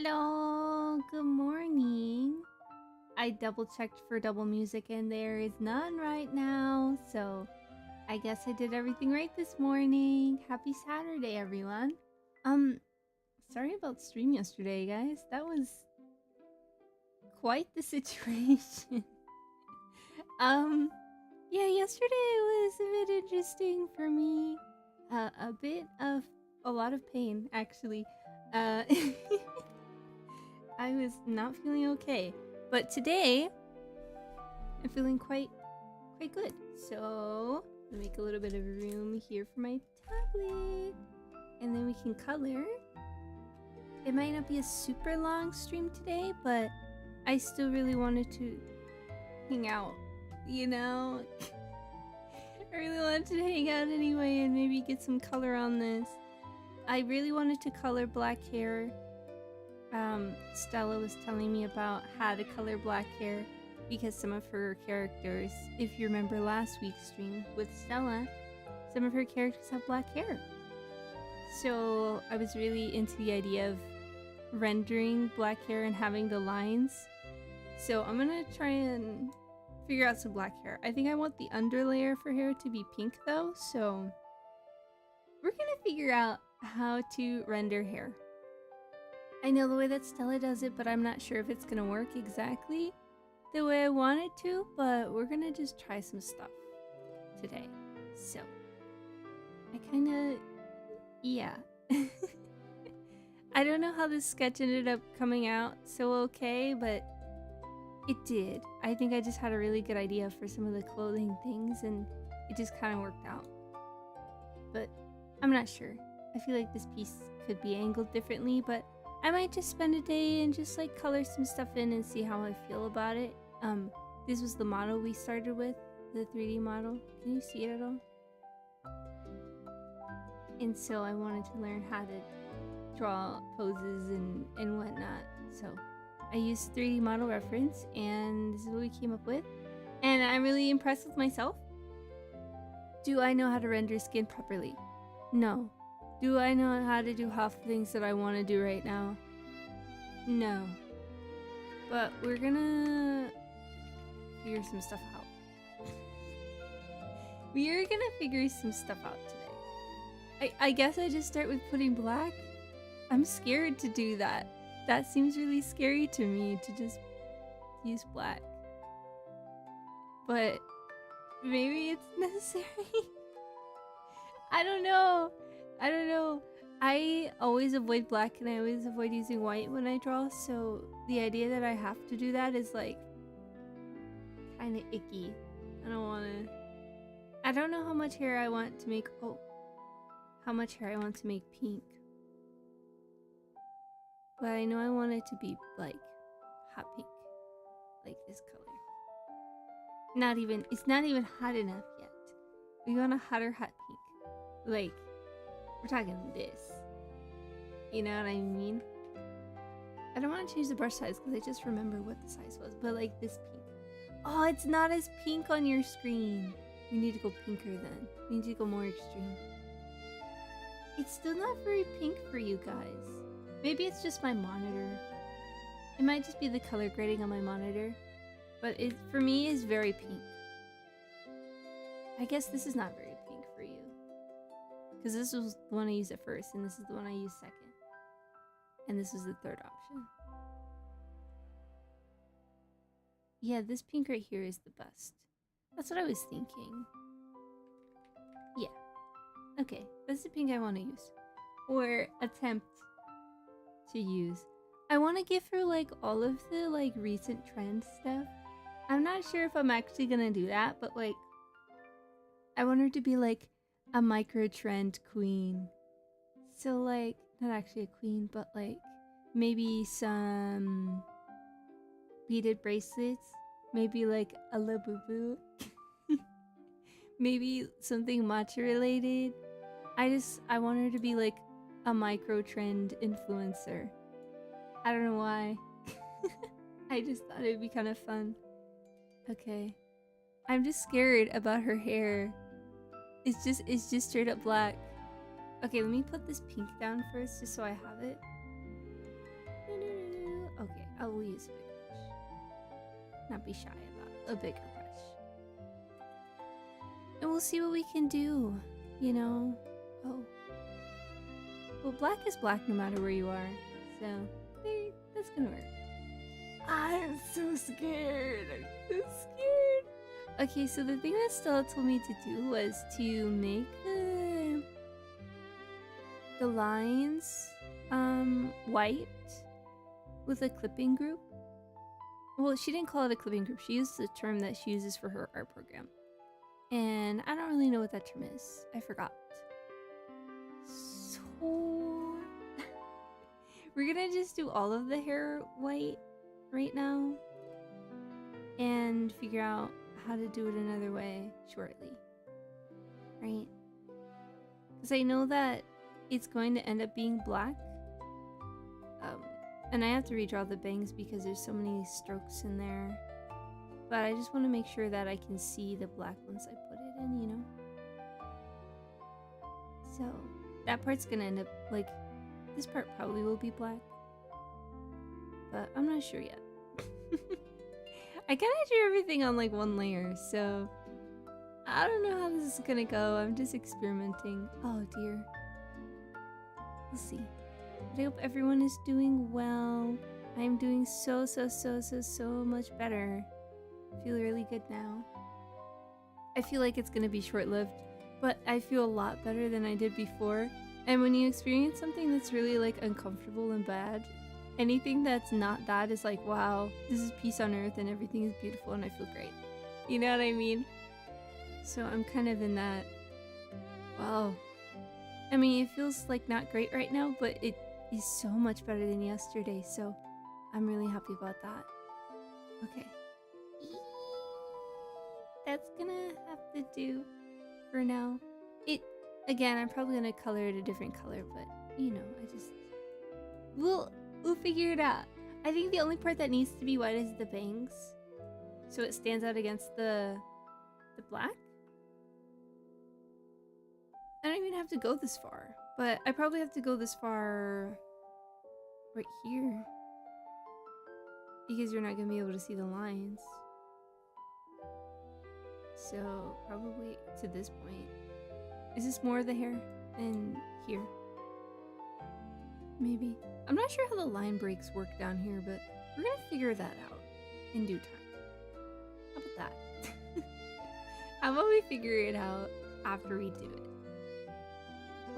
Hello, good morning. I double checked for double music and there is none right now, so I guess I did everything right this morning. Happy Saturday, everyone. Sorry about stream yesterday, guys. That was quite the situation. Yeah, yesterday was a bit interesting for me. A bit of a lot of pain, actually. I was not feeling okay, but today I'm feeling quite good. So I'll make a little bit of room here for my tablet, and then we can color. It might not be a super long stream today, but I still really wanted to hang out, you know? I really wanted to hang out anyway and maybe get some color on this. I really wanted to color black hair. Stella was telling me about how to color black hair because some of her characters, if you remember last week's stream with Stella, some of her characters have black hair. So I was really into the idea of rendering black hair and having the lines. So I'm gonna try and figure out some black hair. I think I want the underlayer for hair to be pink though, so we're gonna figure out how to render hair. I know the way that Stella does it, but I'm not sure if it's gonna work exactly the way I want it to, but we're gonna just try some stuff today. So I kinda, yeah. I don't know how this sketch ended up coming out so okay, but it did. I think I just had a really good idea for some of the clothing things and it just kind of worked out. But I'm not sure. I feel like this piece could be angled differently, but I might just spend a day and just like color some stuff in and see how I feel about it. This was the model we started with, the 3D model. Can you see it at all? And so I wanted to learn how to draw poses and whatnot. So I used 3D model reference and this is what we came up with. And I'm really impressed with myself. Do I know how to render skin properly? No. Do I know how to do half the things that I want to do right now? No. But we're gonna figure some stuff out. We are gonna figure some stuff out today. I guess I just start with putting black. I'm scared to do that. That seems really scary to me, to just use black. But maybe it's necessary. I don't know. I always avoid black and I always avoid using white when I draw, so the idea that I have to do that is like kind of icky. I don't know how much hair I want to make. How much hair I want to make pink. But I know I want it to be like hot pink, like this color. It's not even hot enough yet. We want a hotter hot pink. Like, we're talking this. You know what I mean? I don't want to change the brush size because I just remember what the size was. But like this pink. Oh, it's not as pink on your screen. We need to go pinker then. We need to go more extreme. It's still not very pink for you guys. Maybe it's just my monitor. It might just be the color grading on my monitor. But it, for me, is very pink. I guess this is not very pink for you. Because this was the one I used at first, and this is the one I used second. And this was the third option. Yeah, this pink right here is the best. That's what I was thinking. Yeah. Okay, that's the pink I want to use. Or attempt to use. I want to give her like all of the like recent trend stuff. I'm not sure if I'm actually gonna do that, but like I want her to be like a micro trend queen. So like not actually a queen, but like maybe some beaded bracelets, maybe like a labubu. Maybe something matcha related. I want her to be like a micro trend influencer. I don't know why. I just thought it'd be kind of fun. Okay. I'm just scared about her hair. It's just straight up black. Okay, let me put this pink down first just so I have it. Okay, I will use a bigger brush. Not be shy about a bigger brush. And we'll see what we can do, you know? Oh. Well, black is black no matter where you are, so that's gonna work. I'm so scared. I'm so scared. Okay, so the thing that Stella told me to do was to make the lines white with a clipping group. Well, she didn't call it a clipping group. She used the term that she uses for her art program. And I don't really know what that term is. I forgot. So we're gonna just do all of the hair white right now and figure out how to do it another way shortly. Right? Because I know that it's going to end up being black. And I have to redraw the bangs because there's so many strokes in there. But I just want to make sure that I can see the black once I put it in, you know? So, that part's gonna end up, like, this part probably will be black. But I'm not sure yet. I kinda drew everything on, like, one layer, so I don't know how this is gonna go. I'm just experimenting. Oh, dear. We'll see. But I hope everyone is doing well. I'm doing so much better. I feel really good now. I feel like it's gonna be short-lived, but I feel a lot better than I did before. And when you experience something that's really like uncomfortable and bad, anything that's not that is like, wow, this is peace on earth and everything is beautiful and I feel great. You know what I mean? So I'm kind of in that, wow. I mean, it feels like not great right now, but it is so much better than yesterday, so I'm really happy about that. Okay. That's gonna have to do for now. Again, I'm probably gonna color it a different color, but you know, we'll figure it out. I think the only part that needs to be white is the bangs, so it stands out against the black. I don't even have to go this far, but I probably have to go this far right here because you're not gonna be able to see the lines. So probably to this point. Is this more of the hair than here? Maybe. I'm not sure how the line breaks work down here, but we're gonna figure that out in due time. How about that? How about we figure it out after we do it?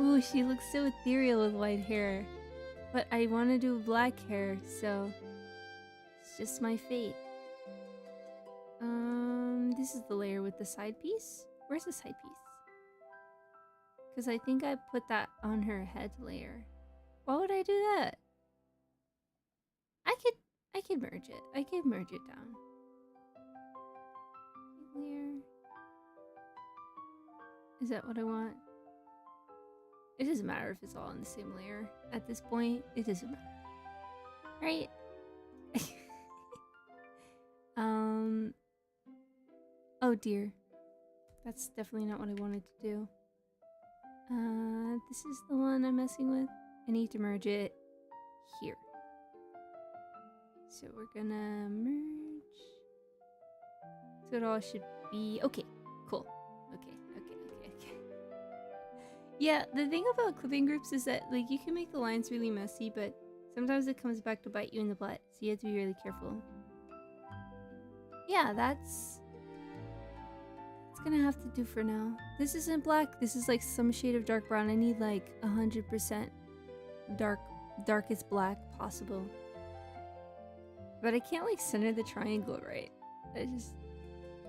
Ooh, she looks so ethereal with white hair. But I want to do black hair, so it's just my fate. This is the layer with the side piece. Where's the side piece? Because I think I put that on her head layer. Why would I do that? I could merge it. I could merge it down. Layer. Is that what I want? It doesn't matter if it's all in the same layer. At this point, it doesn't matter. Right? Oh dear. That's definitely not what I wanted to do. This is the one I'm messing with. I need to merge it here. So we're gonna merge. So it all should be okay. Cool. Okay. Yeah, the thing about clipping groups is that like you can make the lines really messy, but sometimes it comes back to bite you in the butt. So you have to be really careful. Yeah, that's gonna have to do for now. This isn't black. This is like some shade of dark brown. I need like 100% darkest black possible. But I can't like center the triangle right.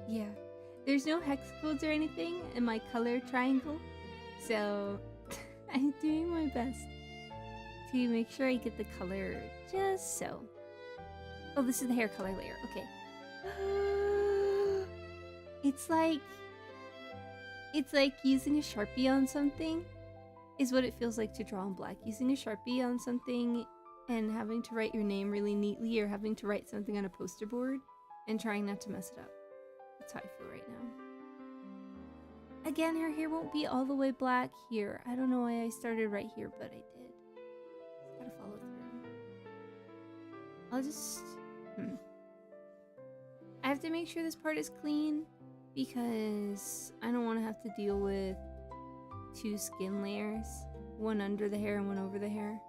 Yeah. There's no hex codes or anything in my color triangle. So I'm doing my best to make sure I get the color just so. Oh, this is the hair color layer. Okay. It's like using a Sharpie on something is what it feels like to draw in black. Using a Sharpie on something and having to write your name really neatly, or having to write something on a poster board and trying not to mess it up. That's how I feel right now. Again, her hair won't be all the way black here. I don't know why I started right here, but I did. Just gotta follow through. I'll just... I have to make sure this part is clean because I don't want to have to deal with 2 skin layers. One under the hair and one over the hair.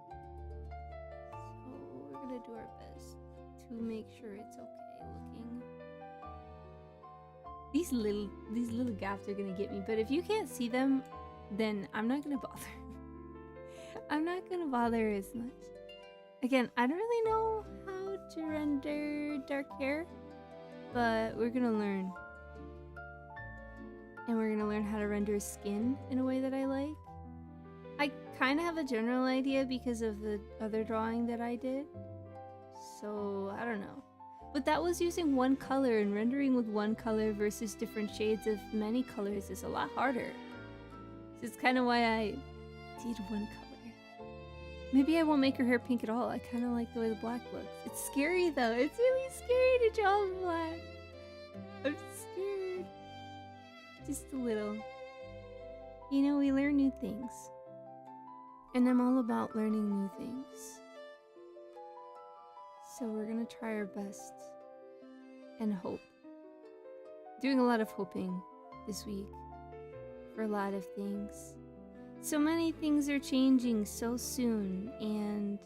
So we're gonna do our best to make sure it's okay looking. These little gaps are gonna get me, but if you can't see them, then I'm not gonna bother. I'm not gonna bother as much. Again, I don't really know how to render dark hair, but we're gonna learn. And we're gonna learn how to render skin in a way that I like. I kind of have a general idea because of the other drawing that I did. So, I don't know. But that was using one color, and rendering with one color versus different shades of many colors is a lot harder. So it's kind of why I did one color. Maybe I won't make her hair pink at all. I kind of like the way the black looks. It's scary though. It's really scary to draw black. I'm scared. Just a little. You know, we learn new things. And I'm all about learning new things. So we're gonna try our best. And hope. Doing a lot of hoping this week. For a lot of things. So many things are changing so soon. And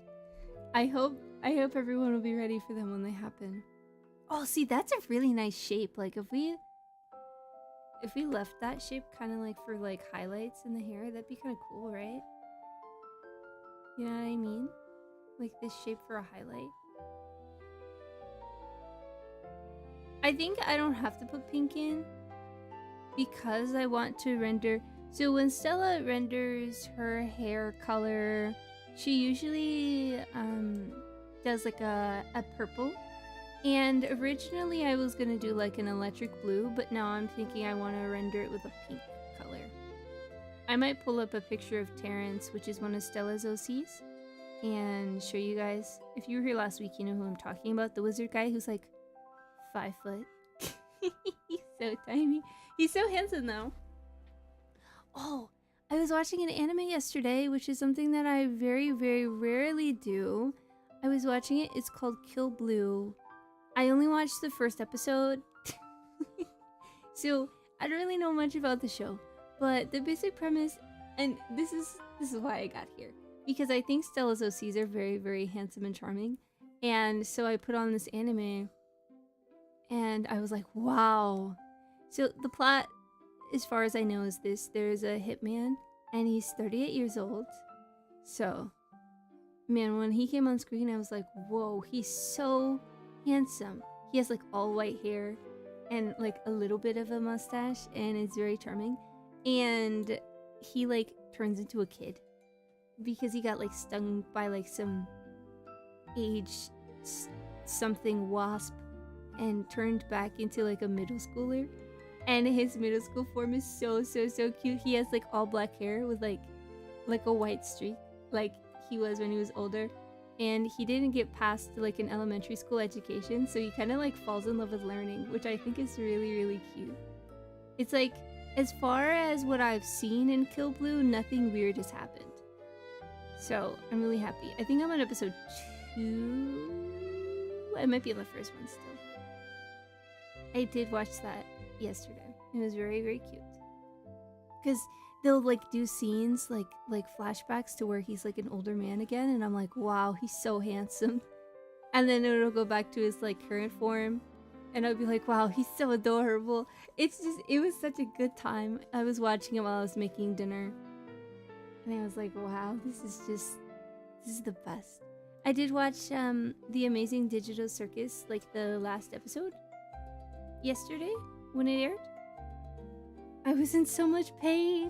I hope everyone will be ready for them when they happen. Oh, see, that's a really nice shape. Like, if we left that shape kind of like for like highlights in the hair, that'd be kind of cool, right? You know what I mean? Like this shape for a highlight. I think I don't have to put pink in because I want to render. So when Stella renders her hair color, she usually does like a purple. And originally I was gonna do like an electric blue, but now I'm thinking I want to render it with a pink color. I might pull up a picture of Terrence, which is one of Stella's OCs, and show you guys. If you were here last week, you know who I'm talking about. The wizard guy who's like 5 foot. He's so tiny. He's so handsome though. Oh, I was watching an anime yesterday, which is something that I very, very rarely do. I was watching it. It's called Kill Blue. I only watched the first episode. So I don't really know much about the show. But the basic premise, and this is why I got here. Because I think Stella's OCs are very, very handsome and charming. And so I put on this anime. And I was like, wow. So the plot, as far as I know, is this. There's a hitman. And he's 38 years old. So, man, when he came on screen, I was like, whoa, he's so handsome. He has like all white hair. And like a little bit of a mustache. And it's very charming. And he like turns into a kid because he got like stung by like some age something wasp and turned back into like a middle schooler. And his middle school form is so cute. He has like all black hair with like a white streak like he was when he was older. And he didn't get past like an elementary school education, so he kind of like falls in love with learning, which I think is really, really cute. It's like, as far as what I've seen in Kill Blue, nothing weird has happened. So, I'm really happy. I think I'm on episode 2. I might be on the first one still. I did watch that yesterday. It was very, very cute. Because they'll like do scenes, like flashbacks to where he's like an older man again. And I'm like, wow, he's so handsome. And then it'll go back to his like current form. And I'd be like, wow, he's so adorable. It was such a good time. I was watching it while I was making dinner. And I was like, wow, this is the best. I did watch The Amazing Digital Circus, like the last episode, yesterday when it aired. I was in so much pain.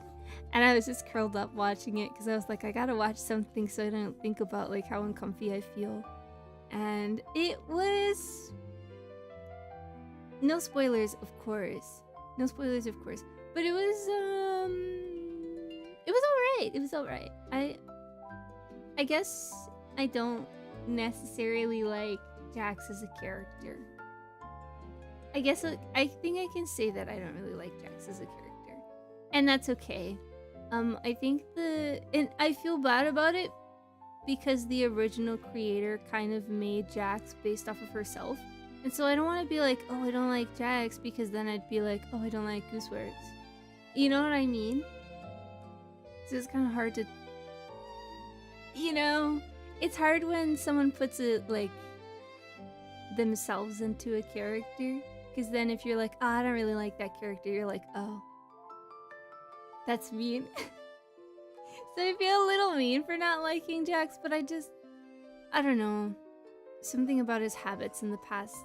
And I was just curled up watching it because I was like, I gotta watch something so I don't think about like how uncomfy I feel. And it was... No spoilers, of course. No spoilers, of course. But it was alright. It was alright. I guess I don't necessarily like Jax as a character. I guess I think I can say that I don't really like Jax as a character. And that's okay. I think and I feel bad about it because the original creator kind of made Jax based off of herself. And so I don't want to be like, oh, I don't like Jax, because then I'd be like, oh, I don't like Gooseworks. You know what I mean? So it's kind of hard to, it's hard when someone puts it like themselves into a character, because then if you're like, oh, I don't really like that character, you're like, oh, that's mean. So I feel a little mean for not liking Jax, but I don't know, something about his habits in the past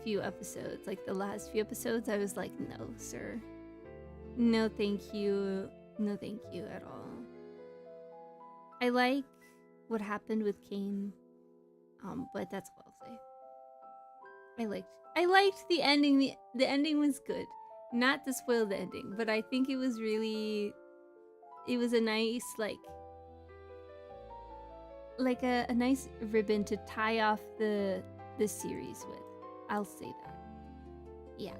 few episodes, like the last few episodes, I was like, no sir, no thank you at all. I like what happened with Cain, but that's all I'll say. I liked the ending. The ending was good. Not to spoil the ending, but I think it was a nice a nice ribbon to tie off the series with. I'll say that. Yeah.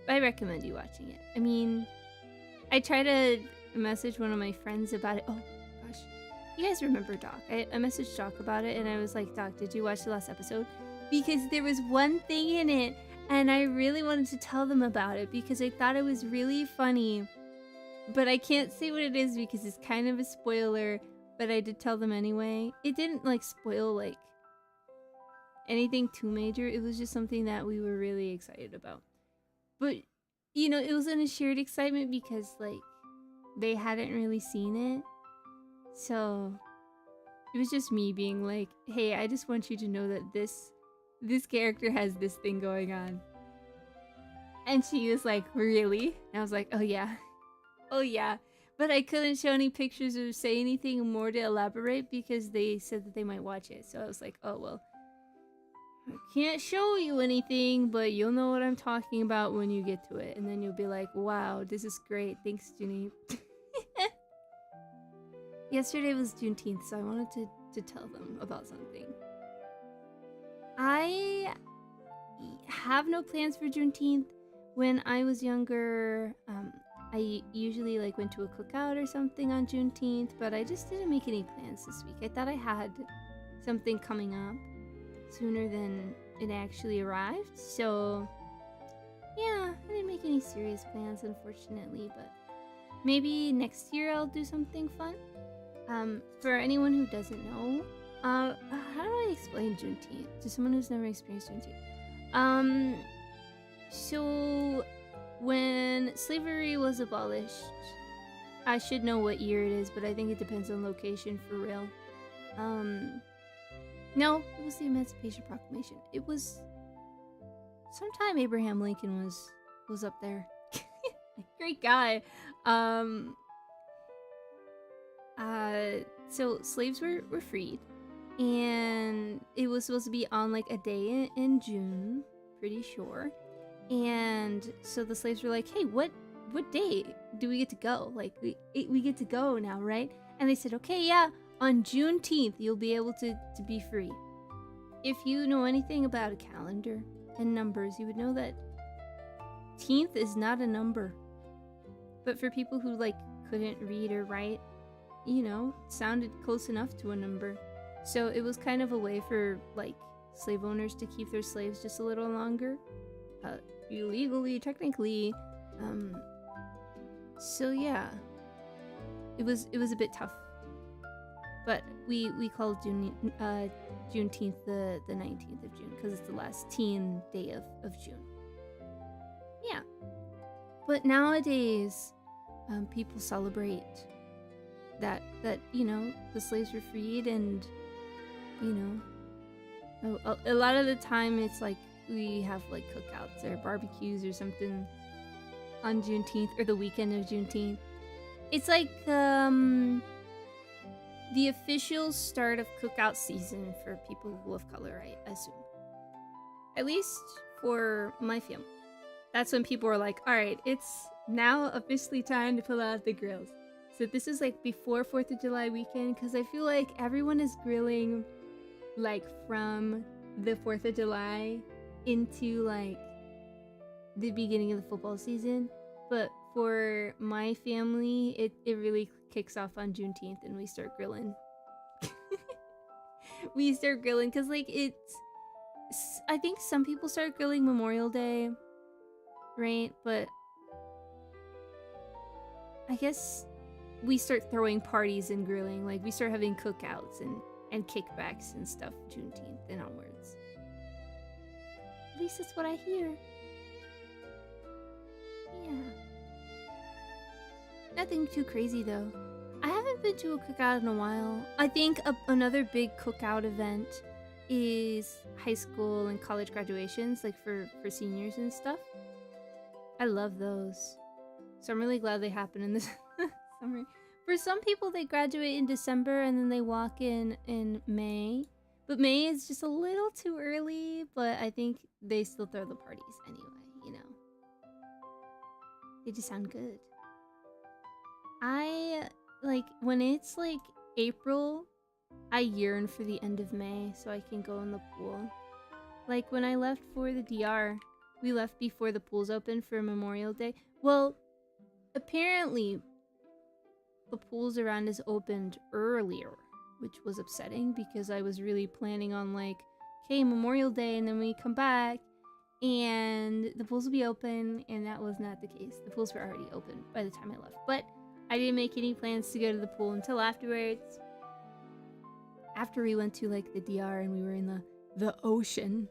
I recommend you watching it. I mean, I try to message one of my friends about it. Oh gosh. You guys remember Doc. I messaged Doc about it and I was like, Doc, did you watch the last episode? Because there was one thing in it and I really wanted to tell them about it because I thought it was really funny. But I can't say what it is because it's kind of a spoiler, but I did tell them anyway. It didn't spoil anything too major. It was just something that we were really excited about. But it was in a shared excitement because they hadn't really seen it. So it was just me being like, hey, I just want you to know that this character has this thing going on. And she was like, really? And I was like, oh yeah. Oh yeah. But I couldn't show any pictures or say anything more to elaborate because they said that they might watch it. So I was like, oh well. I can't show you anything, but you'll know what I'm talking about when you get to it. And then you'll be like, wow, this is great. Thanks, Juni. Yesterday was Juneteenth, so I wanted to tell them about something. I have no plans for Juneteenth. When I was younger, I usually went to a cookout or something on Juneteenth, but I just didn't make any plans this week. I thought I had something coming up sooner than it actually arrived, so yeah, I didn't make any serious plans, unfortunately, but maybe next year I'll do something fun. For anyone who doesn't know, how do I explain Juneteenth to someone who's never experienced Juneteenth? So when slavery was abolished, I should know what year it is, but I think it depends on location for real. No, it was the Emancipation Proclamation. It was sometime Abraham Lincoln was up there. Great guy. So slaves were freed, and it was supposed to be on a day in June, pretty sure. And so the slaves were like, hey, what day do we get to go? We get to go now, right? And they said, okay, yeah, on Juneteenth, you'll be able to be free. If you know anything about a calendar and numbers, you would know that teenth is not a number. But for people who couldn't read or write, it sounded close enough to a number. So it was kind of a way for slave owners to keep their slaves just a little longer. Illegally, technically. So yeah. It was a bit tough. But we called Juneteenth the 19th of June because it's the last teen day of June. Yeah. But nowadays, people celebrate that the slaves were freed, and a lot of the time it's we have cookouts or barbecues or something on Juneteenth or the weekend of Juneteenth. It's the official start of cookout season for people who of color, I assume. At least for my family. That's when people are like, alright, it's now officially time to pull out the grills. So this is before 4th of July weekend, because I feel like everyone is grilling from the 4th of July into the beginning of the football season. But for my family, it really kicks off on Juneteenth and we start grilling. we start grilling, because like I think some people start grilling Memorial Day, right? But I guess we start throwing parties and grilling. Like, we start having cookouts and kickbacks and stuff Juneteenth and onwards. At least that's what I hear. Yeah. Nothing too crazy, though. I haven't been to a cookout in a while. I think another big cookout event is high school and college graduations, like for seniors and stuff. I love those. So I'm really glad they happen in this summer. For some people, they graduate in December and then they walk in May. But May is just a little too early, but I think they still throw the parties anyway, you know. They just sound good. Like, when it's like April, I yearn for the end of May so I can go in the pool. Like, when I left for the DR, we left before the pools opened for Memorial Day. Well, apparently the pools around us opened earlier, which was upsetting because I was really planning on like, okay, Memorial Day, and then we come back and the pools will be open, and that was not the case. The pools were already open by the time I left, but I didn't make any plans to go to the pool until afterwards. After we went to like the DR and we were in the ocean.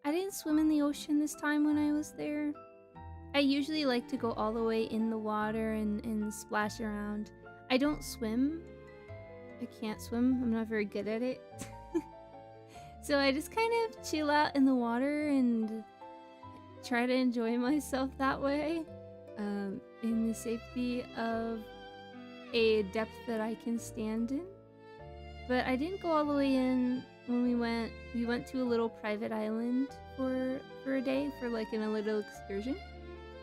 I didn't swim in the ocean this time when I was there. I usually like to go all the way in the water and splash around. I don't swim. I can't swim. I'm not very good at it. So I just kind of chill out in the water and try to enjoy myself that way. In the safety of a depth that I can stand in. But I didn't go all the way in when we went. We went to a little private island for a day for like a little excursion.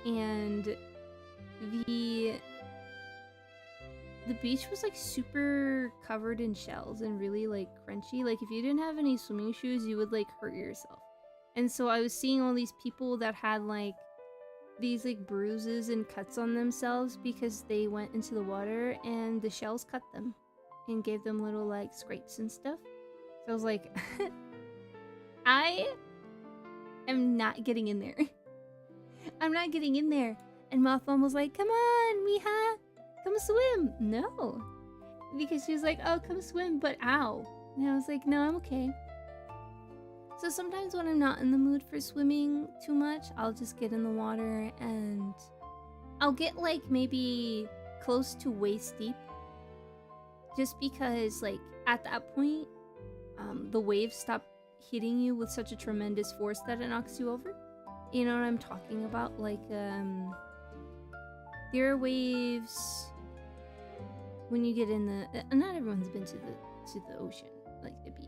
And the beach was like super covered in shells and really like crunchy. Like, if you didn't have any swimming shoes, you would like hurt yourself. And so I was seeing all these people that had like these like bruises and cuts on themselves because they went into the water and the shells cut them and gave them little like scrapes and stuff. So I was like, I am not getting in there. I'm not getting in there. And Moth was like, come on, Mija, come swim. No. Because she was like, oh, come swim, but ow. And I was like, no, I'm okay. So sometimes when I'm not in the mood for swimming too much, I'll just get in the water and I'll get like maybe close to waist deep. Just because like at that point, the waves stop hitting you with such a tremendous force that it knocks you over. You know what I'm talking about? Like, there are waves when you get in the... not everyone's been to the ocean, like the beach.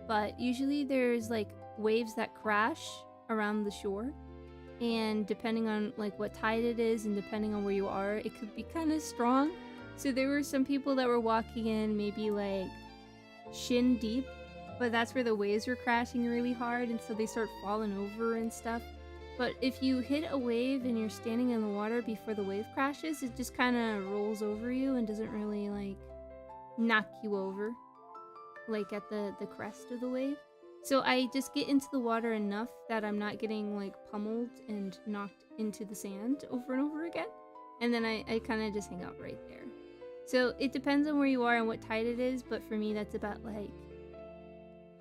But usually there's like waves that crash around the shore. And depending on like what tide it is and depending on where you are, it could be kind of strong. So there were some people that were walking in maybe like shin deep. But that's where the waves were crashing really hard, and so they start falling over and stuff. But if you hit a wave and you're standing in the water before the wave crashes, it just kind of rolls over you and doesn't really like knock you over like at the crest of the wave. So I just get into the water enough that I'm not getting like pummeled and knocked into the sand over and over again. And then I kind of just hang out right there. So it depends on where you are and what tide it is, but for me that's about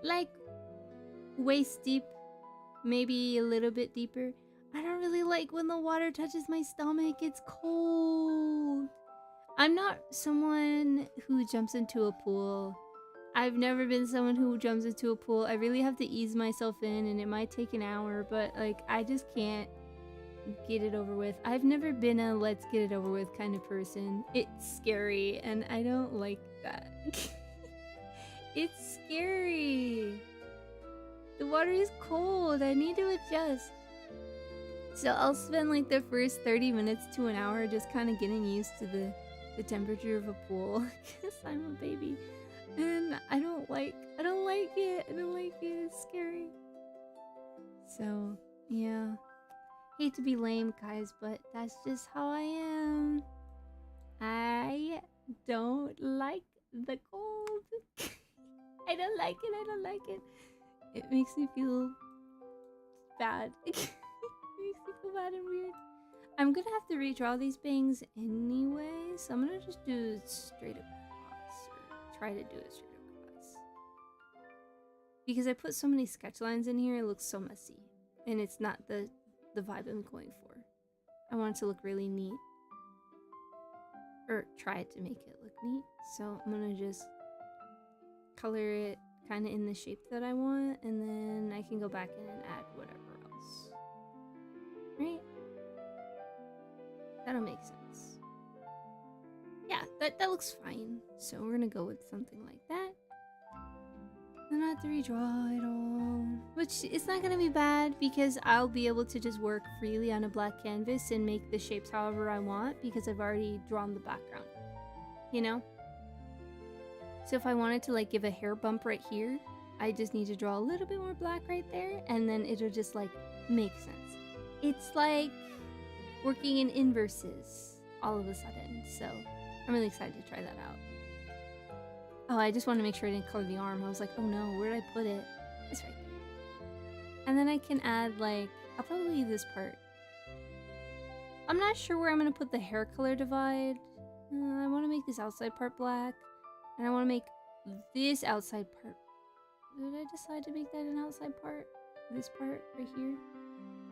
like waist deep, maybe a little bit deeper. I don't really like when the water touches my stomach. It's cold. I'm not someone who jumps into a pool. I've never been someone who jumps into a pool. I really have to ease myself in, and it might take an hour, but like I just can't get it over with. I've never been a let's get it over with kind of person. It's scary, and I don't like that. It's scary. The water is cold. I need to adjust. So I'll spend like the first 30 minutes to an hour just kind of getting used to the temperature of a pool because I'm a baby. And I don't like it. I don't like it. It's scary. So, yeah. Hate to be lame, guys, but that's just how I am. I don't like the cold. I I don't like it. I don't like it. It makes me feel bad. It makes me feel bad and weird. I'm gonna have to redraw these bangs anyway, so I'm gonna just do it straight across, or try to do it straight across. Because I put so many sketch lines in here, it looks so messy. And it's not the vibe I'm going for. I want it to look really neat. Or try to make it look neat. So I'm gonna just color it kind of in the shape that I want, and then I can go back in and add whatever else. Right? That'll make sense. Yeah, that looks fine. So we're gonna go with something like that. Then I have to redraw it all. Which it's not gonna be bad because I'll be able to just work freely on a black canvas and make the shapes however I want because I've already drawn the background. You know? So if I wanted to like give a hair bump right here, I just need to draw a little bit more black right there and then it'll just like make sense. It's like working in inverses all of a sudden. So I'm really excited to try that out. Oh, I just wanted to make sure I didn't color the arm. I was like, oh no, where did I put it? It's right there. And then I can add like, I'll probably leave this part. I'm not sure where I'm going to put the hair color divide. I want to make this outside part black. And I want to make this outside part. Did I decide to make that an outside part? This part right here?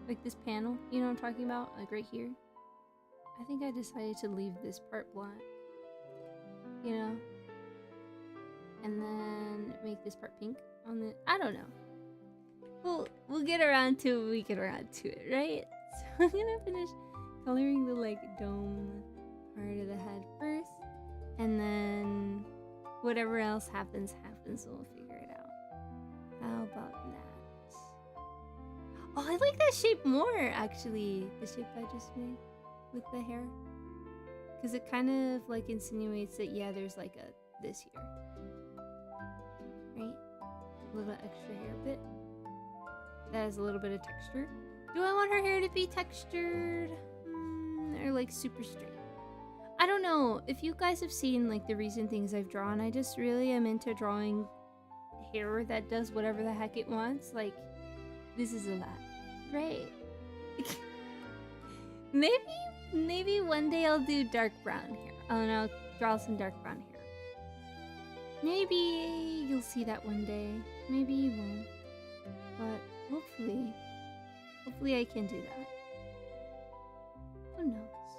Like this panel? You know what I'm talking about? Like right here? I think I decided to leave this part black. You know? And then make this part pink on the... I don't know. We'll get around to it when we get around to it, right? So I'm gonna finish coloring the like dome part of the head first. And then whatever else happens, we'll figure it out. How about that? Oh, I like that shape more, actually. The shape I just made with the hair. Because it kind of like insinuates that, yeah, there's like a this here. Right? A little extra hair bit. That has a little bit of texture. Do I want her hair to be textured? Or like super straight? I don't know. If you guys have seen like the recent things I've drawn, I just really am into drawing hair that does whatever the heck it wants. Like, this is a lot. Right? Maybe one day I'll do dark brown hair. And I'll draw some dark brown hair. Maybe you'll see that one day. Maybe you won't. But hopefully I can do that. Who knows?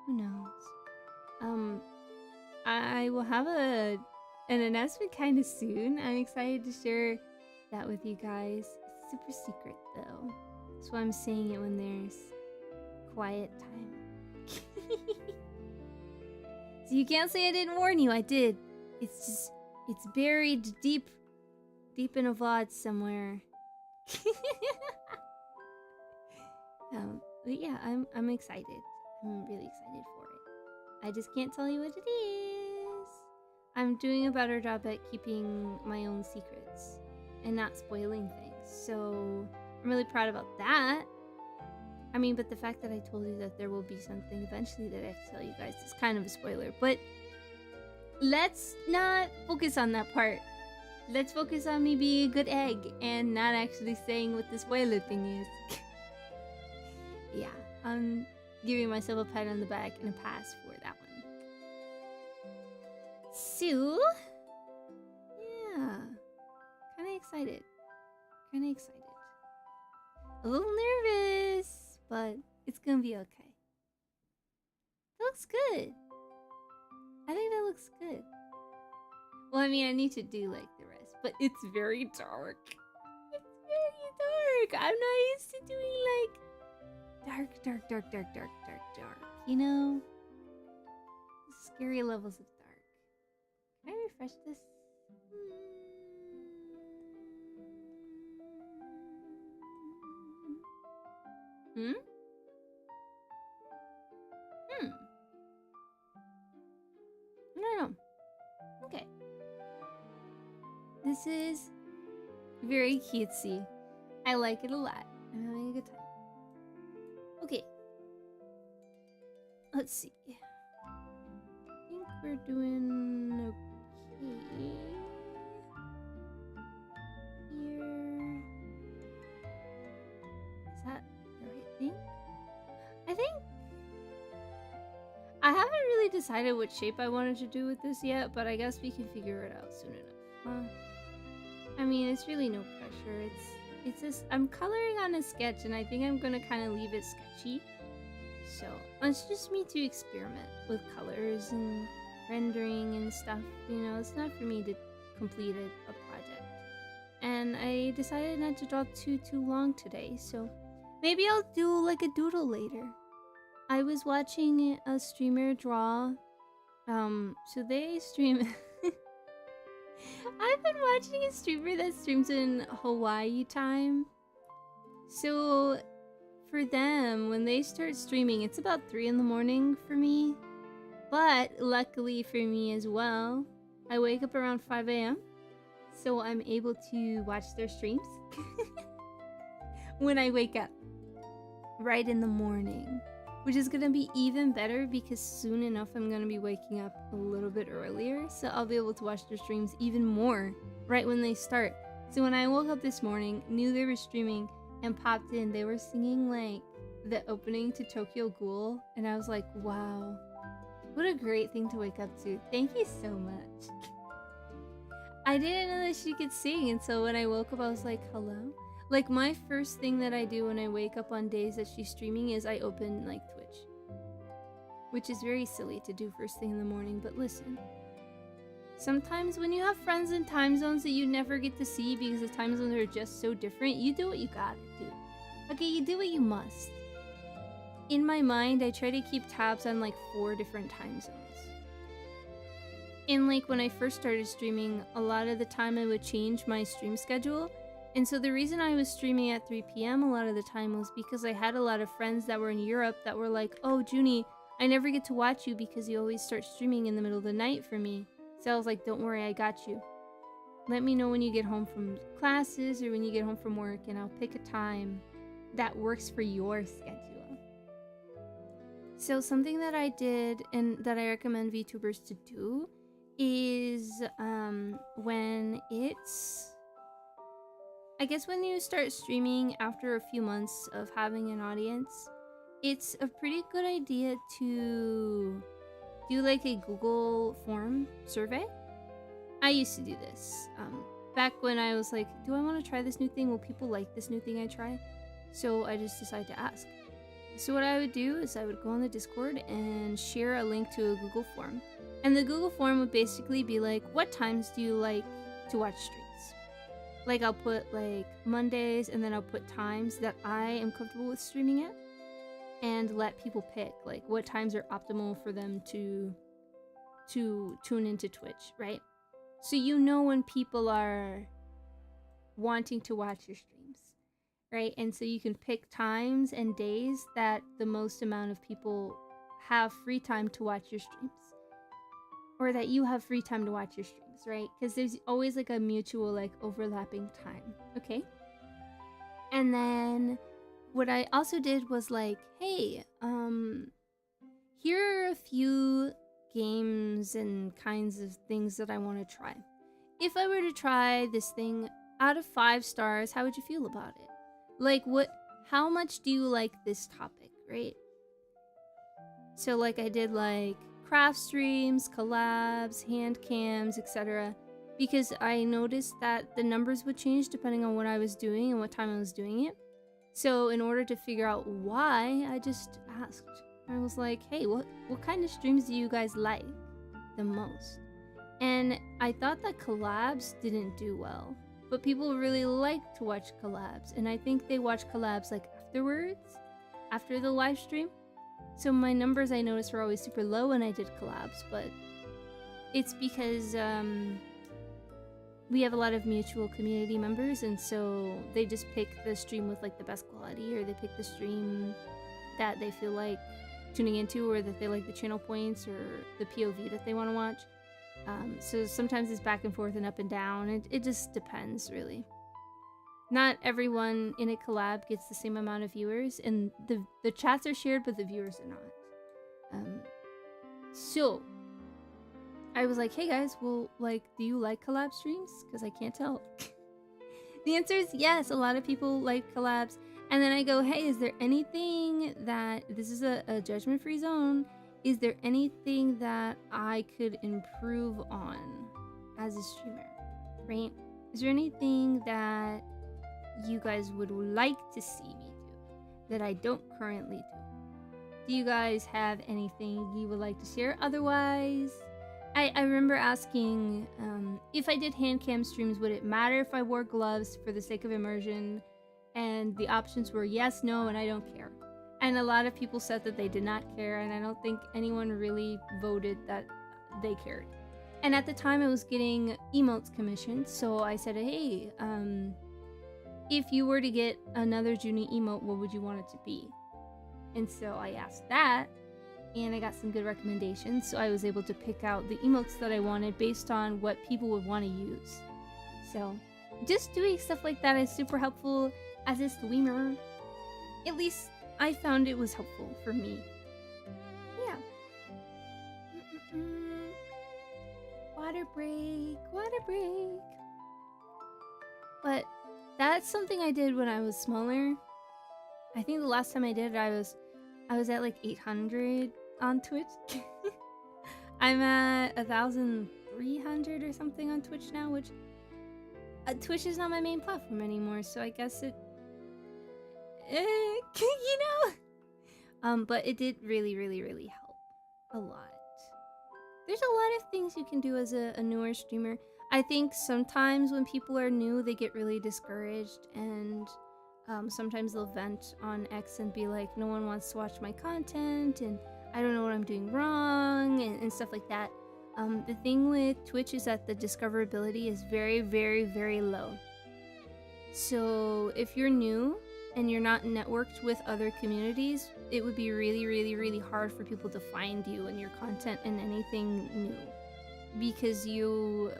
Who knows? I will have an announcement kind of soon. I'm excited to share that with you guys. It's super secret though. That's why I'm saying it when there's quiet time. So you can't say I didn't warn you, I did. It's buried deep in a VOD somewhere. But yeah, I'm excited. I'm really excited for it. I just can't tell you what it is. I'm doing a better job at keeping my own secrets and not spoiling things. So I'm really proud about that. I mean, but the fact that I told you that there will be something eventually that I have to tell you guys is kind of a spoiler. But let's not focus on that part. Let's focus on me being a good egg and not actually saying what the spoiler thing is. Yeah, I'm giving myself a pat on the back and a pass for that one. So, yeah, kind of excited. A little nervous, but it's gonna be okay. That looks good. I think that looks good. Well, I mean, I need to do like the rest, but it's very dark. It's very dark. I'm not used to doing like dark. You know? Scary levels of dark. Can I refresh this? No. Okay. This is very cutesy. I like it a lot. I'm having a good time. Okay. Let's see. I think we're doing okay. decided what shape I wanted to do with this yet, but I guess we can figure it out soon enough. I mean, it's really no pressure. It's just I'm coloring on a sketch, and I think I'm gonna kind of leave it sketchy. So it's just me to experiment with colors and rendering and stuff. You know, it's not for me to complete a project. And I decided not to draw too long today, so maybe I'll do like a doodle later. I was watching a streamer draw. So they stream. I've been watching a streamer that streams in Hawaii time. So for them, when they start streaming, it's about 3 in the morning for me. But luckily for me as well, I wake up around 5 a.m. So I'm able to watch their streams when I wake up right in the morning, which is gonna be even better because soon enough I'm gonna be waking up a little bit earlier, so I'll be able to watch their streams even more right when they start. So when I woke up this morning, knew they were streaming, and popped in, they were singing like the opening to Tokyo Ghoul, and I was like, wow, what a great thing to wake up to. Thank you so much. I didn't know that she could sing, and so when I woke up I was like, hello? Like, my first thing that I do when I wake up on days that she's streaming is I open like Twitch, which is very silly to do first thing in the morning, but listen, sometimes when you have friends in time zones that you never get to see because the time zones are just so different, you do what you gotta do. Okay, you do what you must. In my mind, I try to keep tabs on like 4 different time zones. And like when I first started streaming, a lot of the time I would change my stream schedule. And so the reason I was streaming at 3 p.m. a lot of the time was because I had a lot of friends that were in Europe that were like, oh, Juni, I never get to watch you because you always start streaming in the middle of the night for me. So I was like, don't worry, I got you. Let me know when you get home from classes or when you get home from work, and I'll pick a time that works for your schedule. So something that I did and that I recommend VTubers to do is when it's, I guess when you start streaming after a few months of having an audience, it's a pretty good idea to do like a Google form survey. I used to do this back when I was like, do I want to try this new thing? Will people like this new thing I try? So I just decided to ask. So what I would do is I would go on the Discord and share a link to a Google form. And the Google form would basically be like, what times do you like to watch streams? Like, I'll put like Mondays, and then I'll put times that I am comfortable with streaming at, and let people pick like what times are optimal for them to tune into Twitch, right? So you know when people are wanting to watch your streams, right? And so you can pick times and days that the most amount of people have free time to watch your streams, or that you have free time to watch your streams, right? Because there's always like a mutual like overlapping time, okay? And then what I also did was like, hey, here are a few games and kinds of things that I want to try. If I were to try this thing out of 5 stars, how would you feel about it? Like, how much do you like this topic, right? So like I did like craft streams, collabs, hand cams, etc. Because I noticed that the numbers would change depending on what I was doing and what time I was doing it. So in order to figure out why, I just asked. I was like, hey, what kind of streams do you guys like the most? And I thought that collabs didn't do well, but people really like to watch collabs. And I think they watch collabs like afterwards, after the live stream. So my numbers, I noticed, were always super low when I did collabs, but it's because we have a lot of mutual community members, and so they just pick the stream with like the best quality, or they pick the stream that they feel like tuning into, or that they like the channel points or the POV that they want to watch. So sometimes it's back and forth and up and down. It just depends, really. Not everyone in a collab gets the same amount of viewers, and the chats are shared, but the viewers are not. So I was like, hey guys, well, like, do you like collab streams? Because I can't tell. The answer is yes. A lot of people like collabs. And then I go, hey, is there anything that, this is a judgment-free zone, is there anything that I could improve on as a streamer, right? Is there anything that you guys would like to see me do that I don't currently do? Do you guys have anything you would like to share? Otherwise, I remember asking if I did hand cam streams, would it matter if I wore gloves for the sake of immersion? And the options were yes, no, and I don't care. And a lot of people said that they did not care, and I don't think anyone really voted that they cared. And at the time, I was getting emotes commissioned, so I said, hey, if you were to get another Juni emote, what would you want it to be? And so I asked that, and I got some good recommendations, so I was able to pick out the emotes that I wanted based on what people would want to use. So just doing stuff like that is super helpful as a streamer. At least I found it was helpful for me. Yeah. Water break, water break. But that's something I did when I was smaller. I think the last time I did it, I was at like 800 on Twitch. I'm at 1,300 or something on Twitch now, which Twitch is not my main platform anymore, so I guess it, you know. But it did really help a lot. There's a lot of things you can do as a newer streamer. I think sometimes when people are new, they get really discouraged, and sometimes they'll vent on X and be like, no one wants to watch my content, and I don't know what I'm doing wrong, and stuff like that. The thing with Twitch is that the discoverability is very low. So if you're new and you're not networked with other communities, it would be really hard for people to find you and your content and anything new, because you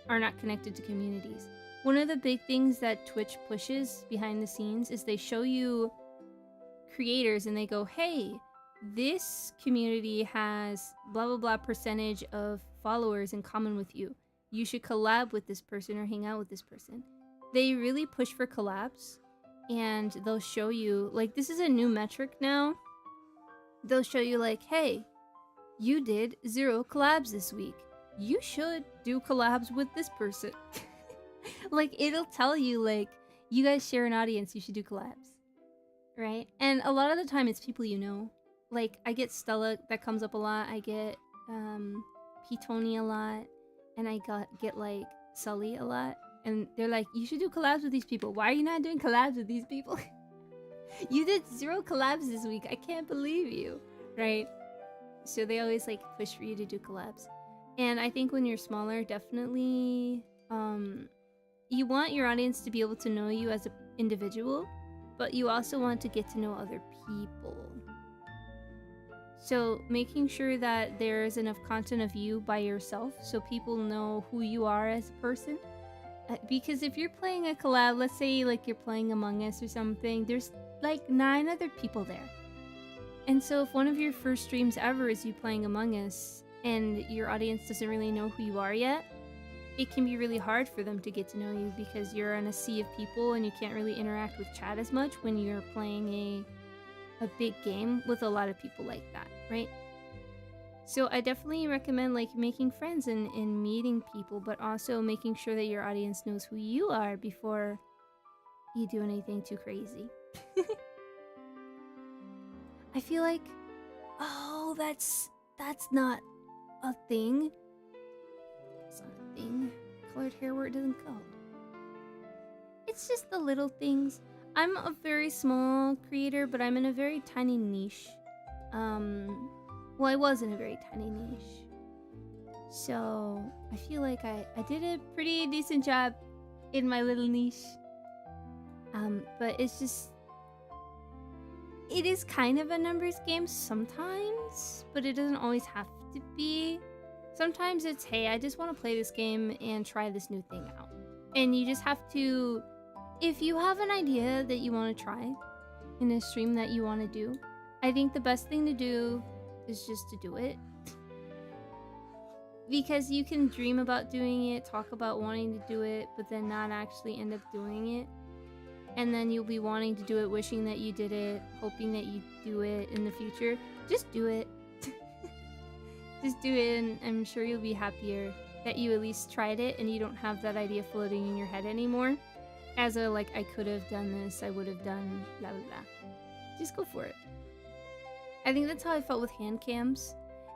are not connected to communities. One of the big things that Twitch pushes behind the scenes is they show you creators and they go, hey, this community has blah blah blah percentage of followers in common with you. You should collab with this person or hang out with this person. They really push for collabs, and they'll show you, like, this is a new metric now. They'll show you like, hey, you did 0 collabs this week. You should do collabs with this person. Like, it'll tell you, like, you guys share an audience, you should do collabs, right? And a lot of the time it's people you know. Like, I get Stella, that comes up a lot. I get P-Tony a lot, and I get like Sully a lot, and they're like, you should do collabs with these people. Why are you not doing collabs with these people? You did 0 collabs this week. I can't believe you, right? So they always like push for you to do collabs. And I think when you're smaller, definitely you want your audience to be able to know you as an individual, but you also want to get to know other people. So making sure that there's enough content of you by yourself so people know who you are as a person. Because if you're playing a collab, let's say like you're playing Among Us or something, there's like 9 other people there. And so if one of your first streams ever is you playing Among Us and your audience doesn't really know who you are yet, it can be really hard for them to get to know you because you're in a sea of people and you can't really interact with chat as much when you're playing a big game with a lot of people like that, right? So I definitely recommend like making friends and meeting people, but also making sure that your audience knows who you are before you do anything too crazy. I feel like, oh, that's not a thing. It's not a thing. Colored hair where it doesn't go. It's just the little things. I'm a very small creator, but I'm in a very tiny niche. Well, I was in a very tiny niche. So I feel like I did a pretty decent job in my little niche. But it's just, it is kind of a numbers game sometimes, but it doesn't always have to be. Sometimes it's, hey, I just want to play this game and try this new thing out. And you just have to, if you have an idea that you want to try in a stream that you want to do, I think the best thing to do is just to do it. Because you can dream about doing it, talk about wanting to do it, but then not actually end up doing it. And then you'll be wanting to do it, wishing that you did it, hoping that you do it in the future. Just do it. Just do it, and I'm sure you'll be happier that you at least tried it and you don't have that idea floating in your head anymore. As a, like, I could have done this, I would have done blah blah blah. Just go for it. I think that's how I felt with hand cams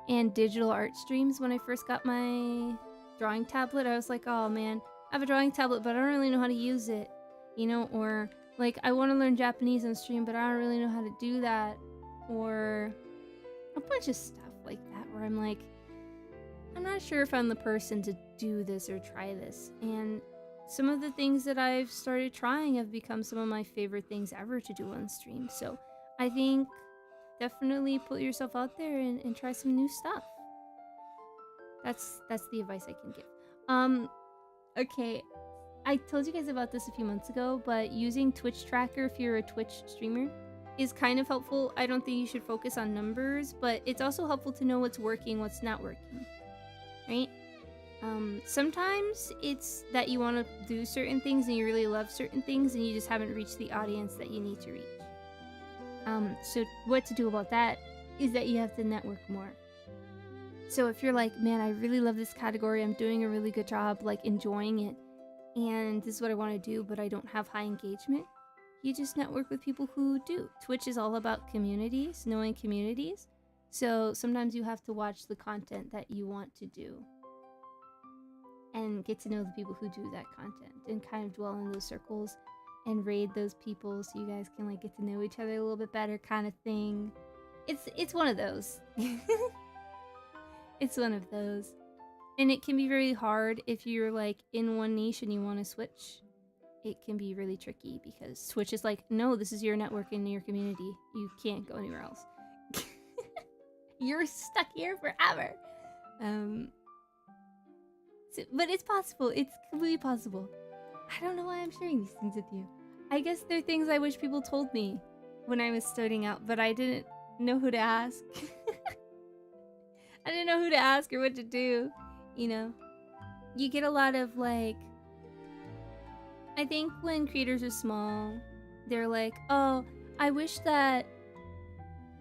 and digital art streams when I first got my drawing tablet. I was like, oh man, I have a drawing tablet, but I don't really know how to use it. You know, or like, I want to learn Japanese on stream, but I don't really know how to do that. Or a bunch of stuff like that where I'm like, I'm not sure if I'm the person to do this or try this. And some of the things that I've started trying have become some of my favorite things ever to do on stream. So I think definitely put yourself out there and try some new stuff. That's the advice I can give. Okay, I told you guys about this a few months ago, but using Twitch Tracker if you're a Twitch streamer is kind of helpful. I don't think you should focus on numbers, but it's also helpful to know what's working, what's not working, right? Sometimes it's that you want to do certain things and you really love certain things and you just haven't reached the audience that you need to reach. So what to do about that is that you have to network more. So if you're like, man, I really love this category, I'm doing a really good job, like enjoying it, and this is what I want to do, but I don't have high engagement, you just network with people who do. Twitch is all about communities, knowing communities. So sometimes you have to watch the content that you want to do and get to know the people who do that content and kind of dwell in those circles and raid those people so you guys can like get to know each other a little bit better, kind of thing. It's one of those. It's one of those. And it can be very hard if you're like in one niche and you want to switch. It can be really tricky because Twitch is like, no, this is your network in your community. You can't go anywhere else. You're stuck here forever. But it's possible. It's completely possible. I don't know why I'm sharing these things with you. I guess they're things I wish people told me when I was starting out, but I didn't know who to ask. I didn't know who to ask or what to do, you know? You get a lot of like... I think when creators are small, they're like, oh, I wish that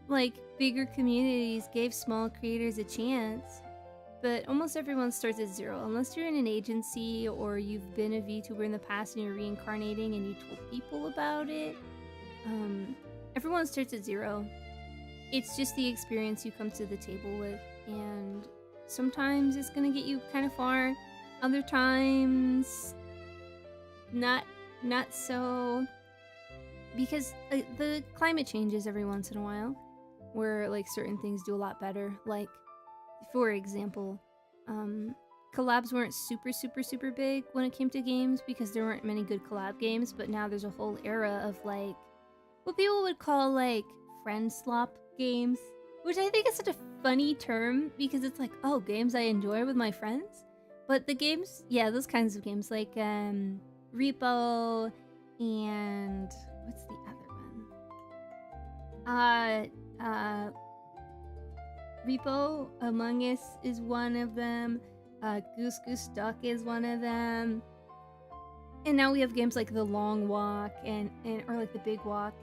like bigger communities gave small creators a chance. But almost everyone starts at zero. Unless you're in an agency or you've been a VTuber in the past and you're reincarnating and you told people about it. Everyone starts at zero. It's just the experience you come to the table with. And sometimes it's gonna get you kind of far. Other times, not so. Because the climate changes every once in a while. Where like certain things do a lot better. Like, for example, collabs weren't super big when it came to games because there weren't many good collab games, but now there's a whole era of like what people would call like friend slop games, which I think is such a funny term because it's like, oh, games I enjoy with my friends. But the games, yeah, those kinds of games like Repo and what's the other one? Repo Among Us is one of them. Goose Goose Duck is one of them. And now we have games like The Long Walk and or like The Big Walk,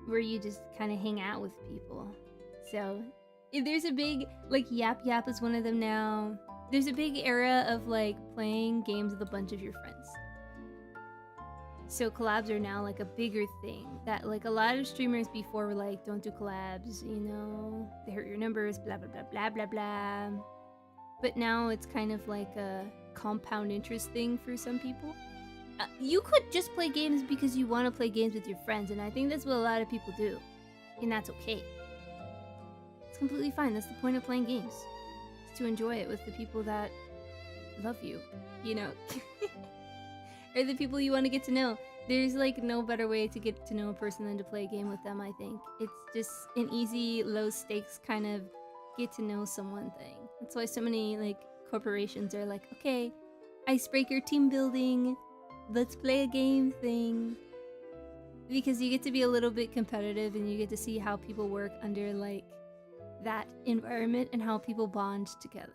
where you just kind of hang out with people. So there's a big like Yap Yap is one of them now. There's a big era of like playing games with a bunch of your friends. So collabs are now like a bigger thing that like a lot of streamers before were like, don't do collabs, you know, they hurt your numbers, blah blah blah blah blah blah. But now it's kind of like a compound interest thing for some people. You could just play games because you want to play games with your friends, and I think that's what a lot of people do, and that's okay. It's completely fine. That's the point of playing games. It's to enjoy it with the people that love you, you know. Or the people you want to get to know. There's like no better way to get to know a person than to play a game with them, I think. It's just an easy, low stakes kind of get to know someone thing. That's why so many like corporations are like, okay, icebreaker team building, let's play a game thing. Because you get to be a little bit competitive and you get to see how people work under like that environment and how people bond together.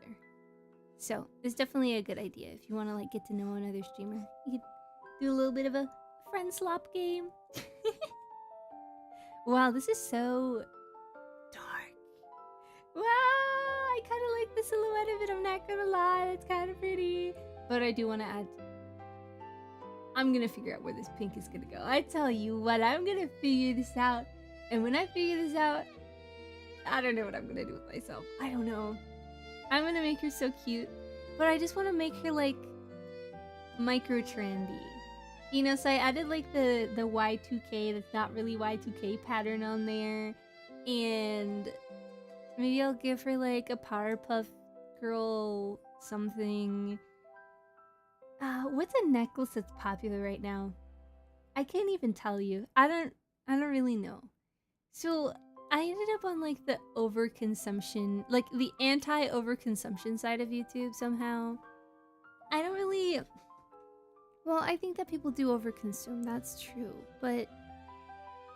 So it's definitely a good idea if you want to like get to know another streamer. You could do a little bit of a friend slop game. Wow, this is so dark. Wow. the silhouette of it, I'm not gonna lie. It's kind of pretty. But I do want to add... I'm gonna figure out where this pink is gonna go. I tell you what, I'm gonna figure this out. And when I figure this out, I don't know what I'm gonna do with myself. I don't know. I'm gonna make her so cute. But I just want to make her like micro trendy. You know, so I added like the Y2K that's not really Y2K pattern on there. And maybe I'll give her like a Powerpuff Girl something. What's a necklace that's popular right now? I can't even tell you. I don't really know. So I ended up on like the overconsumption, like the anti-overconsumption side of YouTube somehow. I don't really... Well, I think that people do overconsume, that's true. But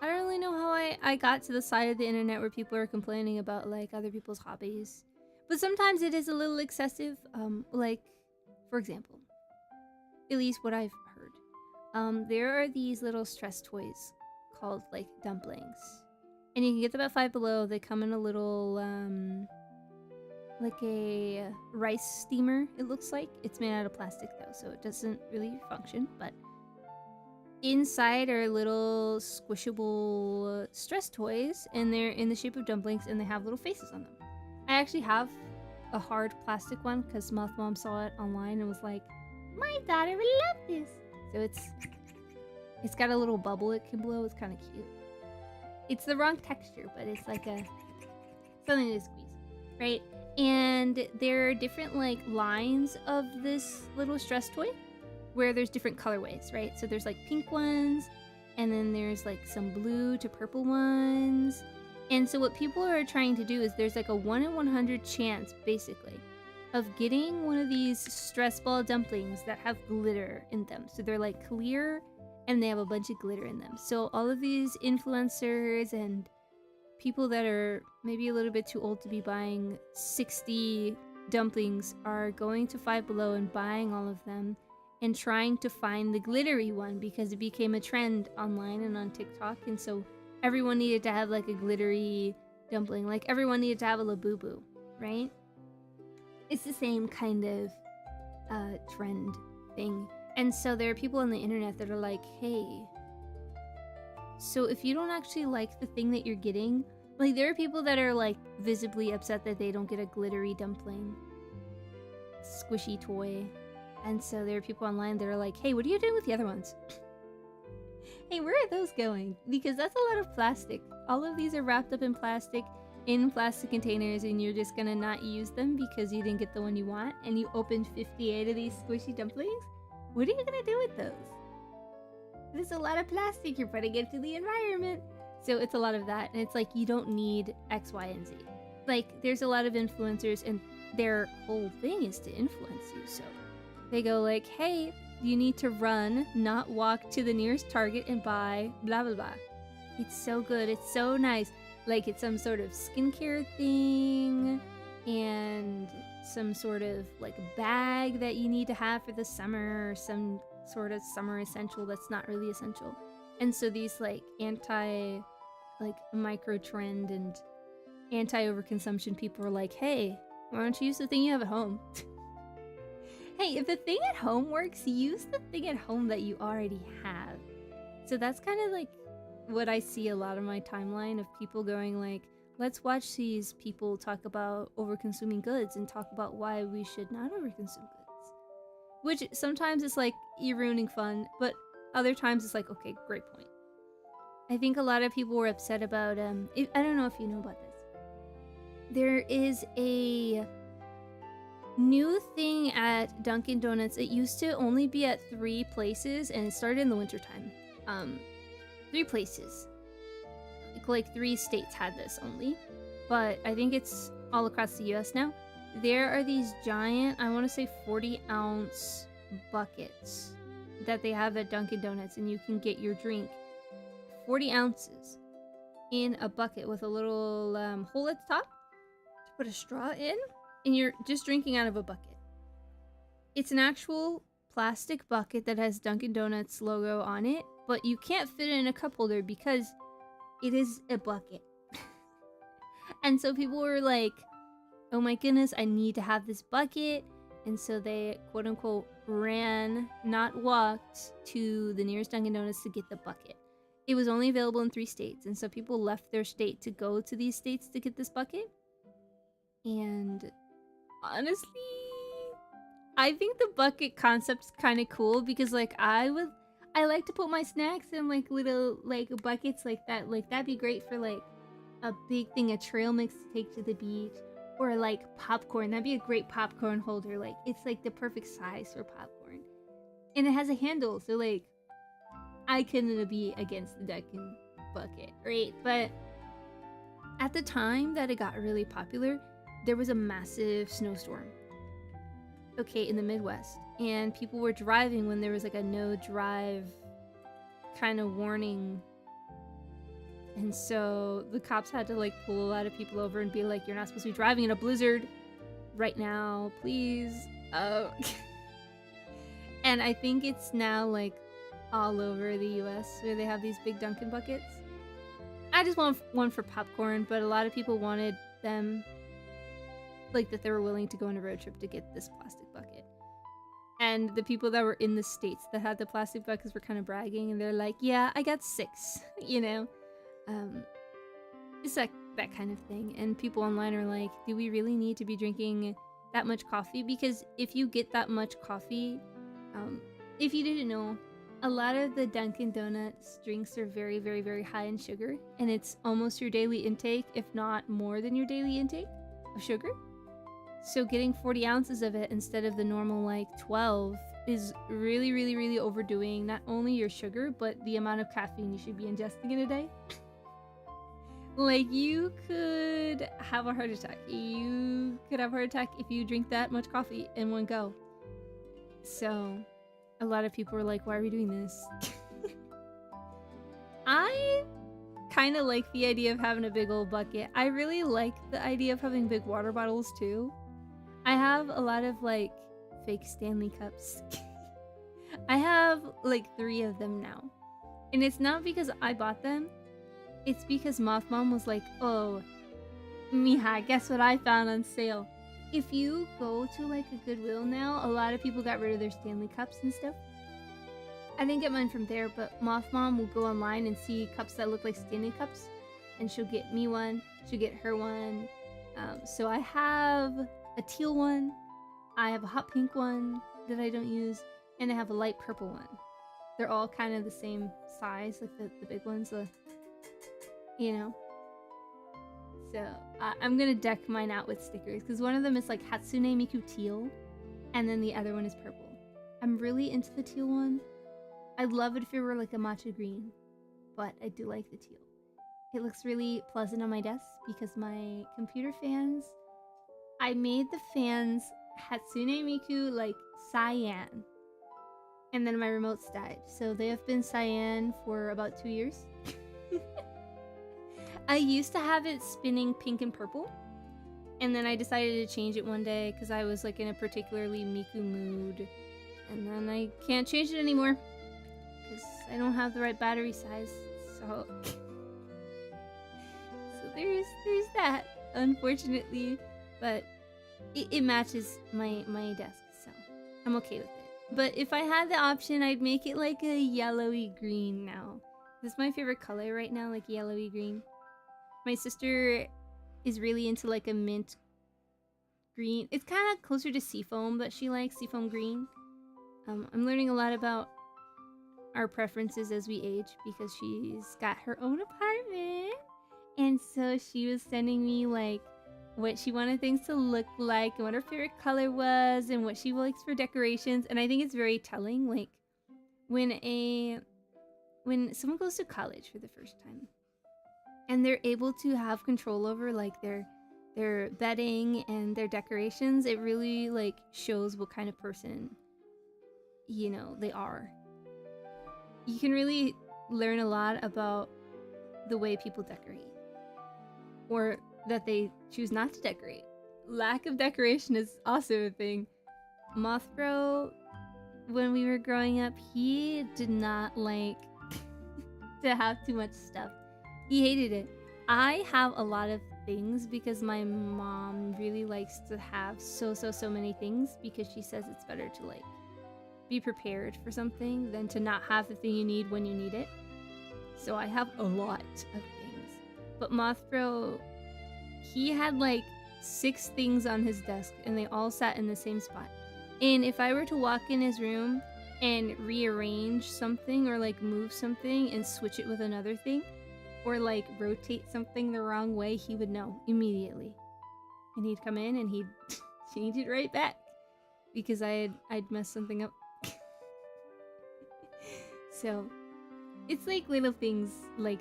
I don't really know how I got to the side of the internet where people are complaining about like other people's hobbies. But sometimes it is a little excessive. Like, for example, at least what I've heard. There are these little stress toys called like dumplings. And you can get them at Five Below. They come in a little, like a rice steamer, it looks like. It's made out of plastic though, so it doesn't really function, but inside are little squishable stress toys, and they're in the shape of dumplings, and they have little faces on them. I actually have a hard plastic one, because Moth Mom saw it online and was like, my daughter would love this! So it's got a little bubble it can blow, it's kind of cute. It's the wrong texture, but it's like something to squeeze, right? And there are different like lines of this little stress toy where there's different colorways, right? So there's like pink ones, and then there's like some blue to purple ones. And so what people are trying to do is there's like a 1 in 100 chance, basically, of getting one of these stress ball dumplings that have glitter in them. So they're like clear and they have a bunch of glitter in them. So all of these influencers and people that are maybe a little bit too old to be buying 60 dumplings are going to Five Below and buying all of them and trying to find the glittery one because it became a trend online and on TikTok. And so everyone needed to have like a glittery dumpling. Like everyone needed to have a Labubu, right? It's the same kind of trend thing. And so there are people on the internet that are like, hey, so if you don't actually like the thing that you're getting, like there are people that are like visibly upset that they don't get a glittery dumpling, squishy toy. And so there are people online that are like, hey, what are you doing with the other ones? Hey, where are those going? Because that's a lot of plastic. All of these are wrapped up in plastic containers, and you're just gonna not use them because you didn't get the one you want, and you opened 58 of these squishy dumplings? What are you gonna do with those? There's a lot of plastic you're putting into the environment. So it's a lot of that, and it's like you don't need X, Y, and Z. Like there's a lot of influencers, and their whole thing is to influence you. So they go like, hey, you need to run, not walk to the nearest Target and buy blah blah blah. It's so good, it's so nice. Like it's some sort of skincare thing and some sort of like bag that you need to have for the summer, or some sort of summer essential that's not really essential. And so these like micro trend and anti-overconsumption people are like, hey, why don't you use the thing you have at home? Hey, if the thing at home works, use the thing at home that you already have. So that's kind of like what I see a lot of my timeline of people going like, let's watch these people talk about over-consuming goods and talk about why we should not over-consume goods. Which sometimes it's like, you're ruining fun, but other times it's like, okay, great point. I think a lot of people were upset about, I don't know if you know about this. There is a new thing at Dunkin' Donuts. It used to only be at 3 places, and it started in the wintertime. 3 places. Like 3 states had this only, but I think it's all across the US now. There are these giant, I want to say 40-ounce buckets that they have at Dunkin' Donuts, and you can get your drink 40 ounces in a bucket with a little hole at the top to put a straw in, and you're just drinking out of a bucket. It's an actual plastic bucket that has Dunkin' Donuts logo on it, but you can't fit it in a cup holder because it is a bucket. And so people were like, oh my goodness, I need to have this bucket. And so they, quote unquote, ran, not walked, to the nearest Dunkin' Donuts to get the bucket. It was only available in 3 states, and so people left their state to go to these states to get this bucket. And honestly, I think the bucket concept's kind of cool because, like, I like to put my snacks in, like, little, like, buckets like that. Like, that'd be great for, like, a big thing of trail mix to take to the beach. Or, like, popcorn. That'd be a great popcorn holder. Like, it's, like, the perfect size for popcorn. And it has a handle, so, like, I couldn't be against the Dunkin' bucket, right? But at the time that it got really popular, there was a massive snowstorm. Okay, in the Midwest. And people were driving when there was, like, a no-drive kind of warning. And so the cops had to, like, pull a lot of people over and be like, you're not supposed to be driving in a blizzard right now, please. And I think it's now, like, all over the US where they have these big Dunkin' buckets. I just want one for popcorn, but a lot of people wanted them, like, that they were willing to go on a road trip to get this plastic bucket. And the people that were in the states that had the plastic buckets were kind of bragging, and they're like, yeah, I got 6, you know? It's like that kind of thing. And people online are like, do we really need to be drinking that much coffee? Because if you get that much coffee, if you didn't know, a lot of the Dunkin' Donuts drinks are very, very, very high in sugar, and it's almost your daily intake, if not more than your daily intake of sugar. So getting 40 ounces of it instead of the normal, like, 12 is really, really, really overdoing not only your sugar, but the amount of caffeine you should be ingesting in a day. Like, you could have a heart attack. You could have a heart attack if you drink that much coffee in one go. So, a lot of people were like, why are we doing this? I kind of like the idea of having a big old bucket. I really like the idea of having big water bottles, too. I have a lot of, like, fake Stanley cups. I have, like, 3 of them now. And it's not because I bought them. It's because Moth Mom was like, oh, mija, guess what I found on sale? If you go to, like, a Goodwill now, a lot of people got rid of their Stanley cups and stuff. I didn't get mine from there, but Moth Mom will go online and see cups that look like Stanley cups, and she'll get me one, she'll get her one. So I have a teal one, I have a hot pink one that I don't use, and I have a light purple one. They're all kind of the same size, like the big ones, you know. So I'm gonna deck mine out with stickers because one of them is like Hatsune Miku teal, and then the other one is purple. I'm really into the teal one. I'd love it if it were like a matcha green, but I do like the teal. It looks really pleasant on my desk because my computer fans, I made the fans Hatsune Miku like cyan, and then my remotes died. So they have been cyan for about 2 years. I used to have it spinning pink and purple, and then I decided to change it one day because I was like in a particularly Miku mood, and then I can't change it anymore because I don't have the right battery size. So, there's that, unfortunately, but it matches my desk, so I'm okay with it. But if I had the option, I'd make it like a yellowy green now. This is my favorite color right now, like yellowy green. My sister is really into like a mint green. It's kind of closer to seafoam that she likes, seafoam green. I'm learning a lot about our preferences as we age because she's got her own apartment. And so she was sending me like what she wanted things to look like and what her favorite color was and what she likes for decorations. And I think it's very telling, like when someone goes to college for the first time and they're able to have control over like their bedding and their decorations, it really like shows what kind of person, you know, they are. You can really learn a lot about the way people decorate, or that they choose not to decorate. Lack of decoration is also a thing. Moth Bro, when we were growing up, he did not like to have too much stuff. He hated it. I have a lot of things because my mom really likes to have so many things because she says it's better to like be prepared for something than to not have the thing you need when you need it. So I have a lot of things. But Mothbro, he had like 6 things on his desk and they all sat in the same spot. And if I were to walk in his room and rearrange something or like move something and switch it with another thing or like rotate something the wrong way, he would know immediately. And he'd come in and he'd change it right back because I'd messed something up. So it's like little things like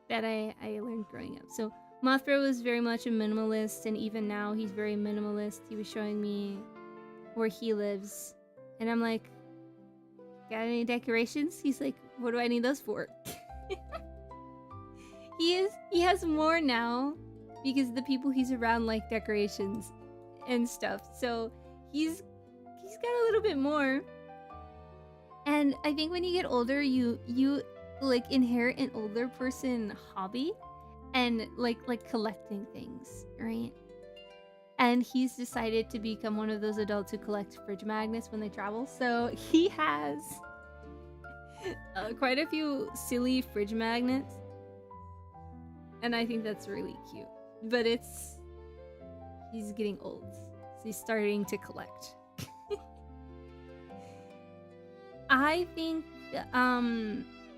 that I learned growing up. So Mothbro was very much a minimalist, and even now he's very minimalist. He was showing me where he lives, and I'm like, got any decorations? He's like, what do I need those for? He has more now because the people he's around like decorations and stuff. So he's got a little bit more. And I think when you get older, you like inherit an older person hobby and like collecting things, right? And he's decided to become one of those adults who collect fridge magnets when they travel. So he has quite a few silly fridge magnets. And I think that's really cute. But he's getting old. So he's starting to collect. I think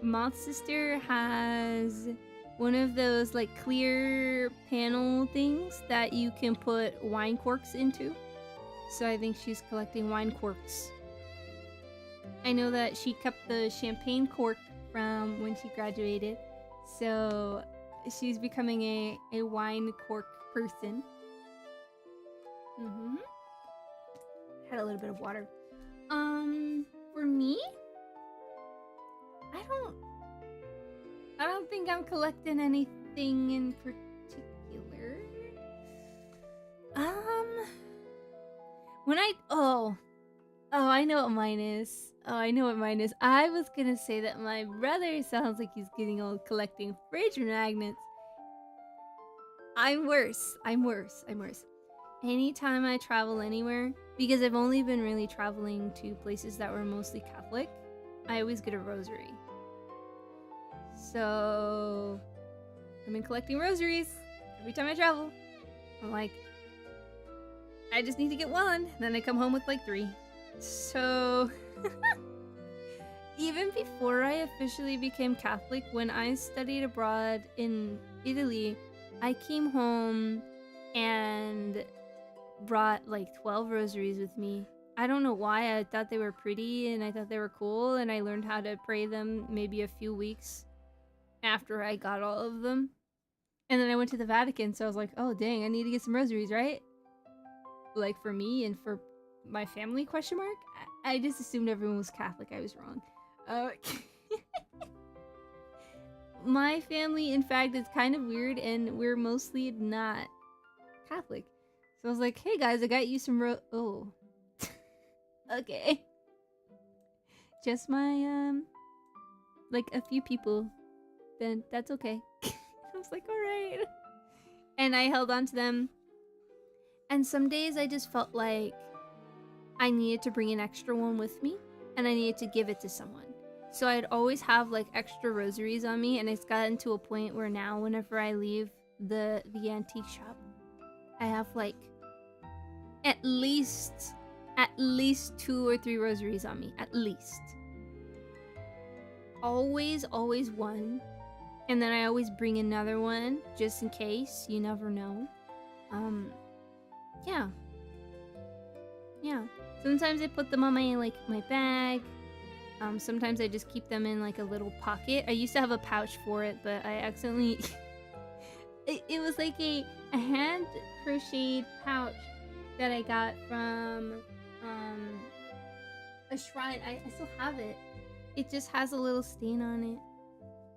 Moth's sister has one of those like clear panel things that you can put wine corks into. So I think she's collecting wine corks. I know that she kept the champagne cork from when she graduated. So she's becoming a wine cork person. Had a little bit of water. For me, I don't think I'm collecting anything in particular. I know what mine is. I was gonna say that my brother sounds like he's getting old collecting fridge magnets. I'm worse. Anytime I travel anywhere, because I've only been really traveling to places that were mostly Catholic, I always get a rosary. So I've been collecting rosaries every time I travel. I'm like, I just need to get one. Then I come home with like 3. So even before I officially became Catholic, when I studied abroad in Italy, I came home and brought like 12 rosaries with me. I don't know why. I thought they were pretty and I thought they were cool, and I learned how to pray them maybe a few weeks after I got all of them. And then I went to the Vatican, so I was like, oh dang, I need to get some rosaries, right? Like for me and for my family, question mark? I just assumed everyone was Catholic. I was wrong. My family, in fact, is kind of weird, and we're mostly not Catholic. So I was like, hey guys, I got you some oh. Okay. Just my, like a few people. Then that's okay. I was like, alright. And I held on to them. And some days I just felt like I needed to bring an extra one with me, and I needed to give it to someone. So I'd always have like extra rosaries on me, and it's gotten to a point where now whenever I leave the antique shop, I have like at least 2 or 3 rosaries on me, at least. Always one. And then I always bring another one just in case. You never know. Yeah. Sometimes I put them on my bag. Sometimes I just keep them in like a little pocket. I used to have a pouch for it, but I accidentally it was like a hand crocheted pouch that I got from a shrine. I still have it. It just has a little stain on it.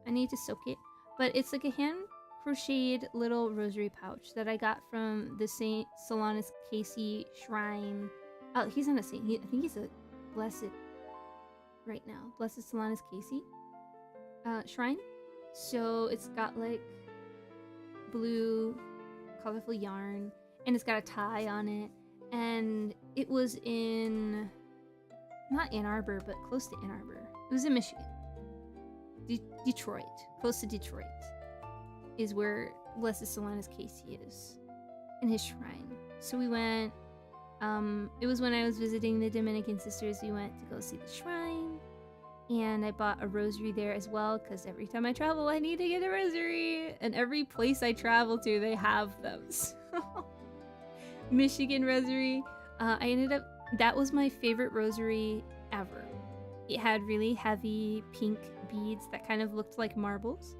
I need to soak it. But it's like a hand crocheted little rosary pouch that I got from the Saint Solanus Casey shrine. Oh, he's not a saint. I think he's a blessed right now. Blessed Solanus Casey shrine. So it's got like blue, colorful yarn, and it's got a tie on it. And it was in, not Ann Arbor, but close to Ann Arbor. It was in Michigan. Detroit, close to Detroit, is where Blessed Solanus Casey is, in his shrine. So we went, it was when I was visiting the Dominican sisters, we went to go see the shrine, and I bought a rosary there as well, because every time I travel, I need to get a rosary, and every place I travel to, they have those. Michigan rosary, that was my favorite rosary ever. It had really heavy pink beads that kind of looked like marbles.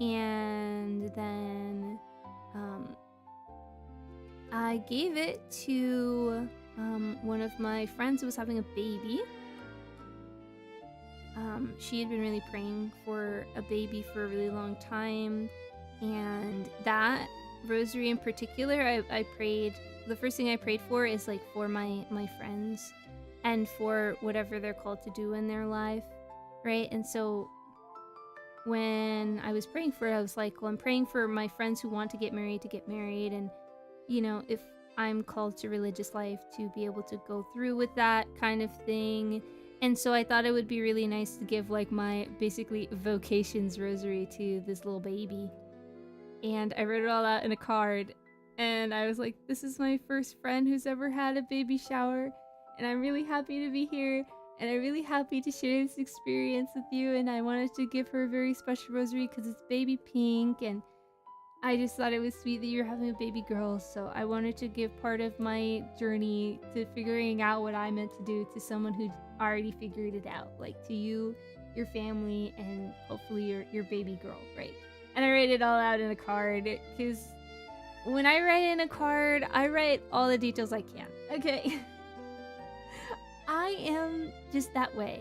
And then I gave it to one of my friends who was having a baby. She had been really praying for a baby for a really long time. And that rosary in particular, I prayed, the first thing I prayed for is like for my friends. And for whatever they're called to do in their life, right? And so when I was praying for it, I was like, well, I'm praying for my friends who want to get married, and, you know, if I'm called to religious life, to be able to go through with that kind of thing. And so I thought it would be really nice to give like my basically vocations rosary to this little baby. And I wrote it all out in a card, and I was like, this is my first friend who's ever had a baby shower. And I'm really happy to be here, and I'm really happy to share this experience with you, and I wanted to give her a very special rosary because it's baby pink, and I just thought it was sweet that you're having a baby girl, so I wanted to give part of my journey to figuring out what I meant to do to someone who already figured it out, like to you, your family, and hopefully your baby girl, right? And I write it all out in a card, because when I write in a card, I write all the details I can, okay? I am just that way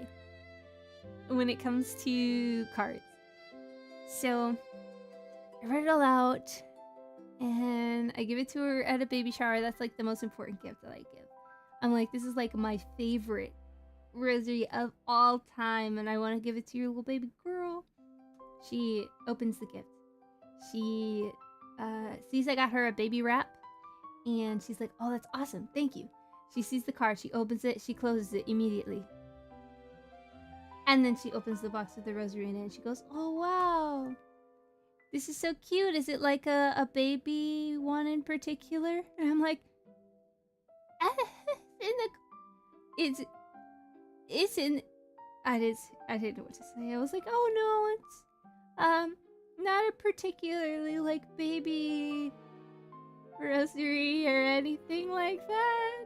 when it comes to cards. So I write it all out, and I give it to her at a baby shower. That's like the most important gift that I give. I'm like, this is like my favorite rosary of all time, and I want to give it to your little baby girl. She opens the gift. She sees I got her a baby wrap, and she's like, oh, that's awesome, thank you. She sees the card, she opens it, she closes it immediately. And then she opens the box with the rosary in it, and she goes, oh wow, this is so cute. Is it like a baby one in particular? And I'm like, it's in, I didn't know what to say. I was like, oh no, it's not a particularly like baby rosary or anything like that.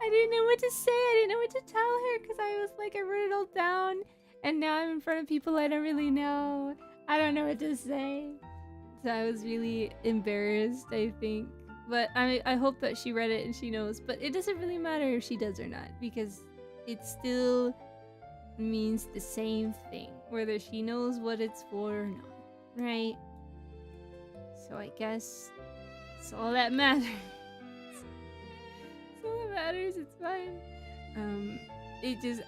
I didn't know what to say. I didn't know what to tell her, because I was like, I wrote it all down, and now I'm in front of people I don't really know. I don't know what to say. So I was really embarrassed, I think. But I hope that she read it and she knows. But it doesn't really matter if she does or not, because it still means the same thing, whether she knows what it's for or not, right? So I guess that's all that matters. That's all that matters, it's fine.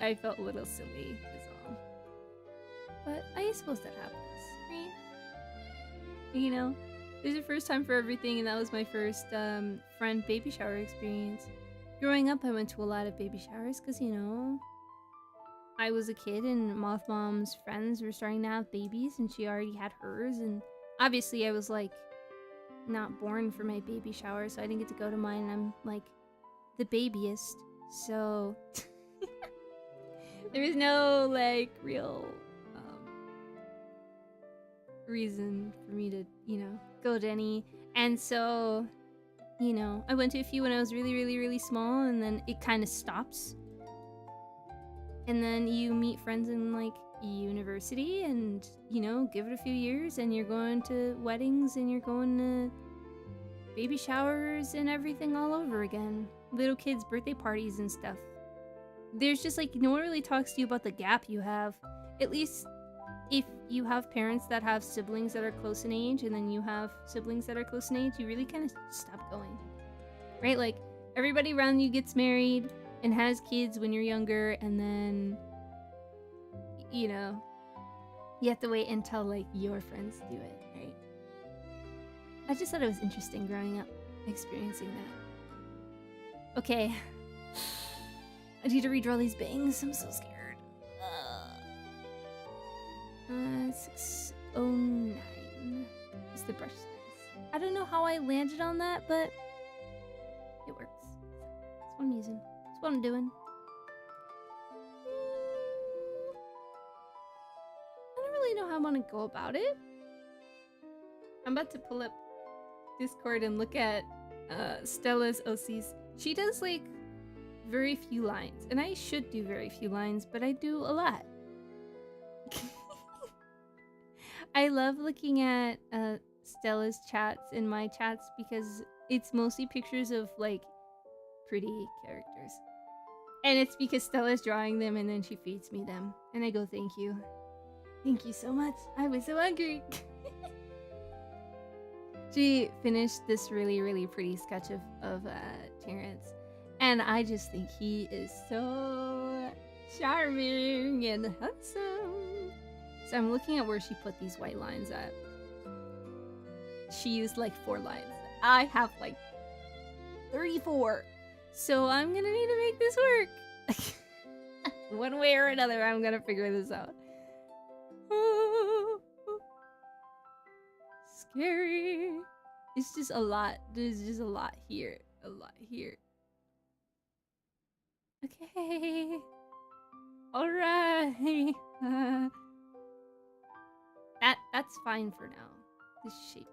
I felt a little silly, is all. But I suppose that happens, right? You know, there's a first time for everything, and that was my first friend baby shower experience. Growing up, I went to a lot of baby showers because, you know, I was a kid and Moth Mom's friends were starting to have babies, and she already had hers, and obviously I was like not born for my baby shower, so I didn't get to go to mine. I'm like the babyist, so there was no like real reason for me to, you know, go to any. And so, you know, I went to a few when I was really small, and then it kind of stops. And then you meet friends in like university, and, you know, give it a few years and you're going to weddings and you're going to baby showers and everything all over again. Little kids' birthday parties and stuff. There's just like, no one really talks to you about the gap you have. At least if you have parents that have siblings that are close in age, and then you have siblings that are close in age, you really kind of stop going. Right? Like, everybody around you gets married and has kids when you're younger, and then, you know, you have to wait until like your friends do it, right? I just thought it was interesting growing up, experiencing that. Okay. I need to redraw these bangs. I'm so scared. 609 is the brush size. I don't know how I landed on that, but it works. That's what I'm using. That's what I'm doing. I don't really know how I want to go about it. I'm about to pull up Discord and look at Stella's OCs. She does like very few lines, and I should do very few lines, but I do a lot. I love looking at Stella's chats and my chats because it's mostly pictures of like pretty characters. And it's because Stella's drawing them and then she feeds me them. And I go, thank you. Thank you so much. I was so hungry. She finished this really, really pretty sketch of Terrence. And I just think he is so charming and handsome. So I'm looking at where she put these white lines at. She used like 4 lines. I have like 34. So I'm gonna need to make this work. One way or another, I'm gonna figure this out. Scary. It's just a lot. There's just a lot here. A lot here. Okay. Alright. That's fine for now. This shape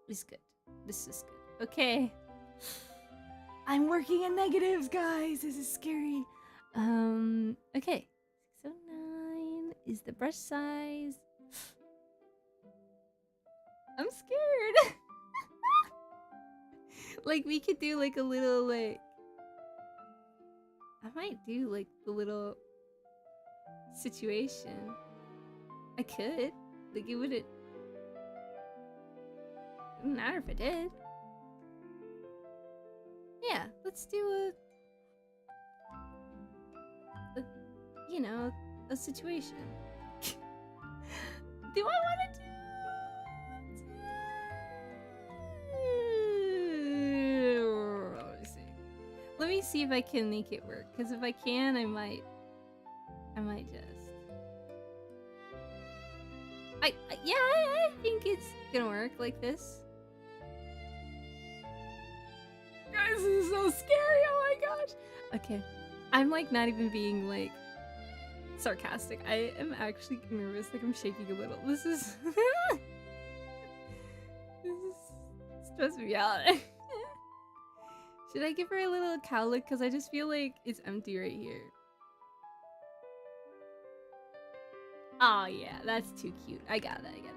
is good. This is good. Okay. I'm working in negatives, guys. This is scary. Okay. 609 is the brush size. I'm scared. Like we could do like a little like I might do like the little situation. I could. Like it wouldn't matter if I did. Yeah, let's do you know, a situation. Do I want to Let me see if I can make it work. Because if I can, I might just. Yeah, I think it's gonna work like this. Guys, this is so scary. Oh my gosh. Okay, I'm like not even being like sarcastic. I am actually nervous. Like I'm shaking a little. This is stressing me out. Should I give her a little cowlick? Because I just feel like it's empty right here. Oh yeah, that's too cute. I gotta do something like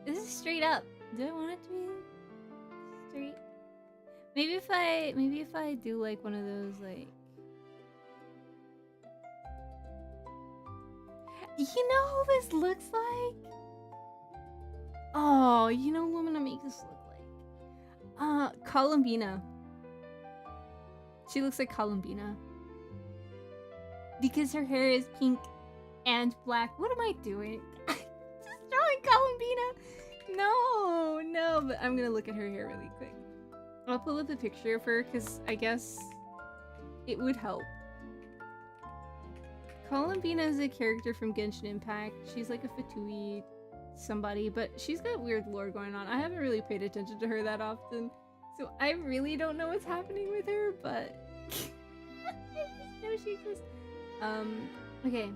that. This is straight up. Do I want it to be straight? Maybe if I do like one of those like. You know who this looks like? Oh, you know what I'm gonna make this look like? Columbina. She looks like Columbina. Because her hair is pink and black. What am I doing? Just drawing Columbina. No, but I'm gonna look at her hair really quick. I'll pull up a picture of her because I guess it would help. Columbina is a character from Genshin Impact. She's like a Fatui somebody, but she's got weird lore going on. I haven't really paid attention to her that often, so I really don't know what's happening with her, but I just know she exists. Okay.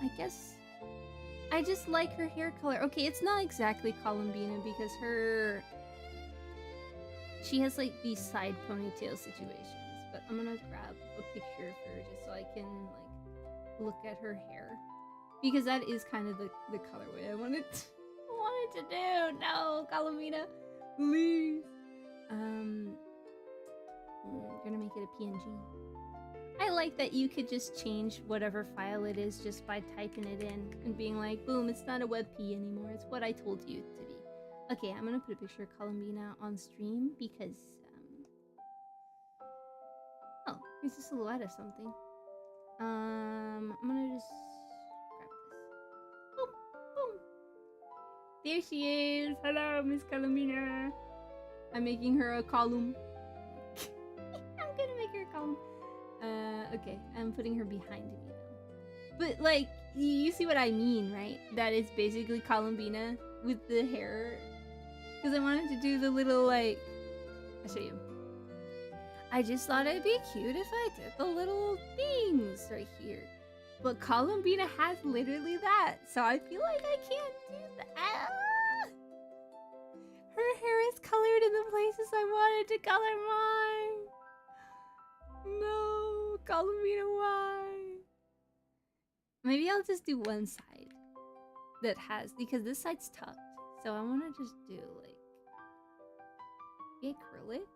I guess I just like her hair color. Okay, it's not exactly Columbina because she has like these side ponytail situations, but I'm gonna grab a picture of her just so I can like look at her hair. Because that is kind of the colorway I wanted to do. No, Columbina, please. Gonna make it a PNG. I like that you could just change whatever file it is just by typing it in and being like, boom, it's not a WebP anymore. It's what I told you to be. Okay, I'm gonna put a picture of Columbina on stream because, oh, here's a silhouette of something. I'm gonna just grab this. Boom, boom. There she is. Hello, Miss Columina. I'm making her a column. I'm gonna make her a column. Okay, I'm putting her behind me though. But like, you see what I mean, right? That is basically Columbina with the hair. Because I wanted to do the little like, I'll show you. I just thought it'd be cute if I did the little things right here. But Columbina has literally that, so I feel like I can't do that. Her hair is colored in the places I wanted to color mine. No, Columbina, why? Maybe I'll just do one side that has, because this side's tucked. So I want to just do like, curl it.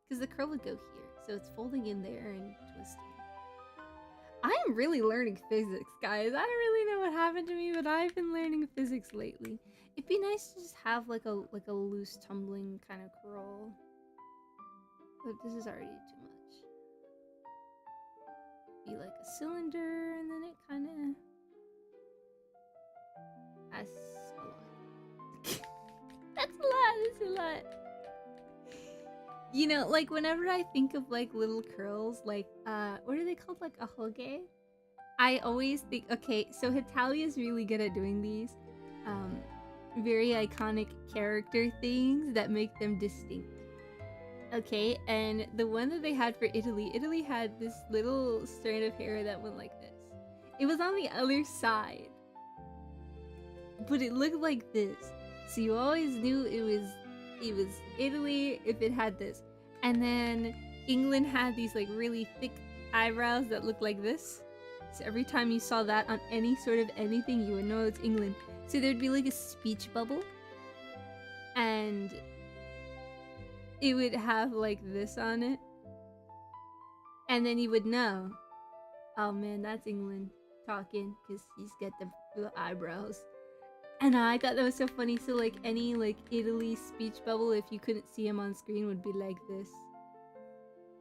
Because the curl would go here, so it's folding in there and twisting. I am really learning physics, guys. I don't really know what happened to me, but I've been learning physics lately. It'd be nice to just have like a loose tumbling kind of curl. But this is already too much. Be like a cylinder, and then it kind of... That's a lot. That's a lot, that's a lot. You know, like whenever I think of like little curls, like what are they called, like a hoge? I always think, okay, so Hitalia is really good at doing these very iconic character things that make them distinct. Okay, and the one that they had for Italy had this little strand of hair that went like this. It was on the other side, but it looked like this. So you always knew it was Italy if it had this. And then England had these like really thick eyebrows that looked like this. So every time you saw that on any sort of anything, you would know it's England. So there'd be like a speech bubble, and it would have like this on it. And then you would know, oh man, that's England talking, because he's got the eyebrows. And I thought that was so funny. So like any like Italy speech bubble, if you couldn't see him on screen, would be like this.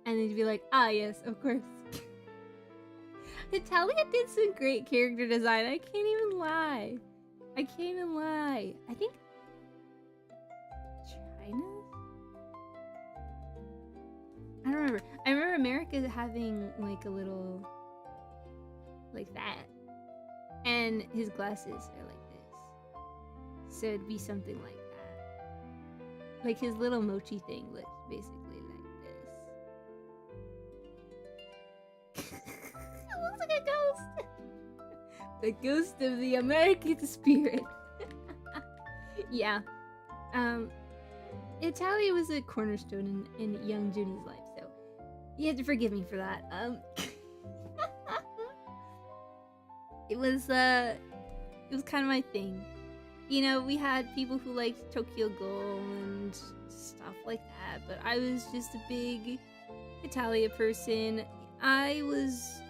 And then you'd be like, ah yes, of course. Italia did some great character design. I can't even lie. I can't even lie. I think China? I don't remember. I remember America having like a little like that. And his glasses are like this. So it'd be something like that. Like his little mochi thing looks basically like this. It looks like a ghost. The ghost of the American spirit. Yeah. Italia was a cornerstone in young Juni's life, so you have to forgive me for that. It was kind of my thing. You know, we had people who liked Tokyo Ghoul and stuff like that, but I was just a big Italia person. I was,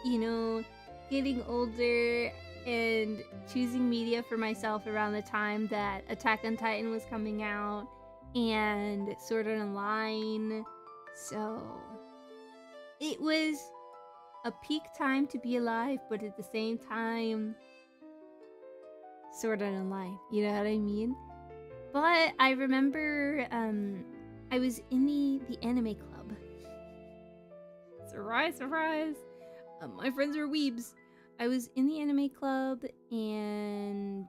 you know, getting older and choosing media for myself around the time that Attack on Titan was coming out and Sword Art Online. So it was a peak time to be alive, but at the same time, Sword Art Online, you know what I mean? But I remember I was in the anime club. Surprise, surprise! My friends were weebs. I was in the anime club, and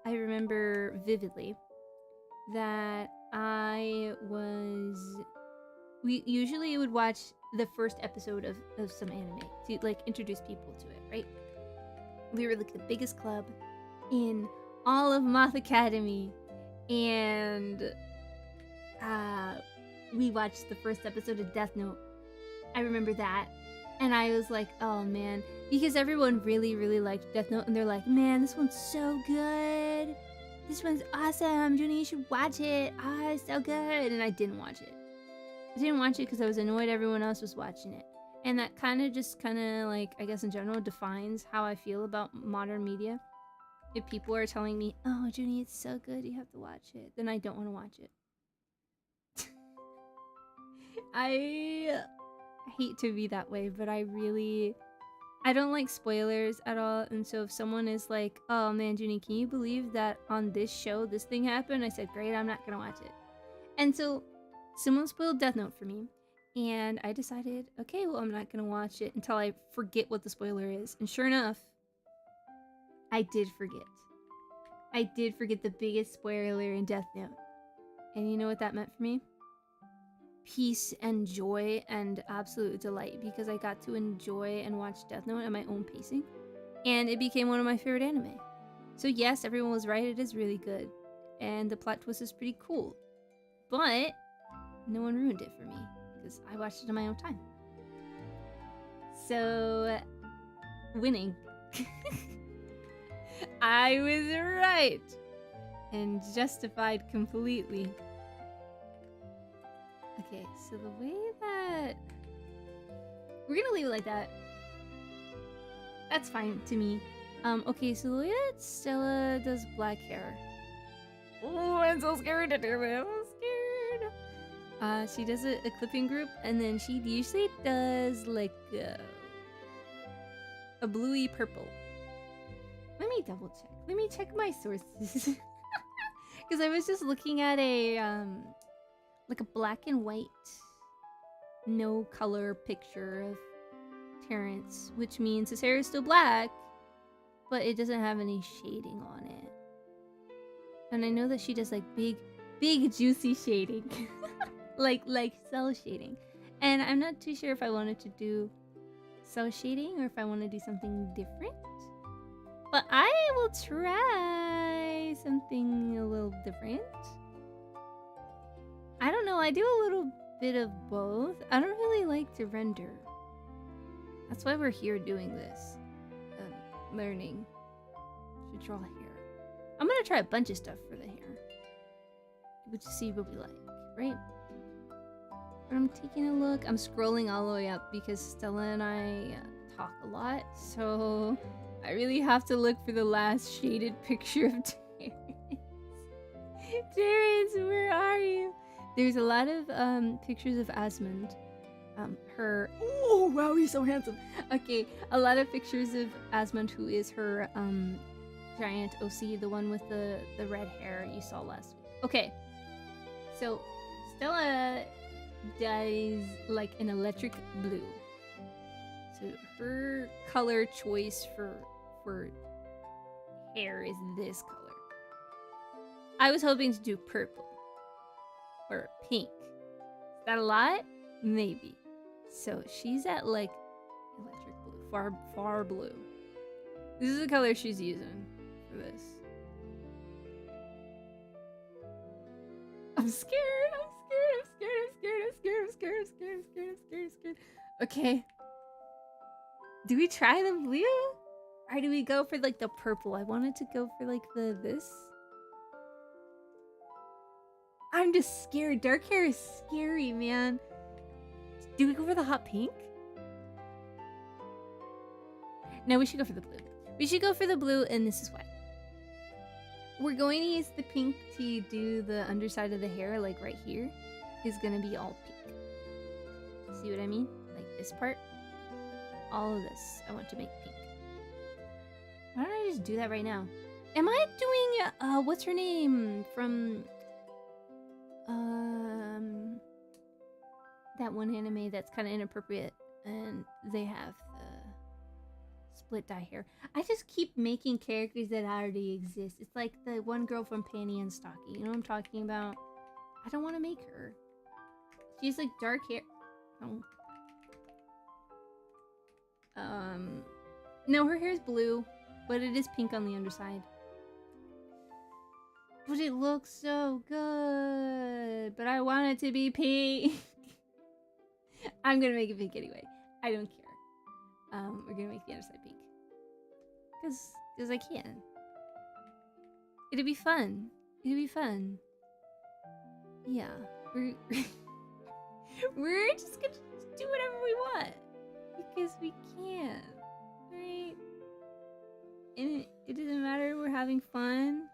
I remember vividly that we usually would watch the first episode of some anime to like introduce people to it, right? We were like the biggest club in all of Moth Academy, and we watched the first episode of Death Note. I remember that, and I was like, oh man, because everyone really, really liked Death Note, and they're like, man, this one's so good. This one's awesome. Juni, you should watch it. Ah, it's so good. And I didn't watch it. I didn't watch it because I was annoyed everyone else was watching it. And that kind of like, I guess in general, defines how I feel about modern media. If people are telling me, oh, Juni, it's so good, you have to watch it, then I don't want to watch it. I hate to be that way, but I don't like spoilers at all. And so if someone is like, oh man, Juni, can you believe that on this show this thing happened? I said, great, I'm not gonna watch it. And so someone spoiled Death Note for me, and I decided, okay, well, I'm not gonna watch it until I forget what the spoiler is. And sure enough, I did forget. I did forget the biggest spoiler in Death Note. And you know what that meant for me? Peace and joy and absolute delight, because I got to enjoy and watch Death Note at my own pacing, and it became one of my favorite anime. So yes, everyone was right, it is really good, and the plot twist is pretty cool, but no one ruined it for me because I watched it on my own time. So, winning. I was right and justified completely. Okay, so the way that... We're gonna leave it like that. That's fine to me. Okay, so the way that Stella does black hair. Oh, I'm so scared to do it. I'm so scared. She does a clipping group, and then she usually does like a bluey purple. Let me double check. Let me check my sources. Because I was just looking at a like a black and white, no color picture of Terrence, which means his hair is still black, but it doesn't have any shading on it. And I know that she does like big juicy shading, like cell shading. And I'm not too sure if I wanted to do cell shading or if I want to do something different. But I will try something a little different. I don't know, I do a little bit of both. I don't really like to render. That's why we're here doing this. Learning to draw hair. I'm gonna try a bunch of stuff for the hair. We'll just see what we like, right? But I'm taking a look. I'm scrolling all the way up because Stella and I talk a lot. So I really have to look for the last shaded picture of Terrence. Terrence, where are you? There's a lot of pictures of Asmund. Oh wow, he's so handsome. Okay, a lot of pictures of Asmund, who is her giant OC, the one with the red hair you saw last week. Okay, so Stella does like an electric blue. So her color choice for hair is this color. I was hoping to do purple or pink. Is that a lot? Maybe. So she's at like electric blue, far blue. This is the color she's using for this. I'm scared. I'm scared. Okay. Do we try the blue? Or do we go for like the purple? I wanted to go for like this. I'm just scared. Dark hair is scary, man. Do we go for the hot pink? No, we should go for the blue. We should go for the blue, and this is why. We're going to use the pink to do the underside of the hair, like right here, is going to be all pink. See what I mean? Like this part. All of this, I want to make pink. Why don't I just do that right now? Am I doing, what's her name? From, that one anime that's kind of inappropriate, and they have the split dye hair. I just keep making characters that already exist. It's like the one girl from Panty and Stocky. You know what I'm talking about? I don't want to make her. She's like dark hair. Oh. No, her hair is blue, but it is pink on the underside. But it looks so good. But I want it to be pink. I'm gonna make it pink anyway. I don't care. We're gonna make the underside pink. Cause I can. It'll be fun. It'll be fun. Yeah. We're just gonna do whatever we want. Because we can. Right? And it doesn't matter, we're having fun.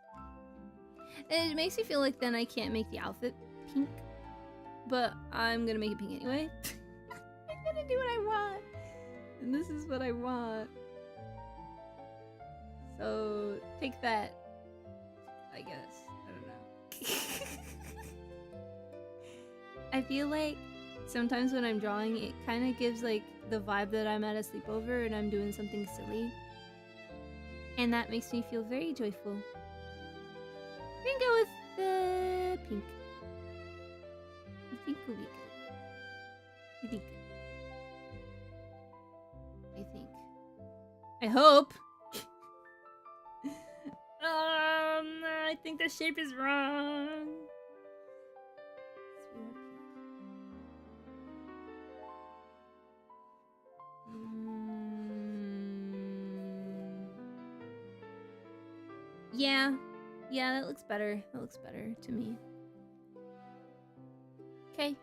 And it makes me feel like then I can't make the outfit pink. but I'm gonna make it pink anyway. I'm gonna do what I want, and this is what I want. So take that, I guess. I don't know. I feel like sometimes when I'm drawing, it kind of gives like the vibe that I'm at a sleepover and I'm doing something silly, and that makes me feel very joyful. We're gonna go with the pink. I think will be good. I think. I hope. I think the shape is wrong. Yeah, that looks better. That looks better to me. Okay.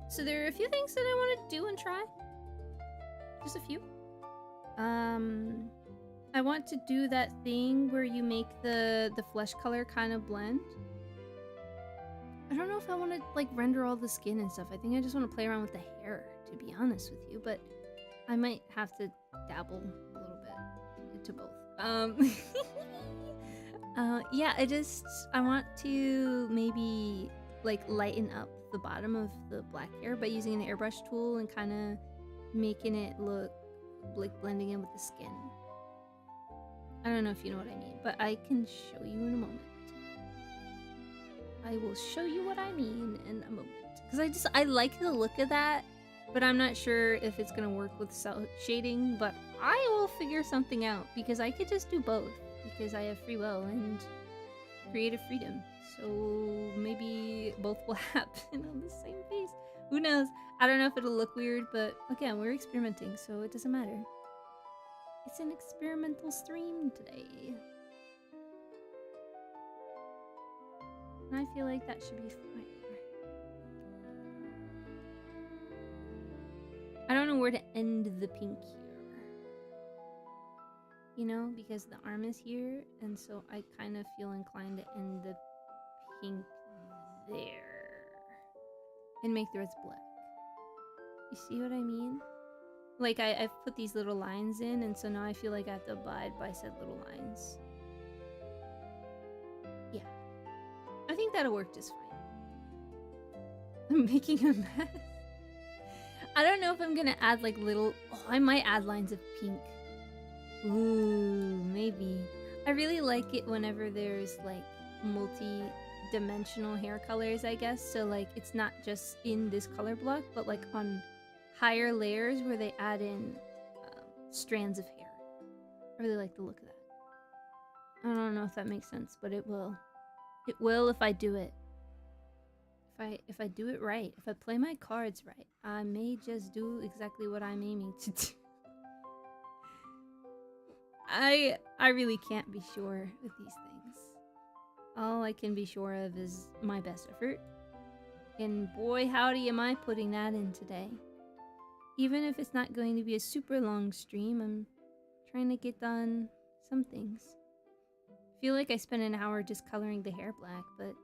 So there are a few things that I want to do and try. Just a few. I want to do that thing where you make the flesh color kind of blend. I don't know if I want to like render all the skin and stuff. I think I just want to play around with the hair, to be honest with you, but I might have to dabble a little bit into both. Yeah, I want to maybe like lighten up the bottom of the black hair by using an airbrush tool and kind of making it look like blending in with the skin. I don't know if you know what I mean, but I can show you in a moment. I will show you what I mean in a moment. Because I like the look of that, but I'm not sure if it's going to work with cell shading, but I will figure something out because I could just do both because I have free will and creative freedom. So maybe both will happen on the same face. Who knows? I don't know if it'll look weird, but again, we're experimenting, so it doesn't matter. It's an experimental stream today. And I feel like that should be fine. I don't know where to end the pink here. You know, because the arm is here, and so I kind of feel inclined to end the pink there. And make the rest black. You see what I mean? Like, I've put these little lines in, and so now I feel like I have to abide by said little lines. Yeah. I think that'll work just fine. I'm making a mess. I don't know if I'm gonna add, like, little... Oh, I might add lines of pink. Ooh, maybe. I really like it whenever there's, like, multi-dimensional hair colors, I guess. So, like, it's not just in this color block, but, like, on higher layers where they add in strands of hair. I really like the look of that. I don't know if that makes sense, but it will. It will if I do it. If I do it right, if I play my cards right, I may just do exactly what I'm aiming to do. I really can't be sure with these things. All I can be sure of is my best effort. And boy howdy am I putting that in today. Even if it's not going to be a super long stream, I'm trying to get done some things. I feel like I spent an hour just coloring the hair black, but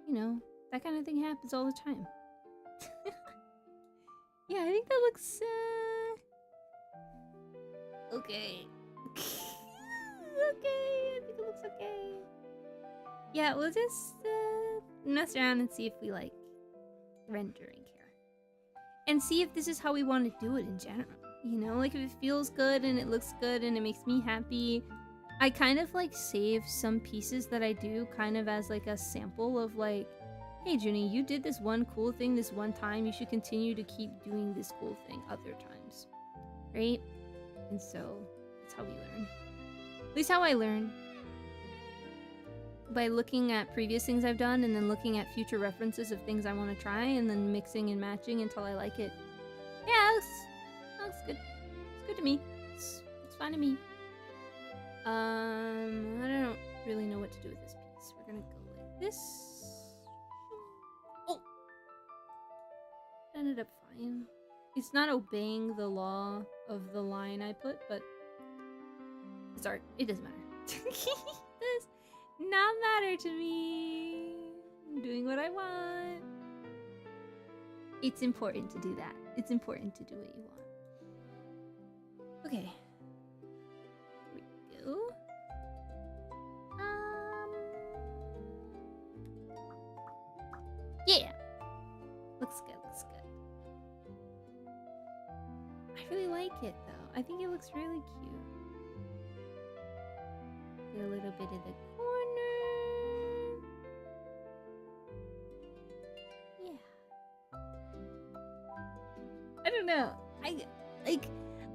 you know, that kind of thing happens all the time. Yeah, I think that looks okay. Okay, I think it looks okay. Yeah, we'll just mess around and see if we like rendering here. And see if this is how we want to do it in general. You know, like if it feels good and it looks good and it makes me happy. I kind of like save some pieces that I do kind of as like a sample of like, hey Juni, you did this one cool thing this one time. You should continue to keep doing this cool thing other times. Right? And so that's how we learn. At least how I learn. By looking at previous things I've done and then looking at future references of things I want to try and then mixing and matching until I like it. Yeah, that looks good. It's good to me. It's fine to me. I don't really know what to do with this piece. We're gonna go like this. Oh! It ended up fine. It's not obeying the law of the line I put, but it's art. It doesn't matter. It does not matter to me. I'm doing what I want. It's important to do that. It's important to do what you want. Okay. Here we go. Yeah. Looks good, looks good. I really like it though. I think it looks really cute. Get a little bit of the corner. Yeah. I don't know.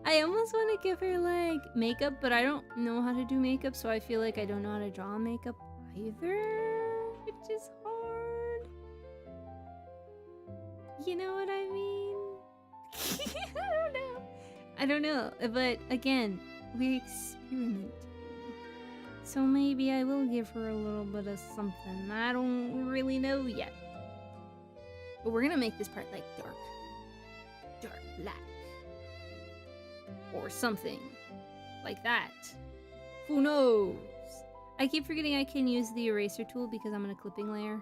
I almost want to give her like makeup, but I don't know how to do makeup, so I feel like I don't know how to draw makeup either, which is hard. You know what I mean? I don't know, but again, we're experimenting. So maybe I will give her a little bit of something. I don't really know yet. But we're gonna make this part like dark black. Or something like that. Who knows? I keep forgetting I can use the eraser tool because I'm in a clipping layer.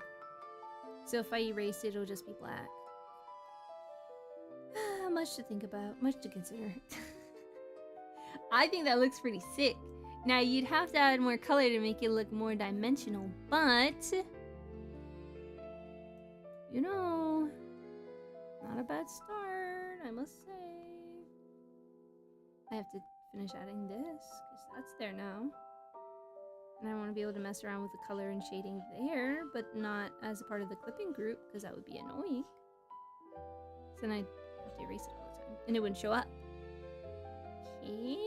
So if I erase it, it'll just be black. Much to think about, much to consider. I think that looks pretty sick. Now you'd have to add more color to make it look more dimensional, but you know, not a bad start, I must say. I have to finish adding this because that's there now. And I want to be able to mess around with the color and shading there, but not as a part of the clipping group because that would be annoying. So then I'd have to erase it all the time and it wouldn't show up. Okay.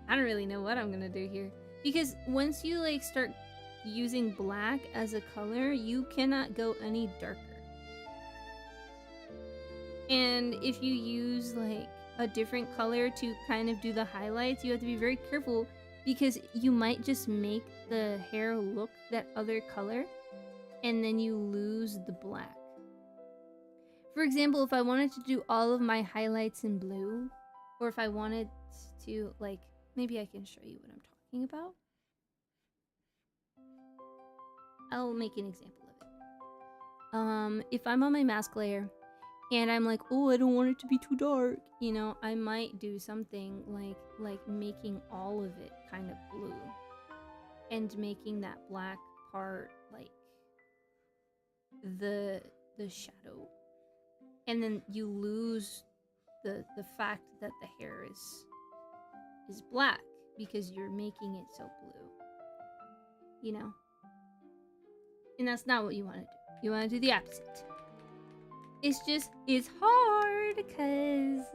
I don't really know what I'm gonna do here because once you like start using black as a color, you cannot go any darker. And if you use like a different color to kind of do the highlights, you have to be very careful because you might just make the hair look that other color and then you lose the black. For example, if I wanted to do all of my highlights in blue, or if I wanted to like, maybe I can show you what I'm talking about. I'll make an example of it. If I'm on my mask layer and I'm like, oh, I don't want it to be too dark, you know, I might do something like making all of it kind of blue and making that black part like the shadow, and then you lose the fact that the hair is black because you're making it so blue, you know. And that's not what you want to do. You want to do the opposite. It's hard because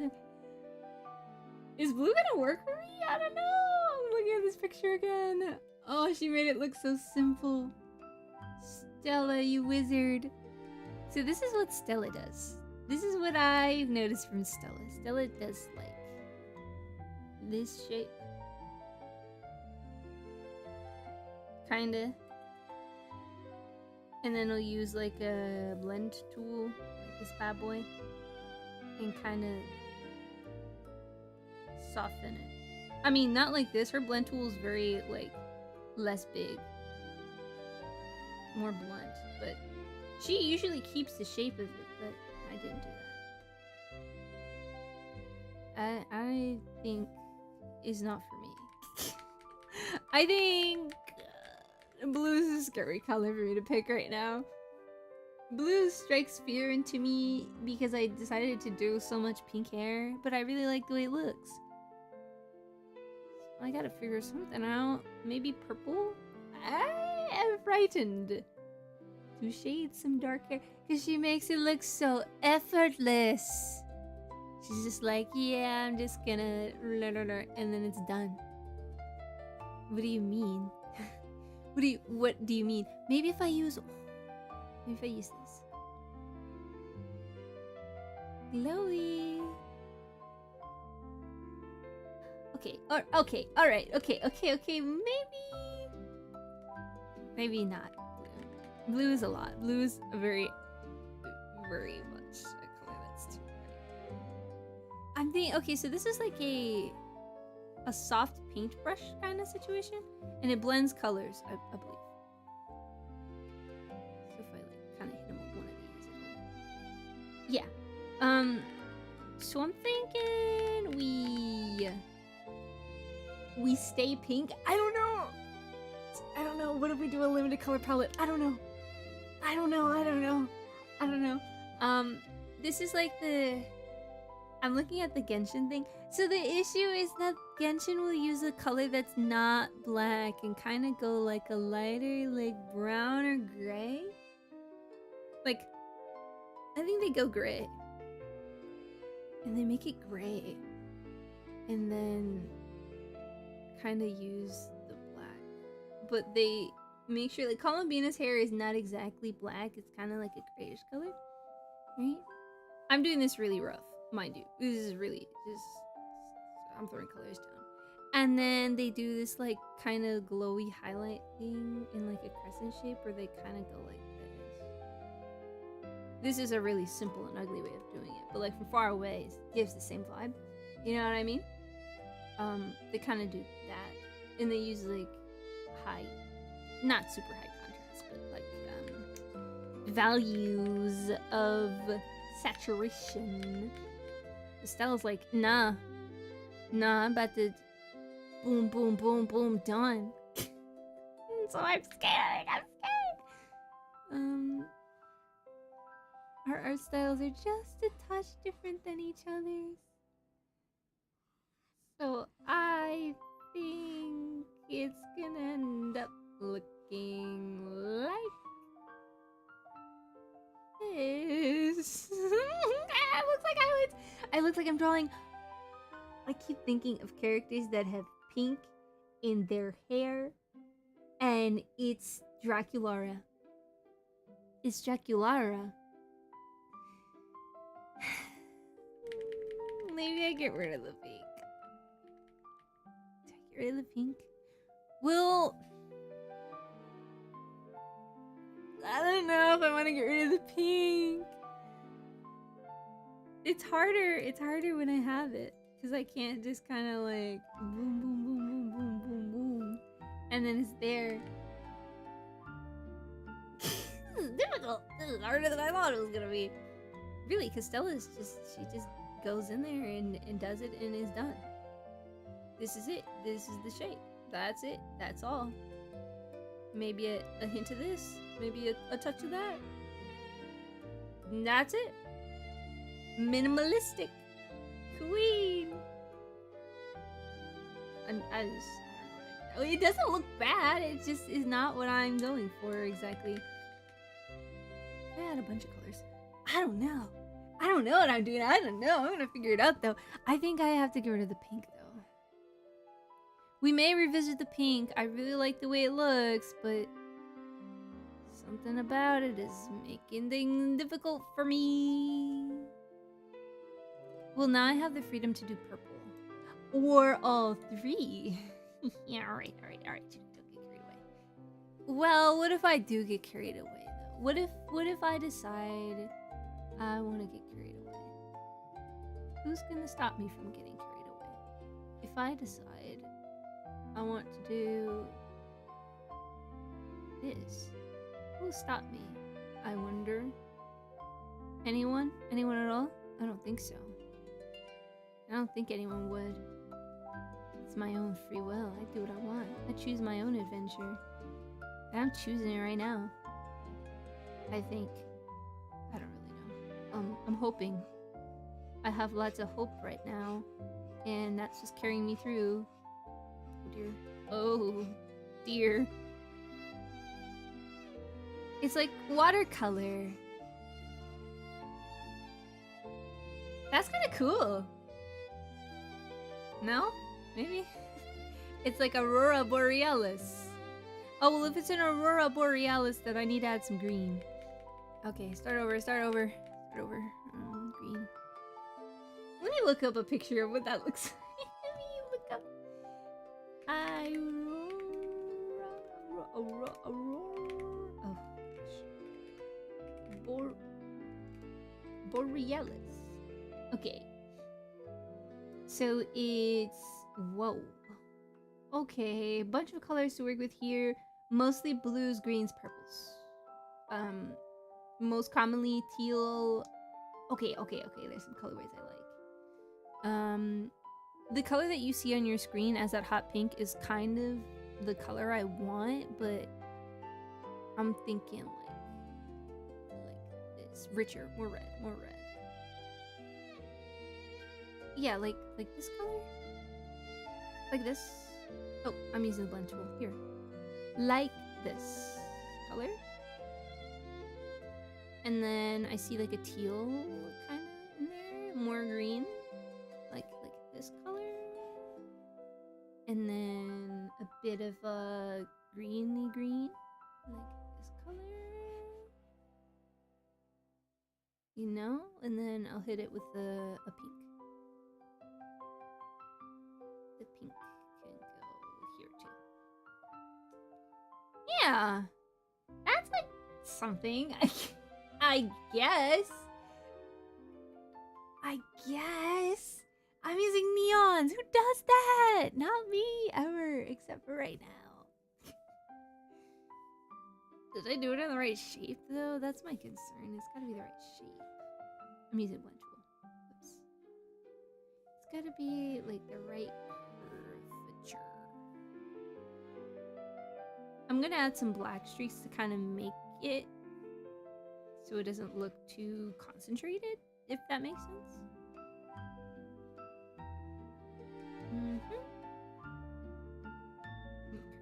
is blue gonna work for me? I don't know. I'm looking at this picture again. Oh, she made it look so simple. Stella, you wizard. So this is what Stella does. This is what I've noticed from Stella. Stella does like this shape. Kinda. And then I'll use like a blend tool, like this bad boy, and kind of soften it. I mean, not like this. Her blend tool is very like less big, more blunt, but she usually keeps the shape of it, but I didn't do that. I think is not for me. I think blue is a scary color for me to pick right now. Blue strikes fear into me because I decided to do so much pink hair, but I really like the way it looks. I gotta figure something out. Maybe purple? I am frightened to shade some dark hair because she makes it look so effortless. She's just like, yeah, I'm just gonna and then it's done. What do you mean? What do you mean? Maybe if I use this. Glowy. Okay, alright, okay, maybe not blue. Blue is a lot. Blue is a very much a color that's too bright. I'm thinking, okay, so this is like a a soft paintbrush kind of situation, and it blends colors, I believe. So if I like kind of hit him with one of these, yeah. So I'm thinking we stay pink. I don't know. What if we do a limited color palette? I don't know. This is like I'm looking at the Genshin thing. So the issue is that Genshin will use a color that's not black and kind of go like a lighter, like brown or gray. Like, I think they go gray. And they make it gray. And then kind of use the black. But they make sure, like, Columbina's hair is not exactly black. It's kind of like a grayish color. Right? I'm doing this really rough, mind you. This is really just... I'm throwing colors down. And then they do this, like, kind of glowy highlight thing in, like, a crescent shape where they kind of go like this. This is a really simple and ugly way of doing it. But, like, from far away, it gives the same vibe. You know what I mean? They kind of do that. And they use, like, high... Not super high contrast, but, like, values of saturation. Estelle's like, nah, I'm about to boom, boom, boom, boom, done. So I'm scared. Our art styles are just a touch different than each other's. So I think it's gonna end up looking like this. I look like I'm drawing. I keep thinking of characters that have pink in their hair, and it's Draculara. It's Draculara. Maybe I get rid of the pink. Do I get rid of the pink? Well, I don't know if I want to get rid of the pink. It's harder when I have it, because I can't just kind of like boom, boom, boom, boom, boom, boom, boom, and then it's there. This is difficult. This is harder than I thought it was gonna be. Really, because Stella's she just goes in there and does it and is done. This is it. This is the shape. That's it. That's all. Maybe a hint of this. Maybe a touch of that. And that's it. Minimalistic queen. I don't know. It doesn't look bad. It just is not what I'm going for exactly. I had a bunch of colors. I don't know what I'm doing. I don't know. I'm gonna figure it out though. I think I have to get rid of the pink though. We may revisit the pink. I really like the way it looks, but something about it is making things difficult for me. Well, now I have the freedom to do purple. Or all three. Yeah, alright. Don't get carried away. Well, what if I do get carried away, though? What if I decide I want to get carried away? Who's gonna stop me from getting carried away? If I decide I want to do this, who'll stop me? I wonder. Anyone? Anyone at all? I don't think so. I don't think anyone would. It's my own free will. I do what I want. I choose my own adventure. And I'm choosing it right now. I think. I don't really know. I'm hoping. I have lots of hope right now. And that's just carrying me through. Oh dear. Oh dear. It's like watercolor. That's kind of cool. No? Maybe? It's like Aurora Borealis. Oh, well, if it's an Aurora Borealis, then I need to add some green. Okay, start over. Green. Let me look up a picture of what that looks like. Let me look up. Aurora. Oh, gosh. Borealis. Okay. So it's Whoa. Okay, a bunch of colors to work with here. Mostly blues, greens, purples. Most commonly teal. Okay. There's some colorways I like. The color that you see on your screen as that hot pink is kind of the color I want, but I'm thinking like this, richer, more red. Yeah, like this color, like this. Oh, I'm using the blend tool here. Like this color, and then I see like a teal kind of in there, more green, like this color, and then a bit of a greeny green, like this color, you know, and then I'll hit it with a pink. The pink can go here too. Yeah, that's like something. I guess. I'm using neons. Who does that? Not me, ever, except for right now. Did I do it in the right shape, though? That's my concern. It's gotta be the right shape. I'm using blend tool. Oops. It's gotta be, like, the right curvature. I'm gonna add some black streaks to kind of make it so it doesn't look too concentrated, if that makes sense. Curve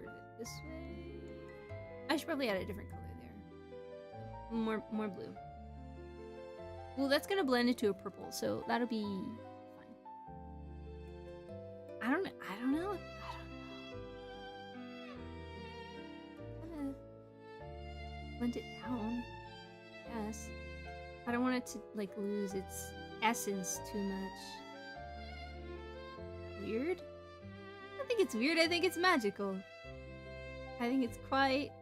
it this way. I should probably add a different color there. More blue. Well, that's gonna blend into a purple, so that'll be fine. I don't know. Kinda blend it down. Yes. I don't want it to like lose its essence too much. Weird? I don't think it's weird, I think it's magical. I think it's quite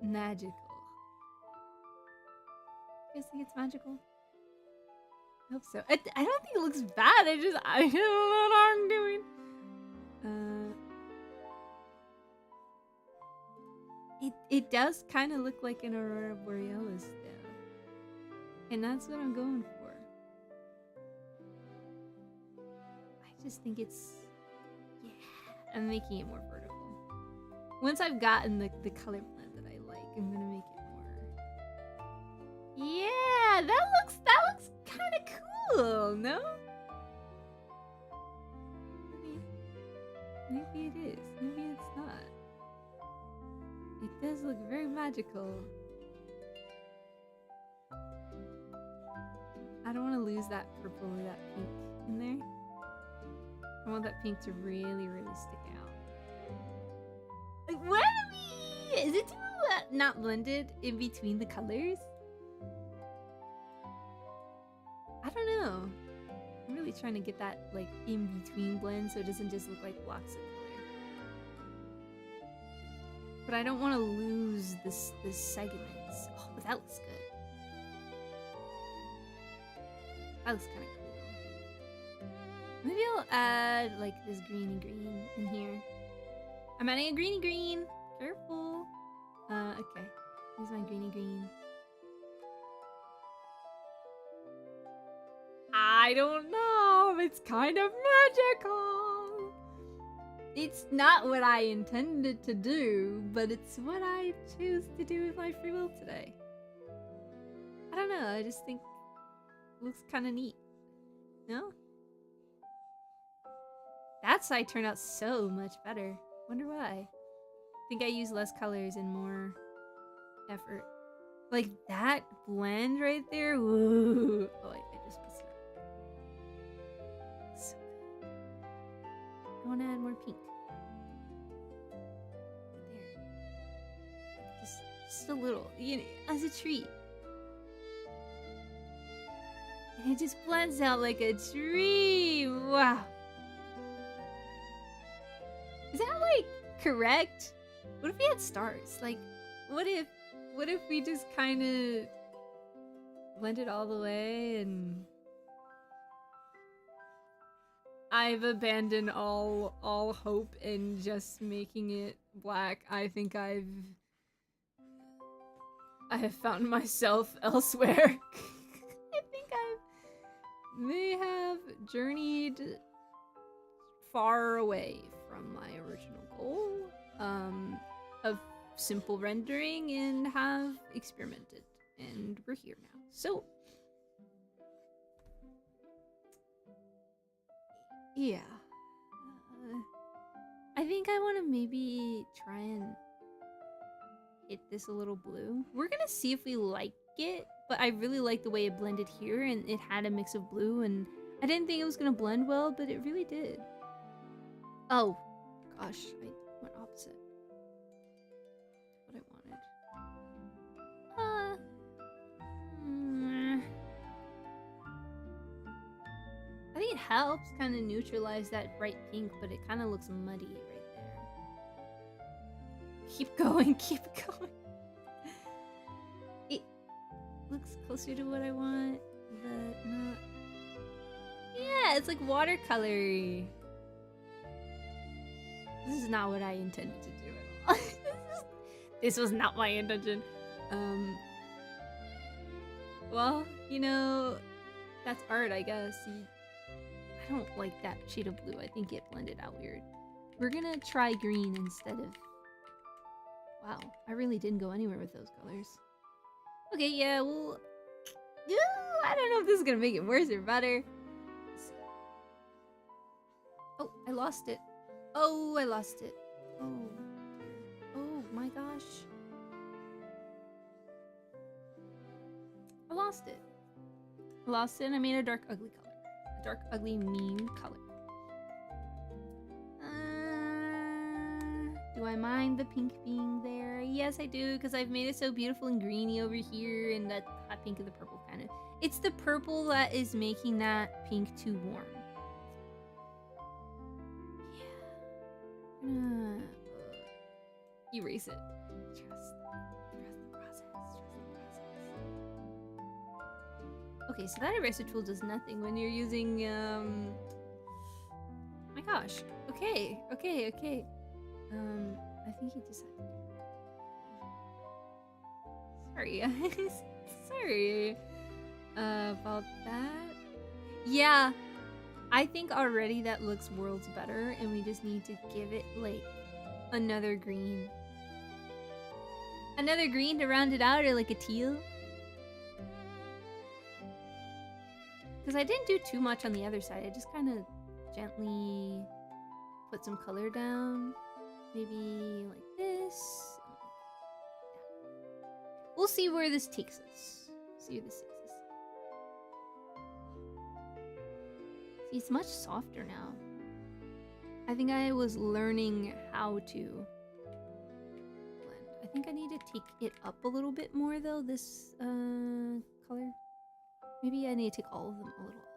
magical. You guys think it's magical? I hope so. I don't think it looks bad, I don't know what I'm doing. It does kind of look like an Aurora Borealis though. And that's what I'm going for. I just think it's... yeah. I'm making it more vertical. Once I've gotten the color blend that I like, I'm gonna make it more... yeah! That looks kind of cool, no? Maybe it is. Maybe it's not. It does look very magical. I don't want to lose that purple or that pink in there. I want that pink to really, really stick out. Like, what are we? Is it too not blended in between the colors? I don't know. I'm really trying to get that like in between blend so it doesn't just look like blocks of color. But I don't want to lose this segments. Oh, but that looks good. That looks kind of cool. Maybe I'll add like this greeny green in here. I'm adding a greeny green. Careful. Okay. Here's my greeny green. I don't know. It's kind of magical. It's not what I intended to do, but it's what I choose to do with my free will today. I don't know, I just think it looks kind of neat. No? That side turned out so much better. Wonder why. I think I used less colors and more effort. Like that blend right there. Woo. Oh, I just messed it up. So good. I want to add more pink. Just a little, you know, as a treat. And it just blends out like a dream. Wow. Is that like correct? What if we had stars? Like, what if we just kind of blend it all the way and I've abandoned all hope in just making it black. I think I have found myself elsewhere. I think I may have journeyed far away from my original goal of simple rendering and have experimented, and we're here now. So yeah, I think I want to maybe try and hit this a little blue. We're gonna see if we like it, but I really like the way it blended here, and it had a mix of blue, and I didn't think it was gonna blend well, but it really did. Oh gosh, I went opposite. What I wanted. I think it helps kind of neutralize that bright pink, but it kind of looks muddy right there. Keep going, keep going. It looks closer to what I want, but not. Yeah, it's like watercolory. This is not what I intended to do at all. This was not my intention. Well, you know, that's art, I guess. I don't like that shade of blue. I think it blended out weird. We're gonna try green instead of... Wow, I really didn't go anywhere with those colors. Okay, yeah, well... I don't know if this is gonna make it worse or better. Oh, I lost it. Oh, I lost it. Oh. Oh my gosh. I lost it. I lost it and I made a dark, ugly color. A dark, ugly, mean color. Do I mind the pink being there? Yes, I do, because I've made it so beautiful and greeny over here, and that hot pink of the purple kind of. It's the purple that is making that pink too warm. Yeah. Erase it. Trust the process. Okay, so that eraser tool does nothing when you're using, my gosh. Okay. I think he decided. Sorry, guys. Sorry about that. Yeah, I think already that looks worlds better, and we just need to give it, like, another green. Another green to round it out, or like a teal. Because I didn't do too much on the other side. I just kind of gently put some color down. Maybe like this. Yeah. We'll see where this takes us. See it's much softer now. I think I was learning how to blend. I think I need to take it up a little bit more though, this color. Maybe I need to take all of them a little up.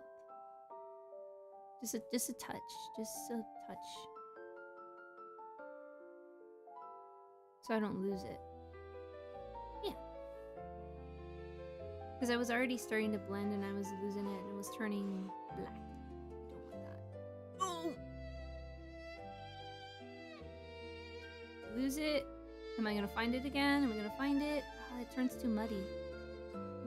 Just a touch. Just a touch. So I don't lose it. Yeah. Because I was already starting to blend and I was losing it and it was turning black. I don't want that. Oh! Lose it. Am I gonna find it again? Am I gonna find it? Oh, it turns too muddy.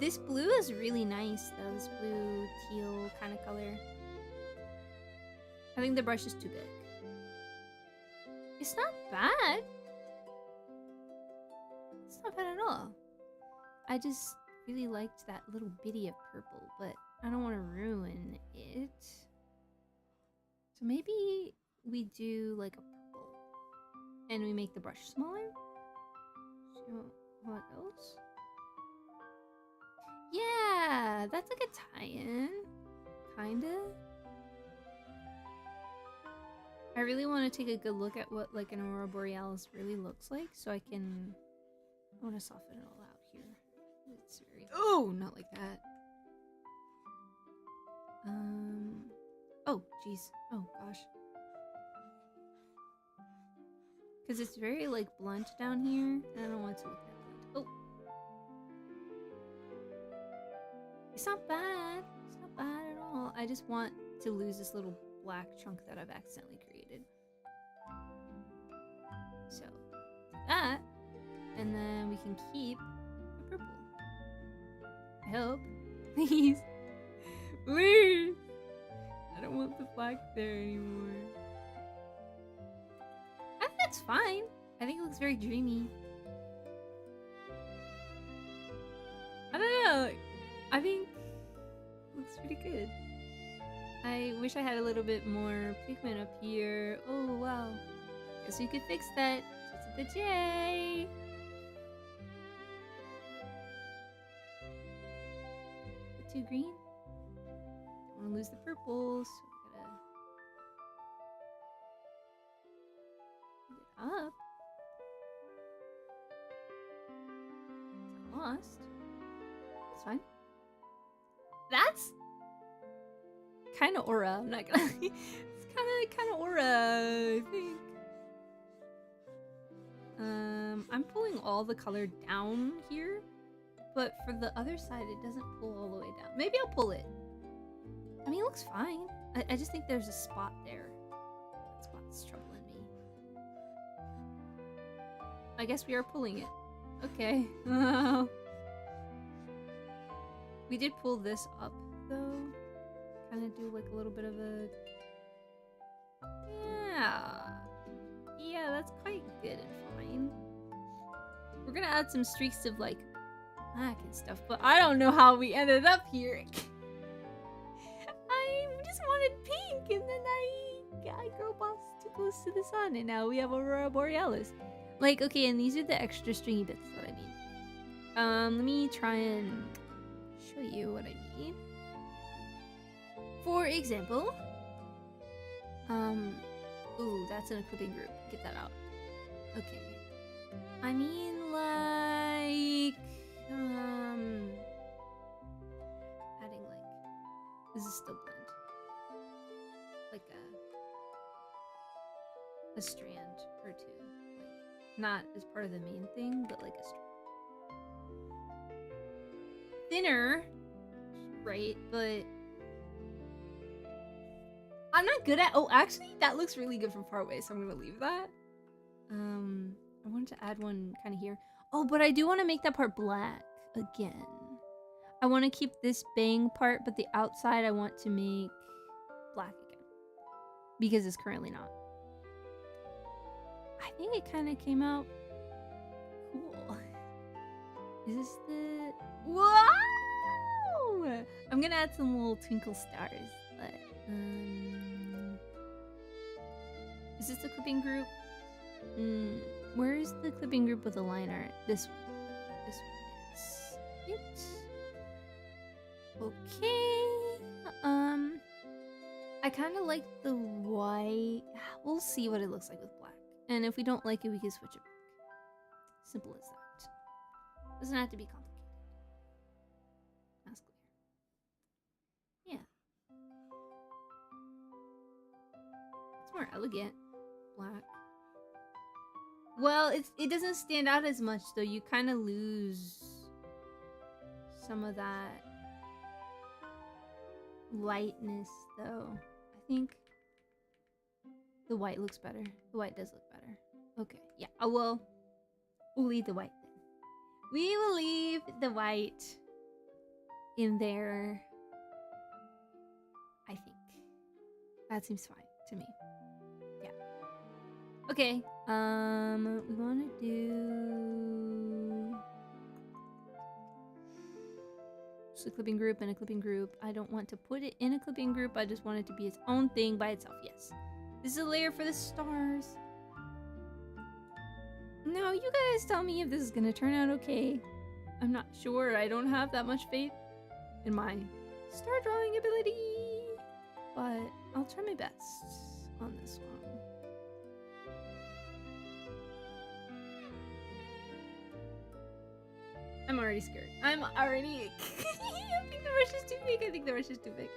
This blue is really nice though. This blue, teal kind of color. I think the brush is too big. It's not bad. It's not bad at all. I just really liked that little bitty of purple, but I don't want to ruin it. So maybe we do like a purple and we make the brush smaller. See how it goes. Yeah, that's like a tie-in, kinda. I really want to take a good look at what like an Aurora Borealis really looks like, so I want to soften it all out here. It's very... Oh, not like that. Oh, jeez. Oh, gosh. Because it's very, like, blunt down here, and I don't want it to look that blunt. Oh! It's not bad. It's not bad at all. I just want to lose this little black chunk that I've accidentally created. So, that, and then we can keep the purple. I hope. Please. Please. I don't want the black there anymore. I think that's fine. I think it looks very dreamy. I don't know. I think it looks pretty good. I wish I had a little bit more pigment up here. Oh, wow. Guess we could fix that. Just the J. Too green? Don't want to lose the purples. So we gotta put it up. It's lost. That's fine. That's kind of aura. I'm not gonna. It's kind of aura. I think. I'm pulling all the color down here, but for the other side, it doesn't pull all the way down. Maybe I'll pull it. I mean, it looks fine. I just think there's a spot there. That spot's troubling me. I guess we are pulling it. Okay. We did pull this up, though. Kind of do like a little bit of a... Yeah, that's quite good and fine. We're gonna add some streaks of like black and stuff, but I don't know how we ended up here. I just wanted pink, and then I girl bossed too close to the sun, and now we have Aurora Borealis. Like, okay, and these are the extra stringy bits that I need. Let me try and show you what I need. For example, ooh, that's an equipping group. Get that out. Okay. I mean, like, adding like, this is still blend. Like a strand or two. Like, not as part of the main thing, but like a strand. Thinner, right? But I'm not good at... Oh, actually, that looks really good from far away, so I'm gonna leave that. I wanted to add one kind of here. Oh, but I do want to make that part black again. I want to keep this bang part, but the outside I want to make black again. Because it's currently not. I think it kind of came out cool. Is this the... Whoa! I'm gonna add some little twinkle stars, but... Is this the clipping group? Where is the clipping group with the line art? This one. This one is it. Okay. I kind of like the white. We'll see what it looks like with black. And if we don't like it, we can switch it back. Simple as that. Doesn't have to be complicated. That's clear. Yeah. It's more elegant. Black. Well, it doesn't stand out as much, though. You kind of lose some of that lightness, though. I think the white looks better. The white does look better. Okay, yeah. Oh, well, we'll leave the white then. We will leave the white in there, I think. That seems fine to me. Yeah. Okay, we want to do just a clipping group and a clipping group. I don't want to put it in a clipping group. I just want it to be its own thing by itself. Yes. This is a layer for the stars. Now, you guys tell me if this is going to turn out okay. I'm not sure. I don't have that much faith in my star drawing ability. But I'll try my best on this one. I'm already scared. I'm already... I think the rush is too big. I think the rush is too big.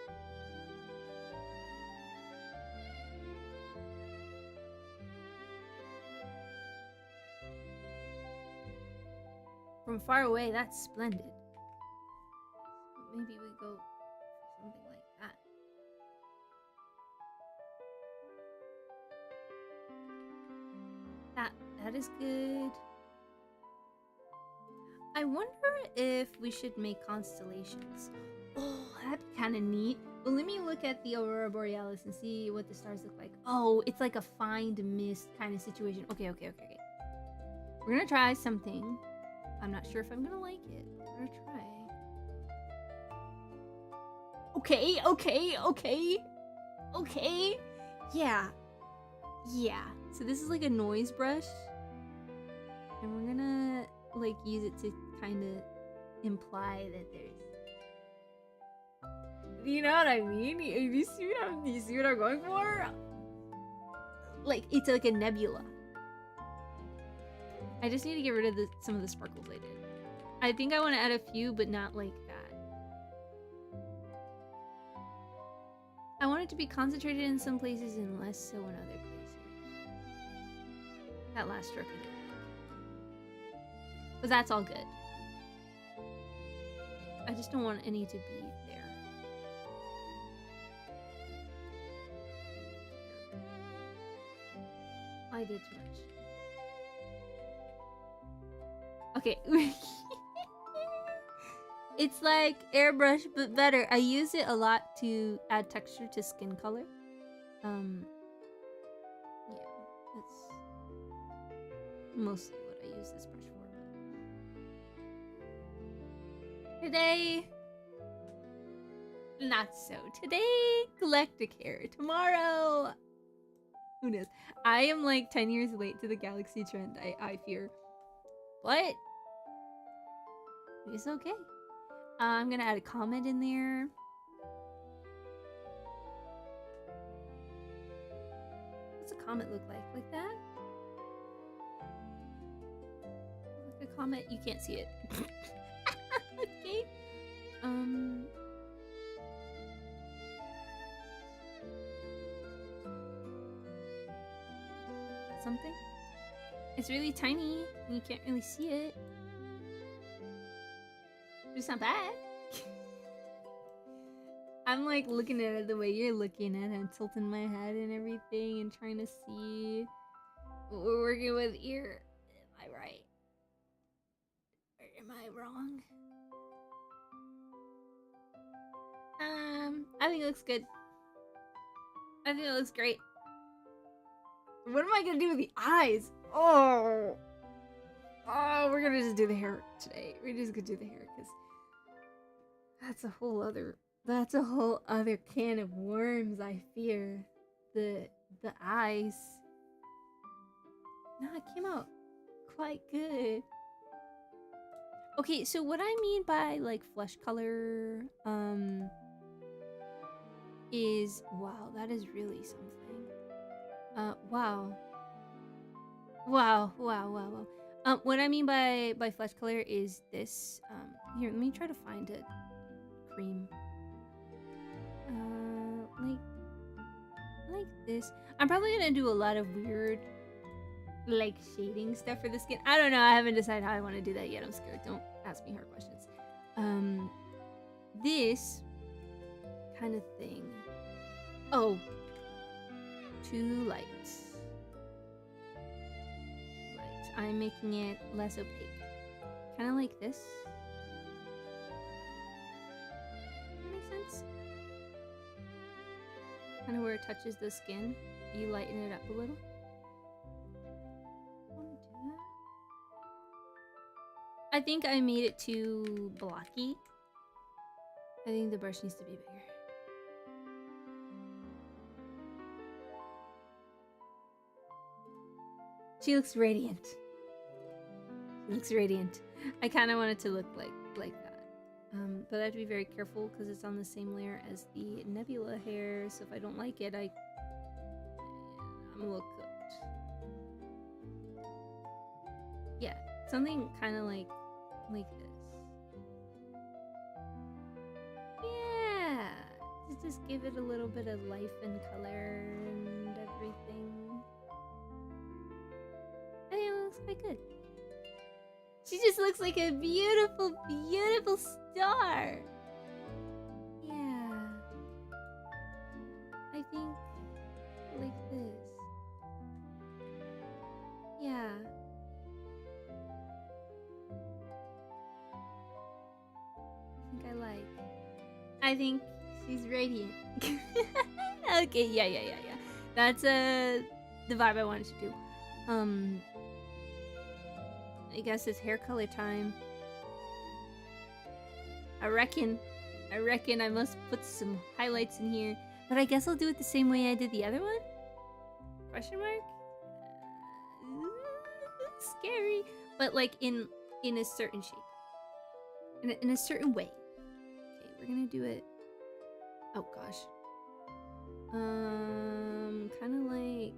From far away, that's splendid. Maybe we go something like that. That is good. I wonder if we should make constellations. Oh, that'd be kind of neat. But let me look at the Aurora Borealis and see what the stars look like. Oh, it's like a find mist kind of situation. Okay. We're gonna try something. I'm not sure if I'm gonna like it. We're gonna try. Okay. Yeah. So this is like a noise brush. And we're gonna like use it to kind of imply that there's... You know what I mean? Do you see what I'm going for? Like, it's like a nebula. I just need to get rid of some of the sparkles I did. I think I want to add a few, but not like that. I want it to be concentrated in some places and less so in other places. That last stroke I did. But that's all good. I just don't want any to be there. I did too much. Okay. It's like airbrush, but better. I use it a lot to add texture to skin color. Yeah, that's mostly what I use this brush for. Today, not so. Today, galactic hair. Tomorrow, who knows? I am like 10 years late to the galaxy trend, I fear. But it's okay. I'm gonna add a comment in there. What's a comment look like? Like that? Like a comment? You can't see it. Okay. Something? It's really tiny. And you can't really see it. It's not bad. I'm like looking at it the way you're looking at it. I'm tilting my head and everything and trying to see what we're working with here. Am I right? Or am I wrong? I think it looks good. I think it looks great. What am I gonna do with the eyes? Oh, we're gonna just do the hair today. We're just gonna do the hair because that's a whole other can of worms, I fear. The eyes. No, it came out quite good. Okay, so what I mean by like flesh color is, wow, that is really something. Wow. What I mean by flesh color is this. Here, let me try to find a cream. Like this. I'm probably gonna do a lot of weird, like, shading stuff for the skin. I don't know. I haven't decided how I want to do that yet. I'm scared. Don't ask me hard questions. This kind of thing. Oh. Too light. I'm making it less opaque. Kind of like this. That makes sense? Kind of where it touches the skin. You lighten it up a little. I think I made it too blocky. I think the brush needs to be bigger. She looks radiant. She looks radiant. I kind of want it to look like that. But I have to be very careful because it's on the same layer as the nebula hair. So if I don't like it, I'm a little cooked. Yeah, something kind of like this. Yeah, just give it a little bit of life and color and everything. I think it looks quite good. She just looks like a beautiful, beautiful star. Yeah. I think like this. Yeah. I think she's radiant. Okay, yeah. That's the vibe I wanted to do. I guess it's hair color time. I reckon I must put some highlights in here. But I guess I'll do it the same way I did the other one? Question mark? Scary. But like in a certain shape. In a certain way. Okay, we're gonna do it. Oh gosh. Kinda like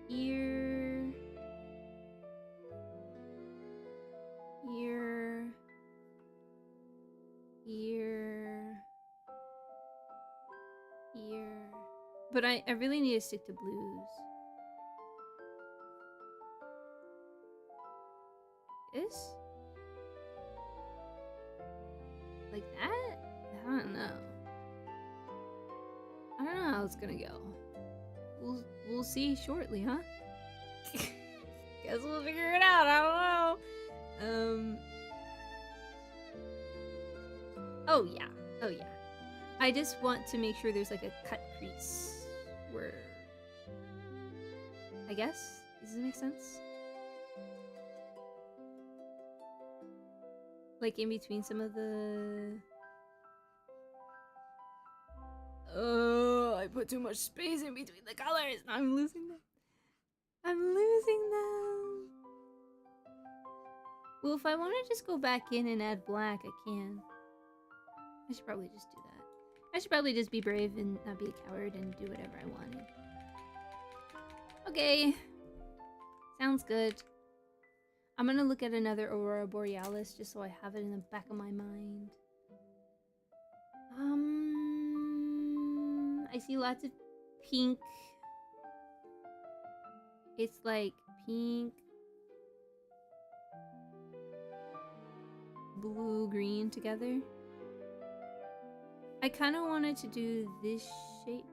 ear. But I really need to stick to blues. This? Like that? I don't know. I don't know how it's gonna go. We'll see shortly, huh? Guess we'll figure it out. I don't know. Oh yeah. I just want to make sure there's like a cut crease where, I guess? Does this make sense? Like in between some of the... Oh, I put too much space in between the colors. I'm losing them. Well, if I want to just go back in and add black, I can. I should probably just do that. I should probably just be brave and not be a coward and do whatever I wanted. Okay. Sounds good. I'm gonna look at another Aurora Borealis just so I have it in the back of my mind. I see lots of pink. It's like pink, blue, green together. I kind of wanted to do this shape.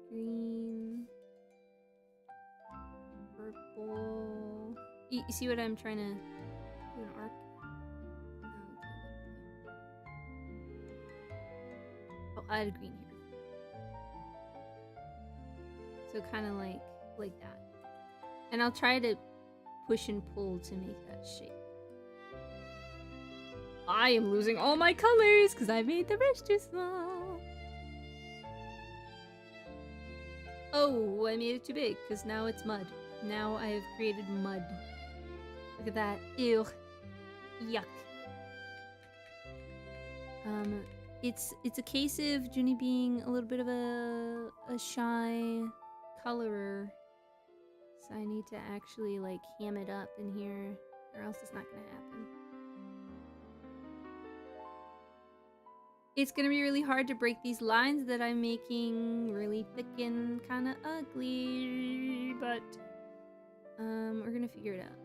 Green, purple. You see what I'm trying to do? An arc? I'll add green here. So kind of like that. And I'll try to push and pull to make that shape. I am losing all my colors because I made the brush too small. Oh, I made it too big because now it's mud. Now I have created mud. Look at that. Ew. Yuck. It's a case of Juni being a little bit of a shy colorer. So I need to actually like ham it up in here or else it's not gonna happen. It's gonna be really hard to break these lines that I'm making really thick and kind of ugly, but we're gonna figure it out.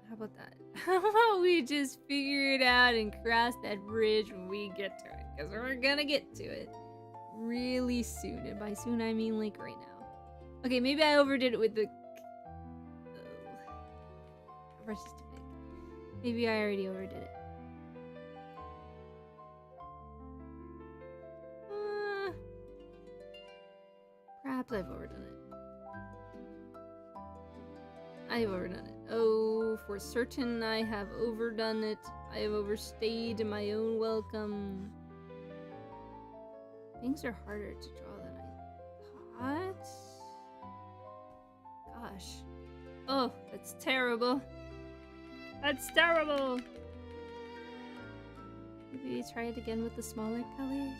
How about that? How about we just figure it out and cross that bridge when we get to it? Because we're gonna get to it really soon, and by soon I mean like right now. Okay, maybe I overdid it with the brush is too big. Maybe I already overdid it. Perhaps I've overdone it. I've overdone it. Oh, for certain I have overdone it. I have overstayed my own welcome. Things are harder to draw than I thought. Gosh. Oh, that's terrible. That's terrible. Maybe we try it again with the smaller colors.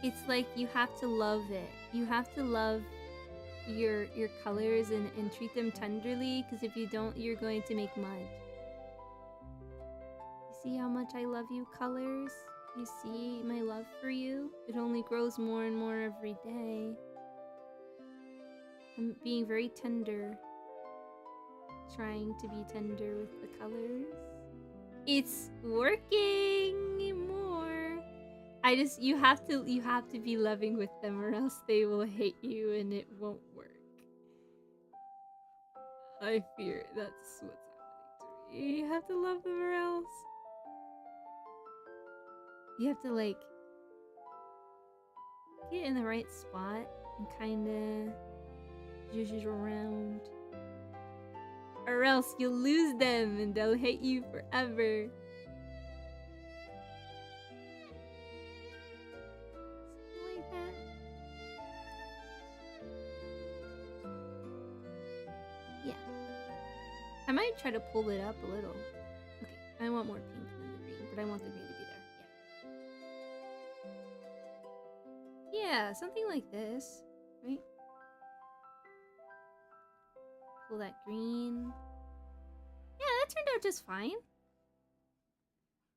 It's like you have to love it. You have to love your colors and treat them tenderly, because if you don't, you're going to make mud. You see how much I love you, colors? You see my love for you? It only grows more and more every day. I'm being very tender. Trying to be tender with the colors. It's working more. You have to be loving with them or else they will hate you and it won't work. I fear that's what's happening to You have to love them or else. You have to like get in the right spot and kinda zhuzh it around. Or else you'll lose them and they'll hate you forever. Something like that. Yeah. I might try to pull it up a little. Okay, I want more pink than the green, but I want the green to be there. Yeah. Yeah, something like this, right? Pull that green. Yeah, that turned out just fine.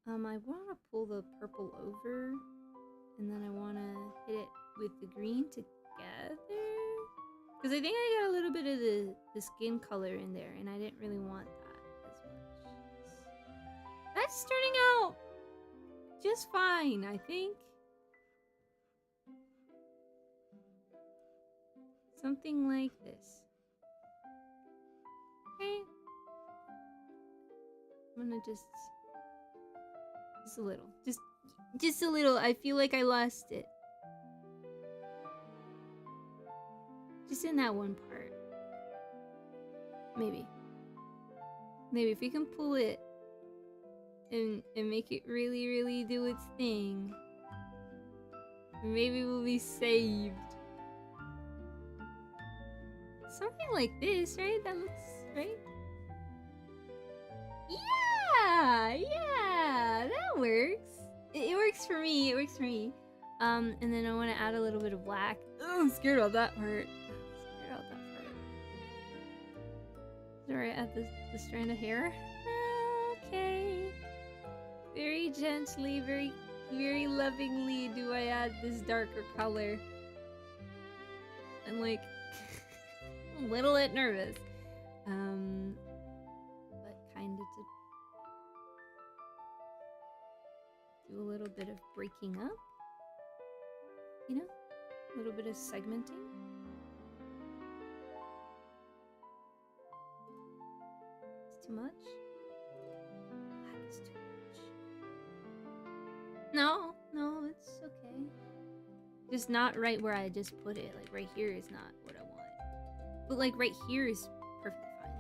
I want to pull the purple over, and then I want to hit it with the green together. Because I think I got a little bit of the skin color in there, and I didn't really want that as much. That's turning out just fine, I think. Something like this. Okay. I'm gonna just a little. Just a little. I feel like I lost it. Just in that one part. Maybe. Maybe if we can pull it and make it really, really do its thing, maybe we'll be saved. Something like this, right? That looks right. Yeah, that works. It works for me. It works for me. And then I want to add a little bit of black. Oh, I'm scared about that part. Alright, add the strand of hair. Okay. Very gently, very lovingly do I add this darker color. I'm like a little bit nervous. But kind of to do a little bit of breaking up. You know? A little bit of segmenting. Too much? Black is too much. No, it's okay. Just not right where I just put it. Like right here is not what I want. But like right here is perfectly fine.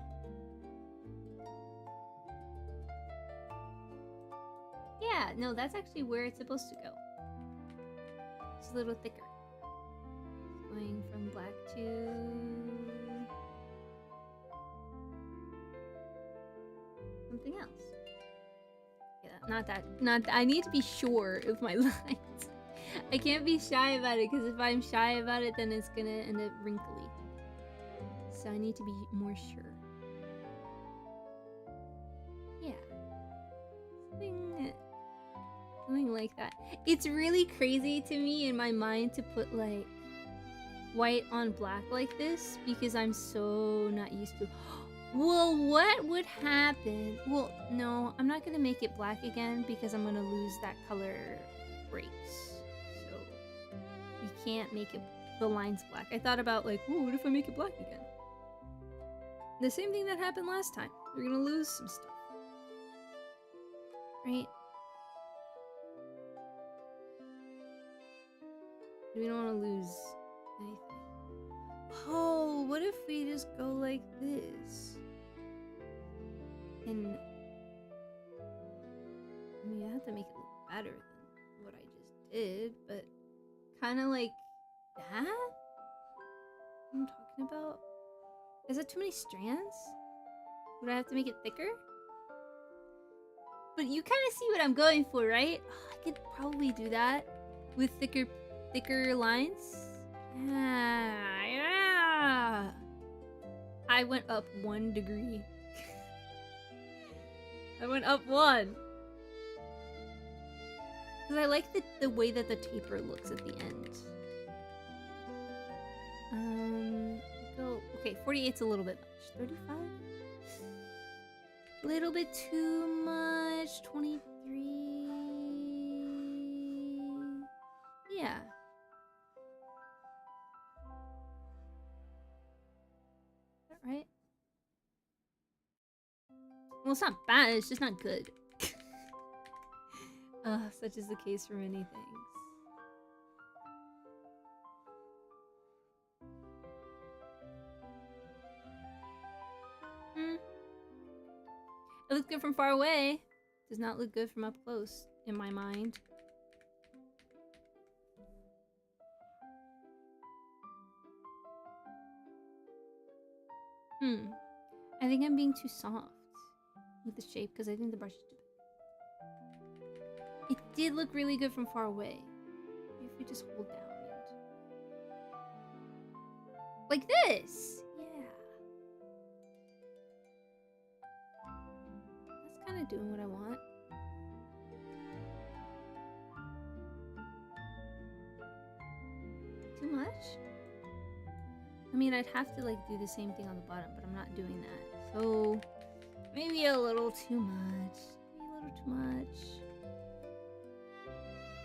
Yeah, no, that's actually where it's supposed to go. It's a little thicker. It's going from black to something else. Yeah, not that. I need to be sure of my lines. I can't be shy about it, because if I'm shy about it, then it's gonna end up wrinkly. So I need to be more sure. Yeah. Something like that. It's really crazy to me in my mind to put like white on black like this, because I'm so not used to. Well, what would happen? Well, no, I'm not gonna make it black again because I'm gonna lose that color breaks. So we can't make it the lines black. I thought about like, oh, what if I make it black again? The same thing that happened last time. We're gonna lose some stuff, right? We don't want to lose anything. Oh, what if we just go like this? And I mean, I have to make it look better than what I just did, but kind of like that? What I'm talking about? Is that too many strands? Would I have to make it thicker? But you kind of see what I'm going for, right? Oh, I could probably do that with thicker lines. Yeah. I went up 1 degree. I went up 1. Because I like the way that the taper looks at the end. Go. Okay, 48's a little bit much. 35? A little bit too much. 23. Yeah. Right? it's not bad, it's just not good. Such is the case for many things. It looks good from far away. Does not look good from up close, in my mind. I think I'm being too soft with the shape because I think the brush is too big. It did look really good from far away. Maybe if we just hold down and... like this! Yeah. That's kind of doing what I want. Too much? I mean, I'd have to like do the same thing on the bottom, but I'm not doing that. So maybe a little too much. Maybe a little too much.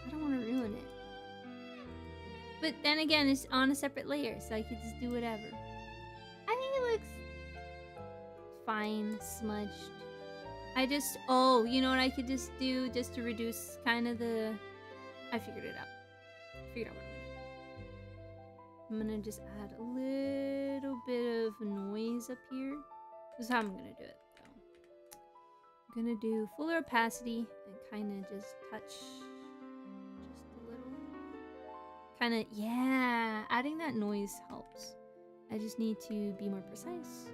I don't want to ruin it. But then again, it's on a separate layer, so I could just do whatever. I think it looks fine, smudged. I just, oh, you know what I could just do just to reduce kind of the... I figured it out. I figured out what I'm gonna just add a little bit of noise up here. This is how I'm gonna do it, though. I'm gonna do fuller opacity and kind of just touch just a little. Kind of, yeah, adding that noise helps. I just need to be more precise.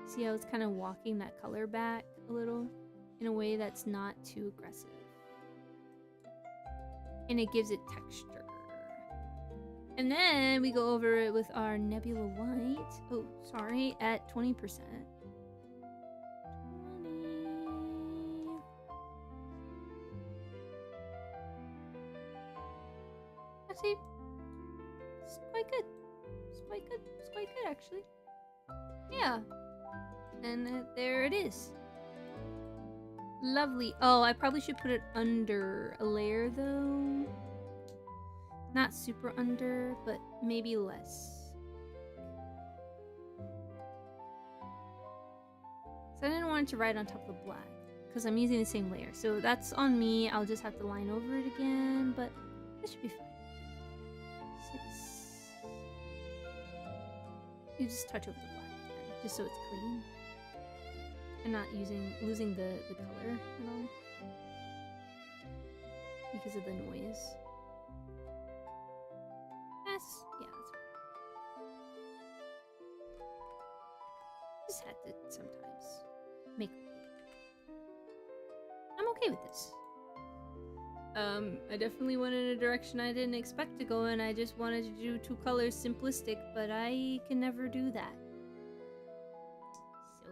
See how it's kind of walking that color back a little in a way that's not too aggressive. And it gives it texture. And then we go over it with our Nebula White. Oh, sorry, at 20%. 20. Actually, it's quite good. It's quite good. It's quite good, actually. Yeah. And there it is. Lovely. Oh, I probably should put it under a layer, though. Not super under, but maybe less. So I didn't want it to ride on top of the black, because I'm using the same layer. So that's on me. I'll just have to line over it again, but that should be fine. 6. You just touch over the black again, just so it's clean. And not losing the color at all. Because of the noise. Yeah, that's fine. Just had to sometimes make it. I'm okay with this. I definitely went in a direction I didn't expect to go in. I just wanted to do 2 colors simplistic, but I can never do that. So,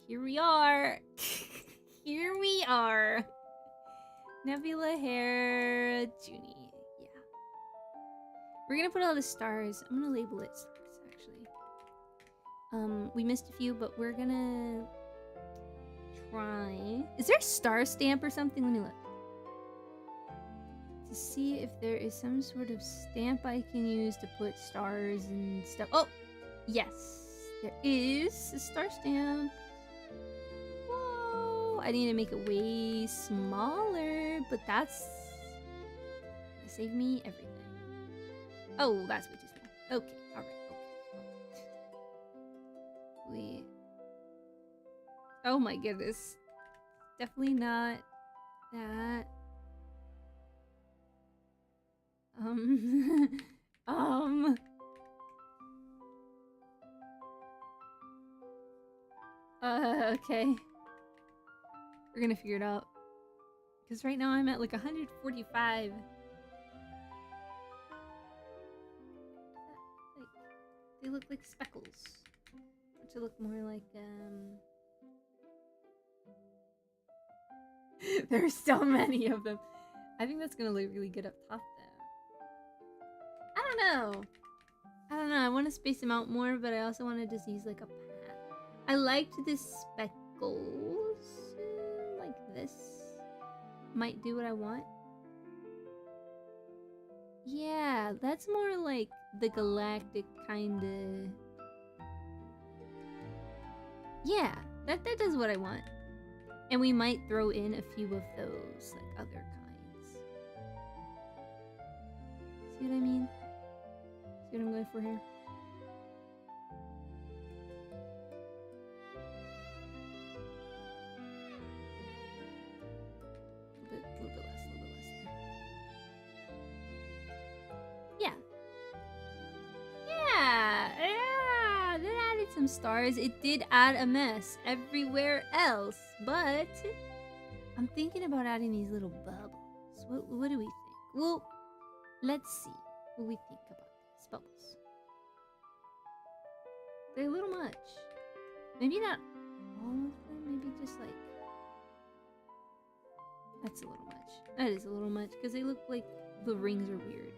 here we are. Here we are. Nebula hair, Juni. We're gonna put all the stars. I'm gonna label it stars, actually. We missed a few, but we're gonna try. Is there a star stamp or something? Let me look. To see if there is some sort of stamp I can use to put stars and stuff. Oh! Yes! There is a star stamp. Whoa! I need to make it way smaller, but that's gonna save me everything. Oh, that's way too small. Okay, alright, okay. Wait. Oh my goodness. Definitely not that. Okay. We're gonna figure it out. Because right now I'm at like 145. They look like speckles. To look more like, There's so many of them. I think that's gonna look really good up top, though. I don't know. I want to space them out more, but I also want to just use, like, a path. I liked the speckles. Like this. Might do what I want. Yeah, that's more like the galactic kind of... Yeah, that does what I want. And we might throw in a few of those, like, other kinds. See what I mean? See what I'm going for here? A little bit less there. Yeah. Yeah, that added some stars. It did add a mess everywhere else, but I'm thinking about adding these little bubbles. What do we think? Well, let's see what we think about these bubbles. They're a little much. Maybe not all of them, maybe just like... That's a little much. That is a little much, because they look like the rings are weird.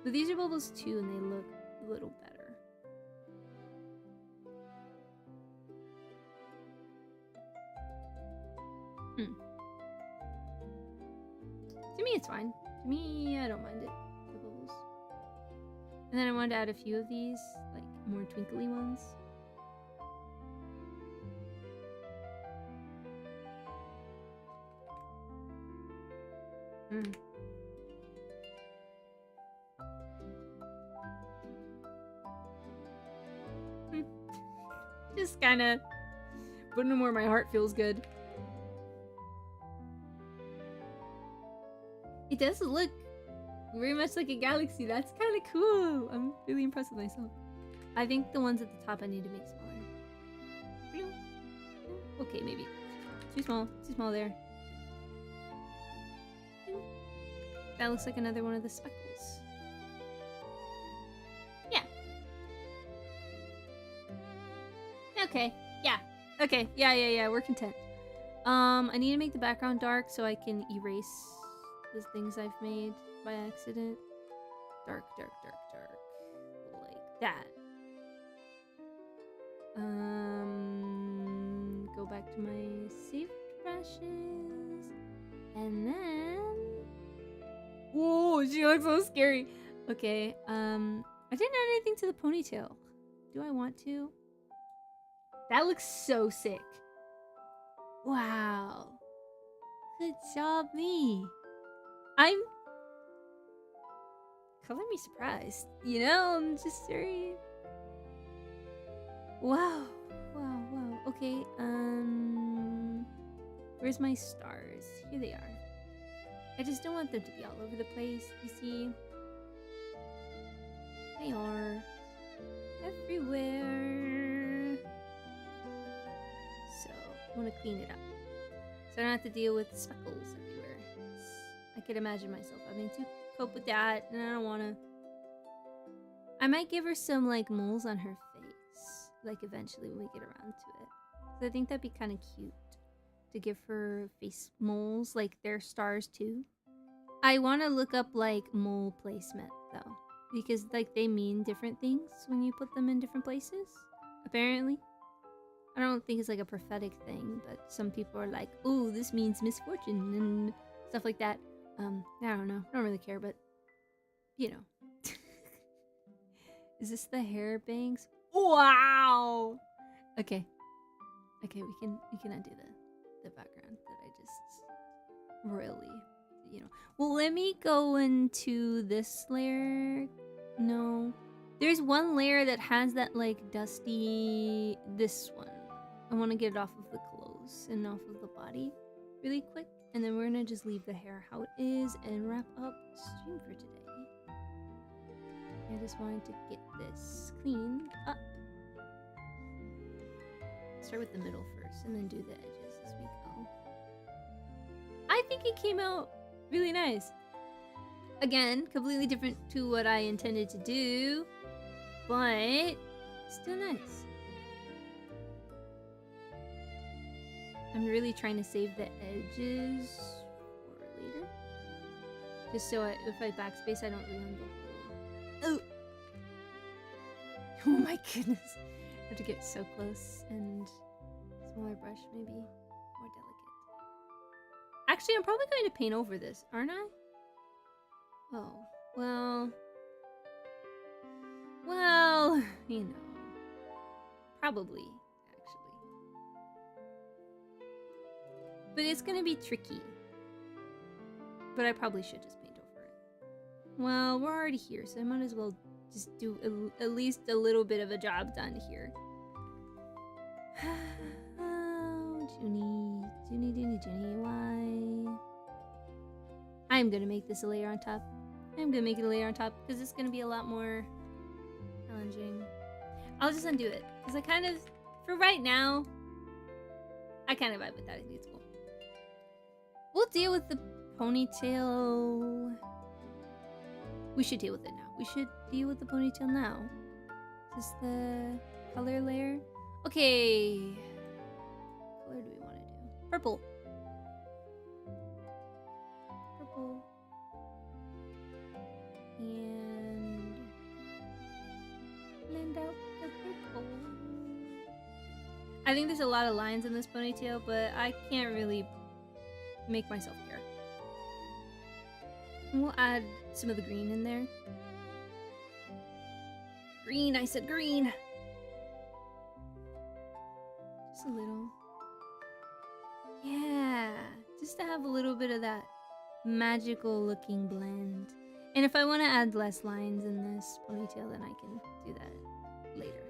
But these are bubbles too, and they look a little better. To me, it's fine. To me, I don't mind it. The bubbles. And then I wanted to add a few of these, like more twinkly ones. Just kind of putting them where my heart feels good. It does look very much like a galaxy. That's kind of cool. I'm really impressed with myself. I think the ones at the top I need to make smaller. Okay, maybe. Too small there. That looks like another one of the speckles. Yeah. Okay. Yeah. Okay. Yeah. We're content. I need to make the background dark so I can erase the things I've made by accident. Dark. Like that. Go back to my saved brushes. And then... Whoa, she looks so scary. Okay, I didn't add anything to the ponytail. Do I want to? That looks so sick. Wow. Good job, me. I'm... Color me surprised. You know, I'm just very... Wow. Okay, where's my stars? Here they are. I just don't want them to be all over the place, you see? They are everywhere. So, I want to clean it up. So I don't have to deal with speckles everywhere. I could imagine myself having to cope with that, and I don't want to... I might give her some, like, moles on her face. Like, eventually when we get around to it. So I think that'd be kind of cute. To give her face moles, like they're stars too. I want to look up like mole placement though, because like they mean different things when you put them in different places. Apparently, I don't think it's like a prophetic thing, but some people are like, "Oh, this means misfortune" and stuff like that. I don't know. I don't really care, but you know. Is this the hair bangs? Wow. Okay, we can undo the background that I just really, you know. Well, let me go into this layer. No, there's one layer that has that like dusty, this one. I want to get it off of the clothes and off of the body really quick, and then we're gonna just leave the hair how it is and wrap up the stream for today. I just wanted to get this cleaned up. Start with the middle first and then do the edges as we go. I think it came out really nice. Again, completely different to what I intended to do, but still nice. I'm really trying to save the edges for later. Just so if I backspace, I don't ruin the whole... Oh! Oh my goodness. I have to get so close and smaller brush, maybe more delicate. Actually, I'm probably going to paint over this, aren't I? Oh, well, you know, probably, actually. But it's gonna be tricky. But I probably should just paint over it. Well, we're already here, so I might as well just do at least a little bit of a job done here. Oh, Juni, why? I'm gonna make this a layer on top. I'm gonna make it a layer on top because it's gonna be a lot more challenging. I'll just undo it because I kind of, for right now, I kind of vibe with that. I think it's cool. We'll deal with the ponytail. We should deal with it now. We should deal with the ponytail now. Is this the color layer? Okay. What color do we want to do? Purple. Purple. And blend out the purple. I think there's a lot of lines in this ponytail, but I can't really make myself care. And we'll add some of the green in there. Green, I said green. Just a little. Yeah, just to have a little bit of that magical looking blend. And if I want to add less lines in this ponytail, then I can do that later.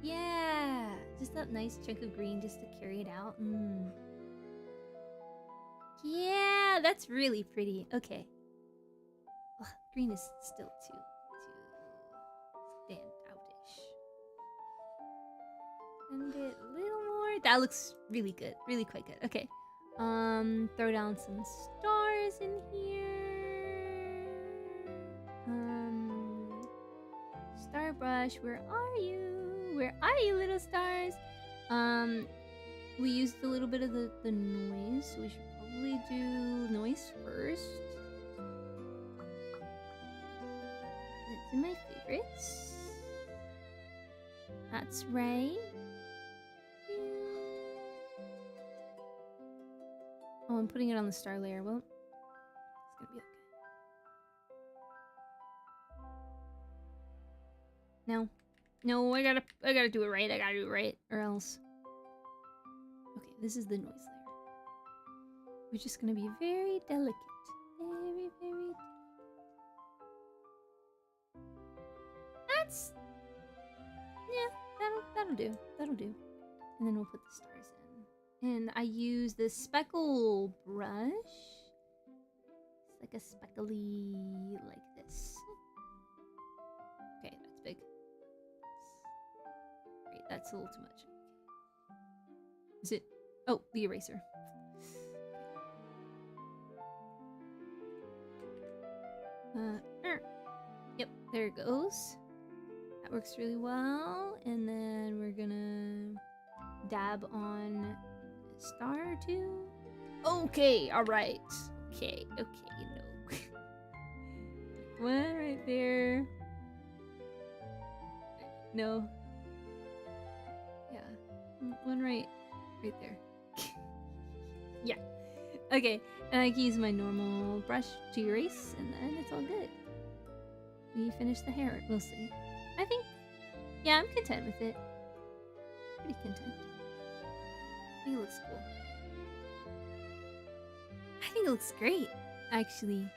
Yeah, just that nice chunk of green just to carry it out. Yeah, that's really pretty. Okay. Ugh, green is still too stand outish. And it a little more. That looks really good. Really quite good. Okay. Throw down some stars in here. Star brush, where are you? Where are you, little stars? We used a little bit of the noise, so we should probably do noise first. It's in my favorites. That's right. Oh, I'm putting it on the star layer. Well, it's gonna be okay. No. No, I gotta do it right. I gotta do it right, or else. Okay, this is the noise layer. We're just gonna be very delicate. Very, very delicate. That's... yeah, that'll do. That'll do. And then we'll put the stars in. And I use this speckle brush. It's like a speckly, like this. Okay, that's big. Great, that's a little too much. Is it? Oh, the eraser. Yep, there it goes. That works really well. And then we're gonna dab on a star or two. Okay, alright. Okay, no. One right there. No. Yeah, one right there. Yeah. Okay, and I can use my normal brush to erase, and then it's all good. We finish the hair, we'll see. I think, yeah, I'm content with it. Pretty content. I think it looks cool. I think it looks great, actually.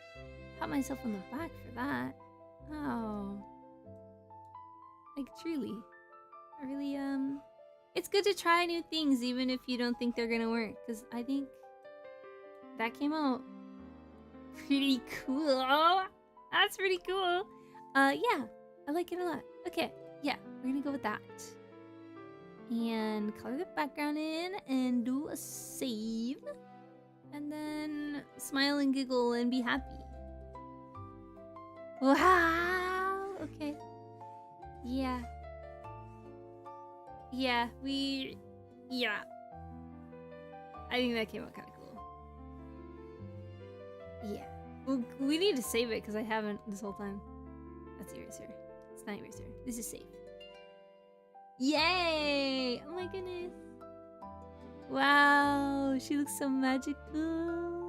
Pat myself on the back for that. Oh. Like, truly. I really, it's good to try new things, even if you don't think they're gonna work, because I think that came out pretty cool. That's pretty cool. Yeah, I like it a lot. Okay, yeah, we're gonna go with that. And color the background in and do a save. And then smile and giggle and be happy. Wow, okay. Yeah. Yeah, yeah. I think that came out kind of cool. Yeah. Well, we need to save it because I haven't this whole time. That's eraser. It's not eraser. This is safe. Yay! Oh my goodness. Wow, she looks so magical.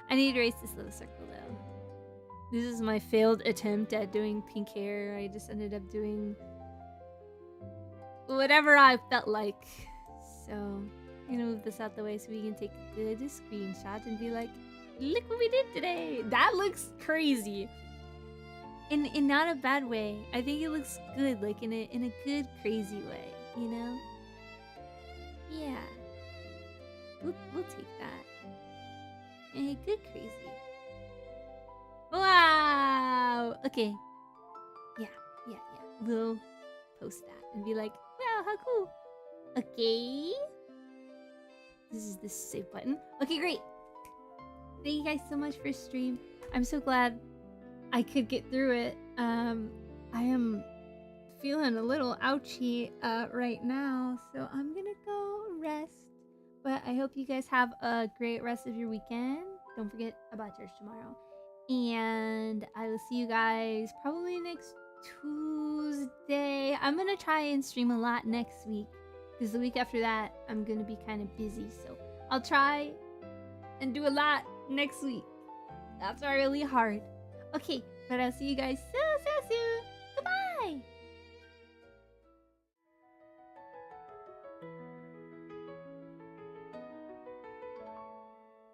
I need to erase this little circle though. This is my failed attempt at doing pink hair. I just ended up doing whatever I felt like. So, gonna move this out the way so we can take a good screenshot and be like, look what we did today. That looks crazy. In not a bad way. I think it looks good, like in a good crazy way, you know? Yeah. We'll take that. A good crazy. Wow. Okay. Yeah. We'll post that and be like, wow, how cool. Okay. This is the save button. Okay, great. Thank you guys so much for stream. I'm so glad I could get through it. I am feeling a little ouchy right now, so I'm gonna go rest. But I hope you guys have a great rest of your weekend. Don't forget about church tomorrow. And I will see you guys probably next Tuesday. I'm gonna try and stream a lot next week, because the week after that I'm gonna be kind of busy, so I'll try and do a lot next week. That's really hard. Okay, but I'll see you guys soon.